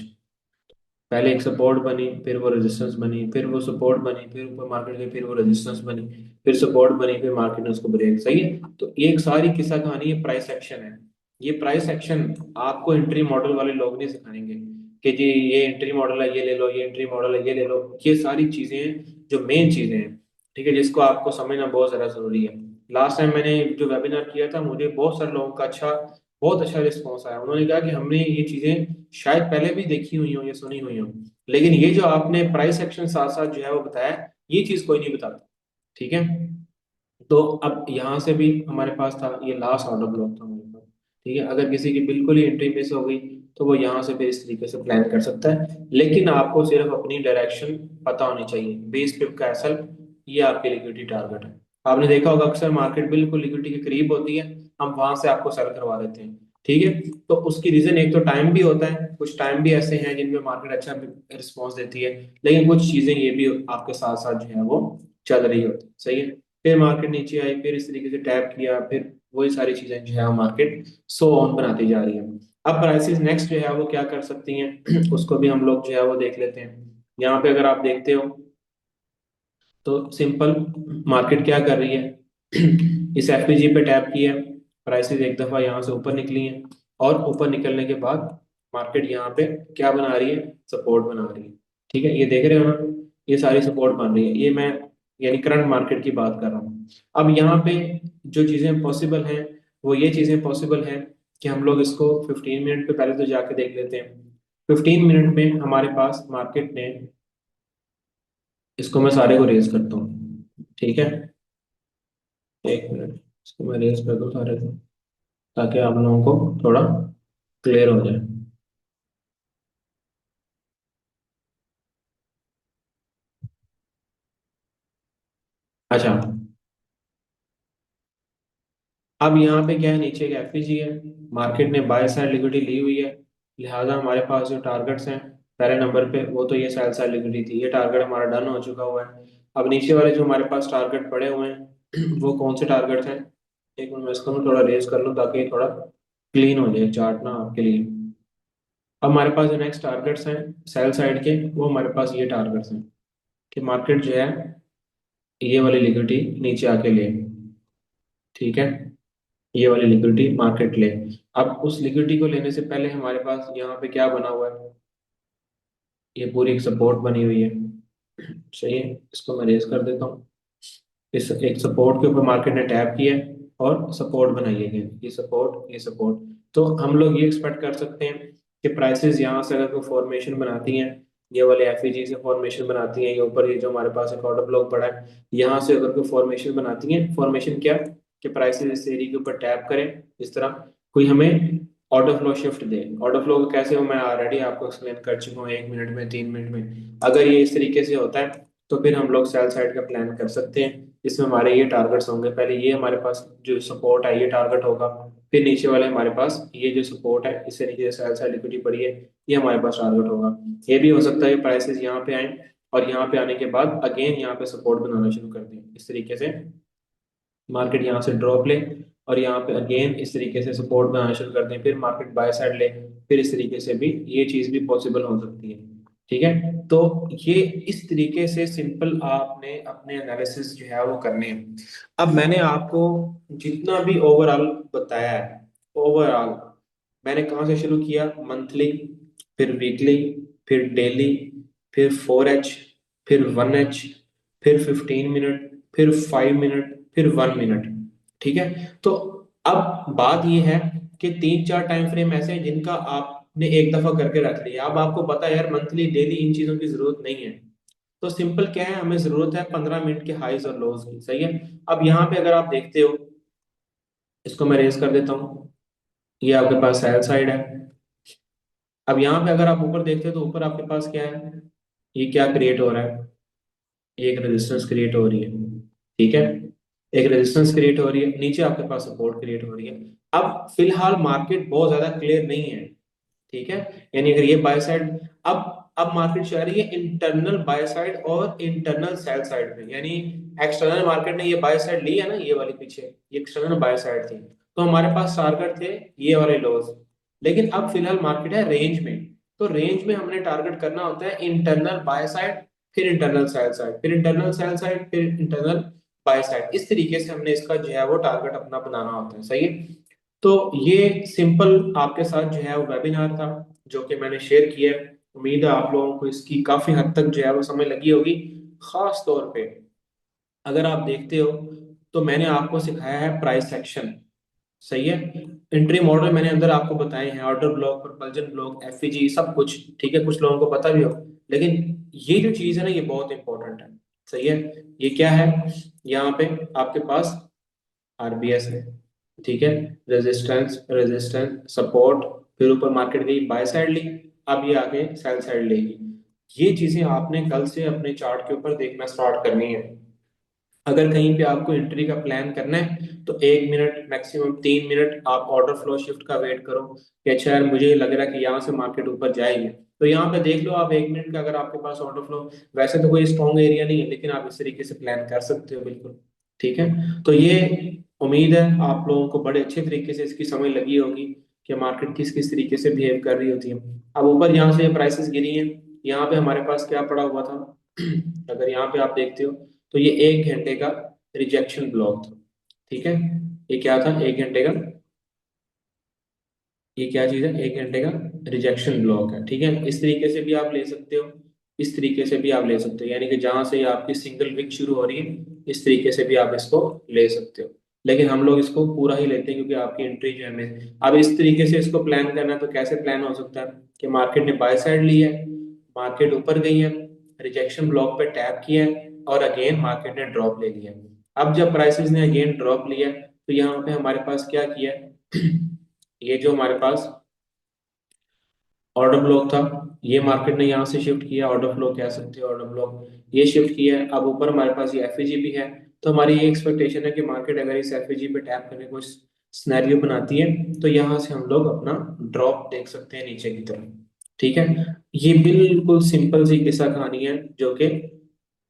पहले एक सपोर्ट बनी, फिर वो रेजिस्टेंस बनी, फिर वो सपोर्ट बनी, फिर ऊपर मार्केट गई, फिर वो रेजिस्टेंस बनी, फिर सपोर्ट बनी, फिर मार्केट ने उसको ब्रेक। सही है, तो ये एक सारी किस्सा कहानी ये प्राइस एक्शन है। ये प्राइस एक्शन आपको एंट्री मॉडल वाले लोग नहीं सिखाएंगे कि जी ये एंट्री मॉडल है ये ले लो, ये एंट्री मॉडल है ये ले लो। ये सारी चीजें हैं जो मेन चीजें हैं। ठीक है, जिसको आपको समझना बहुत ज्यादा जरूरी है। लास्ट टाइम मैंने जो वेबिनार किया था, मुझे बहुत सारे लोगों का अच्छा बहुत अच्छा रिस्पॉन्स आया। उन्होंने कहा कि हमने ये चीजें शायद पहले भी देखी हुई हो या सुनी हुई हो, लेकिन ये जो आपने प्राइस एक्शन साथ साथ जो है वो बताया, ये चीज कोई नहीं बताता। ठीक है। तो अब यहाँ से भी हमारे पास था, ये लास्ट ऑर्डर ब्लॉक था हमारे पास। ठीक है, अगर किसी की बिल्कुल ही एंट्री मिस हो गई तो वो यहाँ से फिर इस तरीके से प्लान कर सकता है, लेकिन आपको सिर्फ अपनी डायरेक्शन पता होनी चाहिए। 20 पिप का एसएल, ये आपके लिक्विडिटी टारगेट है। आपने देखा होगा अक्सर मार्केट बिल्कुल लिक्विडिटी के करीब होती है, हम वहां से आपको सेल करवा देते हैं। ठीक है। तो उसकी रीजन एक तो टाइम भी होता है, कुछ टाइम भी ऐसे हैं जिनमें मार्केट अच्छा रिस्पॉन्स देती है, लेकिन कुछ चीजें ये भी आपके साथ साथ जो है वो चल रही होती है। सही है। फिर मार्केट नीचे आई, फिर इस तरीके से टैप किया, फिर वही सारी चीजें जो है मार्केट सो ऑन बनाती जा रही है। अब प्राइसेस नेक्स्ट जो है वो क्या कर सकती हैं उसको भी हम लोग जो है वो देख लेते हैं। यहाँ पे अगर आप देखते हो तो सिंपल, मार्केट क्या कर रही है इस एफपीजी पे टैप किया, प्राइसेस एक दफा यहाँ से ऊपर निकली हैं, और ऊपर निकलने के बाद मार्केट यहाँ पे क्या बना रही है, सपोर्ट बना रही है। ठीक है, ये देख रहे हो ना, ये सारी सपोर्ट बन रही है, ये मैं यानी करंट मार्केट की बात कर रहा हूँ। अब यहाँ पे जो चीजें पॉसिबल हैं, वो ये चीजें पॉसिबल हैं कि हम लोग इसको 15 मिनट पे पहले तो जाके देख लेते हैं। 15 मिनट में हमारे पास मार्केट ने, इसको मैं सारे को रेज करता हूँ। ठीक है, 1 मिनट, इसको मैं रेज कर दूँ सारे को, ताकि आप लोगों को थोड़ा क्लियर हो जाए। अच्छा, अब यहाँ पे क्या है, नीचे एक एफपीजी है, मार्केट ने बाय साइड लिक्विडिटी ली हुई है, लिहाजा हमारे पास जो टारगेट्स हैं पहले नंबर पे, वो तो ये सेल साइड लिक्विडिटी थी, ये टारगेट हमारा डन हो चुका हुआ है। अब नीचे वाले जो हमारे पास टारगेट पड़े हुए हैं वो कौन से टारगेट्स हैं, एक मिनट मैं इसको ना थोड़ा रेज कर लूँ ताकि थोड़ा क्लीन हो जाए चार्ट ना आपके लिए। अब हमारे पास जो नेक्स्ट टारगेट्स हैं सेल साइड के, वो हमारे पास ये टारगेट्स हैं कि मार्केट जो है ये वाली लिक्विडिटी नीचे आके ले। ठीक है, ये वाली लिक्विडिटी मार्केट ले। अब उस लिक्विडिटी को लेने से पहले हमारे पास यहाँ पे क्या बना हुआ है, ये पूरी एक सपोर्ट बनी हुई है। सही है, इसको मैं रेज कर देता हूँ। इस एक सपोर्ट के ऊपर मार्केट ने टैप किया है और सपोर्ट बनाई है, ये सपोर्ट, ये सपोर्ट। तो हम लोग ये एक्सपेक्ट कर सकते हैं कि प्राइसेस यहाँ से अगर कोई फॉर्मेशन बनाती हैं, ये वाले एफईजी से फॉर्मेशन बनाती हैं, ये ऊपर ये जो हमारे पास एक ऑर्डर ब्लॉक पड़ा है, यहाँ से अगर कोई फॉर्मेशन बनाती हैं, फॉर्मेशन क्या, कि प्राइसेस इस एरिया के ऊपर टैप करें इस तरह, कोई हमें ऑर्डर फ्लो शिफ्ट दे। ऑर्डर फ्लो कैसे हो मैं ऑलरेडी आपको एक्सप्लेन कर चुका हूँ, 1 मिनट में, 3 मिनट में। अगर ये इस तरीके से होता है तो फिर हम लोग सेल साइड का प्लान कर सकते हैं, इसमें हमारे ये टारगेट्स होंगे, पहले ये हमारे पास जो सपोर्ट है ये टारगेट होगा, फिर नीचे वाले हमारे पास ये जो सपोर्ट है, इससे नीचे सेल साइड लिक्विडिटी पड़ी है, ये हमारे पास टारगेट होगा। ये भी हो सकता है प्राइसेस यहाँ पे आए और यहाँ पे आने के बाद अगेन यहाँ पे सपोर्ट बनाना शुरू कर दें, इस तरीके से मार्केट यहाँ से ड्रॉप ले और यहाँ पे अगेन इस तरीके से सपोर्ट बनाना शुरू कर दें, फिर मार्केट बाय साइड ले, फिर इस तरीके से भी ये चीज भी पॉसिबल हो सकती है। ठीक है, तो ये इस तरीके से सिंपल आपने अपने एनालिसिस जो है वो करने हैं। अब मैंने आपको जितना भी ओवरऑल बताया है, ओवरऑल मैंने कहाँ से शुरू किया, मंथली, फिर वीकली, फिर डेली, फिर 4H, फिर 1H, फिर 15 मिनट, फिर 5 मिनट, फिर 1 मिनट। ठीक है, तो अब बात यह है कि 3 4 टाइम फ्रेम ऐसे हैं जिनका आपने एक दफा करके रख लिया, अब आपको पता है यार मंथली डेली इन चीजों की जरूरत नहीं है। तो सिंपल क्या है, हमें जरूरत है 15 मिनट के हाईज और लोज की। सही है। अब यहाँ पे अगर आप देखते हो, इसको मैं रेज कर देता हूँ, ये आपके पास सेल साइड है। अब यहाँ पे अगर आप ऊपर देखते हो तो ऊपर आपके पास क्या है, ये क्या क्रिएट हो रहा है, ये एक रेजिस्टेंस क्रिएट हो रही है। ठीक है, एक रेजिस्टेंस क्रिएट हो रही है, नीचे आपके पास सपोर्ट क्रिएट हो रही है। अब फिलहाल मार्केट बहुत ज्यादा क्लियर नहीं है। ठीक है, यानी अगर ये बाय साइड, अब मार्केट जा रही है इंटरनल बाय साइड और इंटरनल सेल साइड पे, यानी एक्सटर्नल मार्केट ने ये बाय साइड ली है ना, ये वाली पीछे, ये एक्सटर्नल बाय साइड थी, तो हमारे पास टारगेट थे ये वाले लॉस। लेकिन अब फिलहाल मार्केट है रेंज में, तो रेंज में हमने टारगेट करना होता है इंटरनल बाय साइड, फिर इंटरनल सेल साइड, फिर इंटरनल सेल साइड, फिर इंटरनल बाय साइड, इस तरीके से हमने इसका जो है वो टारगेट अपना बनाना होता है। सही है। तो ये सिंपल आपके साथ जो है वो वेबिनार था जो कि मैंने शेयर किया है। उम्मीद है आप लोगों को इसकी काफी हद तक जो है वो समझ लगी होगी। खास तौर पे अगर आप देखते हो तो मैंने आपको सिखाया है प्राइस एक्शन। सही है। एंट्री मॉडल मैंने अंदर आपको बताए हैं, order block, propulsion block, FEG, सब कुछ ठीक है, कुछ लोगों को पता भी हो, लेकिन ये जो चीज है ना ये बहुत इंपॉर्टेंट है। सही है। ये क्या है? यहाँ पे आपके पास आरबीएस है, ठीक है, रेजिस्टेंस, रेजिस्टेंस, सपोर्ट, फिर ऊपर मार्केट गई बाय साइड ली, अब ये आगे सेल साइड लेगी। ये चीजें आपने कल से अपने चार्ट के ऊपर देखना स्टार्ट करनी है। अगर कहीं पे आपको एंट्री का प्लान करना है तो 1 मिनट, मैक्सिमम 3 मिनट आप ऑर्डर फ्लो शिफ्ट का वेट करो कि अच्छा यार मुझे लग रहा है कि यहाँ से मार्केट ऊपर जाएगी, तो यहाँ पे देख लो आप 1 मिनट का, अगर आपके पास ऑर्डर फ्लो, वैसे तो कोई स्ट्रॉन्ग एरिया नहीं है लेकिन आप इस तरीके से प्लान कर सकते हो बिल्कुल। ठीक है, तो ये उम्मीद है आप लोगों को बड़े अच्छे तरीके से इसकी समझ लगी होगी कि मार्केट किस किस तरीके से बिहेव कर रही होती है। अब ऊपर यहाँ से प्राइसेस गिरी हैं, यहाँ पे हमारे पास क्या पड़ा हुआ था अगर यहाँ पे आप देखते हो तो ये 1 घंटे का रिजेक्शन ब्लॉक था। ठीक है, ये क्या था? 1 घंटे का, ये क्या चीज है? 1 घंटे का रिजेक्शन ब्लॉक है। ठीक है, इस तरीके से भी आप ले सकते हो, इस तरीके से भी आप ले सकते हो, यानी कि जहां से आपकी सिंगल विक शुरू हो रही है इस तरीके से भी आप इसको ले सकते हो। लेकिन हम लोग इसको पूरा ही लेते हैं क्योंकि आपकी एंट्री जो है हमें, अब इस तरीके से इसको प्लान करना है तो कैसे प्लान हो सकता है कि मार्केट ने बाय साइड ली है, मार्केट ऊपर गई है, रिजेक्शन ब्लॉक पे टैप किया है और अगेन मार्केट ने ड्रॉप ले लिया। अब जब प्राइसेस ने अगेन ड्रॉप लिया तो यहाँ पे हमारे पास क्या किया है ये जो हमारे पास ऑर्डर ब्लॉक था, ये मार्केट ने यहाँ से शिफ्ट किया, ऑर्डर फ्लो कह सकते हो, ऑर्डर ब्लॉक ये शिफ्ट किया है। अब ऊपर हमारे पास ये एफईजी भी है, तो हमारी ये एक्सपेक्टेशन है कि मार्केट अगर इस एफईजी पे टैप करने को सिनेरियो बनाती है तो यहाँ से हम लोग अपना ड्रॉप देख सकते हैं नीचे की तरफ। ठीक है, ये बिल्कुल सिंपल सी किस्सा कहानी है जो कि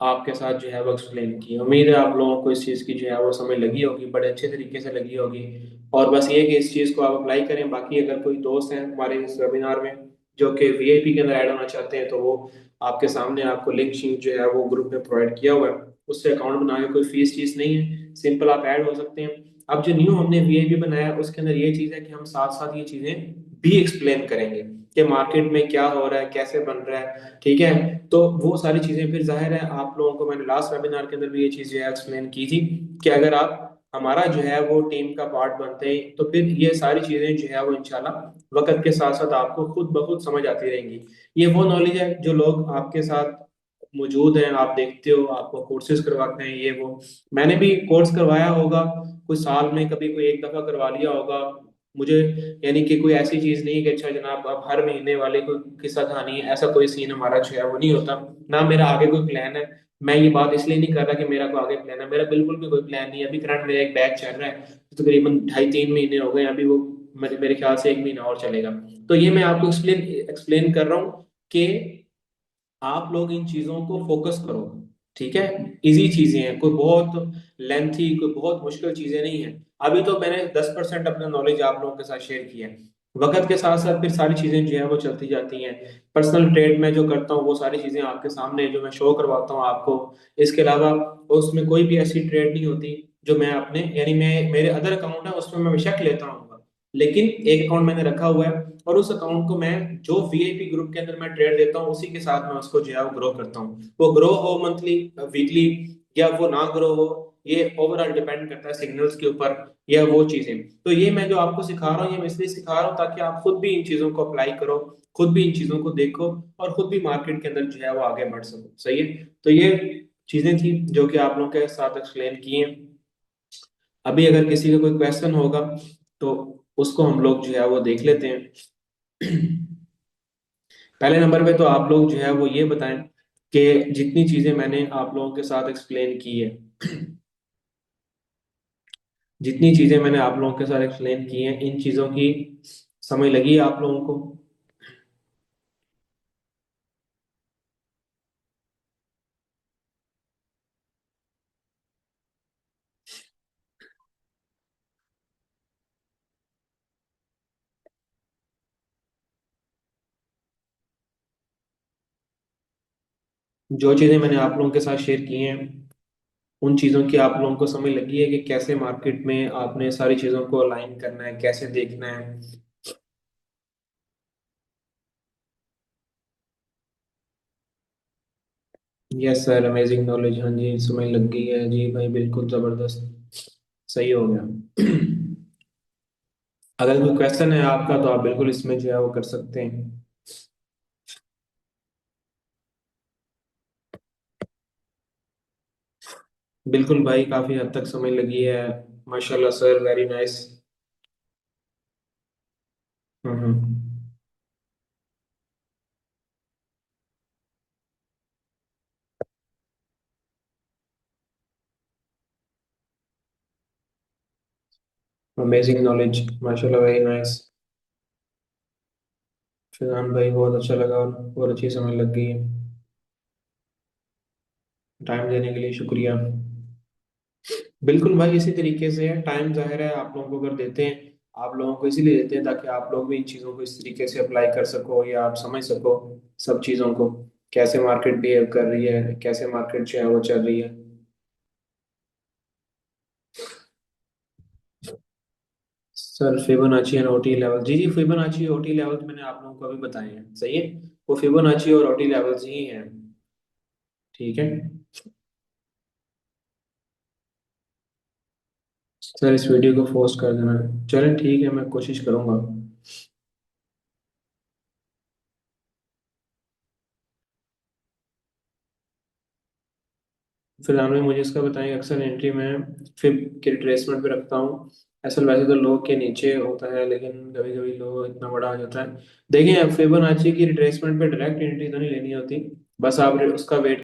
आपके साथ जो है वो एक्सप्लेन की है। उम्मीद है आप लोगों को इस चीज़ की जो है वो समझ लगी होगी, बड़े अच्छे तरीके से लगी होगी। और बस ये कि इस चीज़ को आप अप्लाई करें। बाकी अगर कोई दोस्त हैं हमारे इस वेबिनार में जो कि वीआईपी के अंदर ऐड होना चाहते हैं तो वो आपके सामने आपको लिंक शिंक जो है वो ग्रुप में प्रोवाइड किया हुआ है, उससे अकाउंट बना के, कोई फीस चीज नहीं है, सिंपल आप ऐड हो सकते हैं। अब जो न्यू हमने वीआईपी बनाया है उसके अंदर ये चीज़ है कि हम साथ साथ ये चीज़ें भी एक्सप्लेन करेंगे कि मार्केट में क्या हो रहा है, कैसे बन रहा है। ठीक है, तो वो सारी चीजें फिर जाहिर है आप लोगों को, मैंने लास्ट वेबिनार के अंदर भी ये चीज जो है एक्सप्लेन की थी कि अगर आप हमारा जो है वो टीम का पार्ट बनते हैं तो फिर ये सारी चीजें जो है वो इंशाल्लाह वक्त के साथ साथ आपको खुद ब खुद समझ आती रहेंगी। ये वो नॉलेज है जो लोग आपके साथ मौजूद हैं, आप देखते हो, आपको कोर्सेज करवाते हैं, ये वो मैंने भी कोर्स करवाया होगा, कुछ साल में कभी कोई एक दफा करवा लिया होगा मुझे, यानी कि कोई ऐसी चीज नहीं कि अच्छा जनाब अब हर महीने वाले कोई किस्सा कहानी है, ऐसा कोई सीन हमारा जो है वो नहीं होता। ना मेरा आगे कोई प्लान है, मैं ये बात इसलिए नहीं कर रहा कि मेरा कोई आगे प्लान है, मेरा बिल्कुल भी कोई प्लान नहीं है। अभी करंट मेरा एक बैच चल रहा है तो तकरीबन 2.5-3 महीने हो गए, अभी वो मेरे ख्याल से 1 महीना और चलेगा। तो ये मैं आपको एक्सप्लेन एक्सप्लेन कर रहा हूँ कि आप लोग इन चीजों को फोकस करो। ठीक है, इजी चीजें हैं, कोई बहुत लेंथी, कोई बहुत मुश्किल चीजें नहीं है। अभी तो मैंने 10% अपना नॉलेज आप लोगों के साथ शेयर किया है, वक्त के साथ साथ फिर सारी चीजें जो है वो चलती जाती हैं। पर्सनल ट्रेड में जो करता हूँ वो सारी चीजें आपके सामने जो मैं शो करवाता हूँ आपको। इसके अलावा उसमें कोई भी ऐसी ट्रेड नहीं होती जो मैं अपने, यानी मैं मेरे अदर अकाउंट है उसमें मैं बेशक लेता हूँ, लेकिन एक अकाउंट मैंने रखा हुआ है और उस अकाउंट को मैं जो वीआईपी ग्रुप के अंदर मैं ट्रेड देता हूँ उसी के साथ मैं उसको जो है वो ग्रो करता हूँ। वो ग्रो हो मंथली, वीकली, या वो ना ग्रो हो, ये ओवरऑल डिपेंड करता है सिग्नल्स के ऊपर या वो चीजें। तो ये मैं जो आपको सिखा रहा हूँ ये मैं इसलिए सिखा रहा हूँ ताकि आप खुद भी इन चीजों को अप्लाई करो, खुद भी इन चीजों को देखो और खुद भी मार्केट के अंदर जो है वो आगे बढ़ सको। सही है, तो ये चीजें थी जो कि आप लोगों के साथ एक्सप्लेन की हैं। अभी अगर किसी का कोई क्वेश्चन होगा तो उसको हम लोग जो है वो देख लेते हैं। पहले नंबर पे तो आप लोग जो है वो ये बताएं कि जितनी चीजें मैंने आप लोगों के साथ एक्सप्लेन की है, जितनी चीजें मैंने आप लोगों के साथ एक्सप्लेन की हैं, इन चीजों की समझ लगी है आप लोगों को? जो चीजें मैंने आप लोगों के साथ शेयर की हैं उन चीजों की आप लोगों को समझ लगी है कि कैसे मार्केट में आपने सारी चीजों को अलाइन करना है, कैसे देखना है? यस सर, अमेजिंग नॉलेज, हाँ जी समझ लग गई है जी भाई, बिल्कुल जबरदस्त, सही हो गया। अगर कोई क्वेश्चन है आपका तो आप बिल्कुल इसमें जो है वो कर सकते हैं। बिल्कुल भाई, काफी हद तक समझ लगी है। माशाल्लाह सर, वेरी नाइस। हम्म। अमेजिंग नॉलेज, माशाल्लाह, वेरी नाइस। फिजान भाई, बहुत अच्छा लगा और बहुत अच्छी समझ लग गई है। टाइम देने के लिए शुक्रिया। बिल्कुल भाई, इसी तरीके से है टाइम, जाहिर है आप लोगों को अगर देते हैं, आप लोगों को इसीलिए देते हैं ताकि आप लोग भी इन चीज़ों को इस तरीके से अप्लाई कर सको या आप समझ सको सब चीज़ों को, कैसे मार्केट बिहेव कर रही है, कैसे मार्केट जो है वो चल रही है। सर फिबोनाची और ओटी लेवल, जी जी, फिबोनाची ओटी लेवल मैंने आप लोगों को अभी बताए हैं, सही है। वो फिबोनाची और ओटी लेवल्स ही हैं। ठीक है। सर इस वीडियो को पोस्ट कर देना। चलें ठीक है, मैं कोशिश करूंगा। फिलहाल में मुझे इसका बताएं, अक्सर एंट्री में फिब के रिट्रेसमेंट पे रखता हूँ। असल वैसे तो लो के नीचे होता है, लेकिन कभी कभी लो इतना बड़ा आ जाता है। देखें, फिबोनाची की रिट्रेसमेंट पे डायरेक्ट एंट्री तो नहीं लेनी होती, बस आप उसका वेट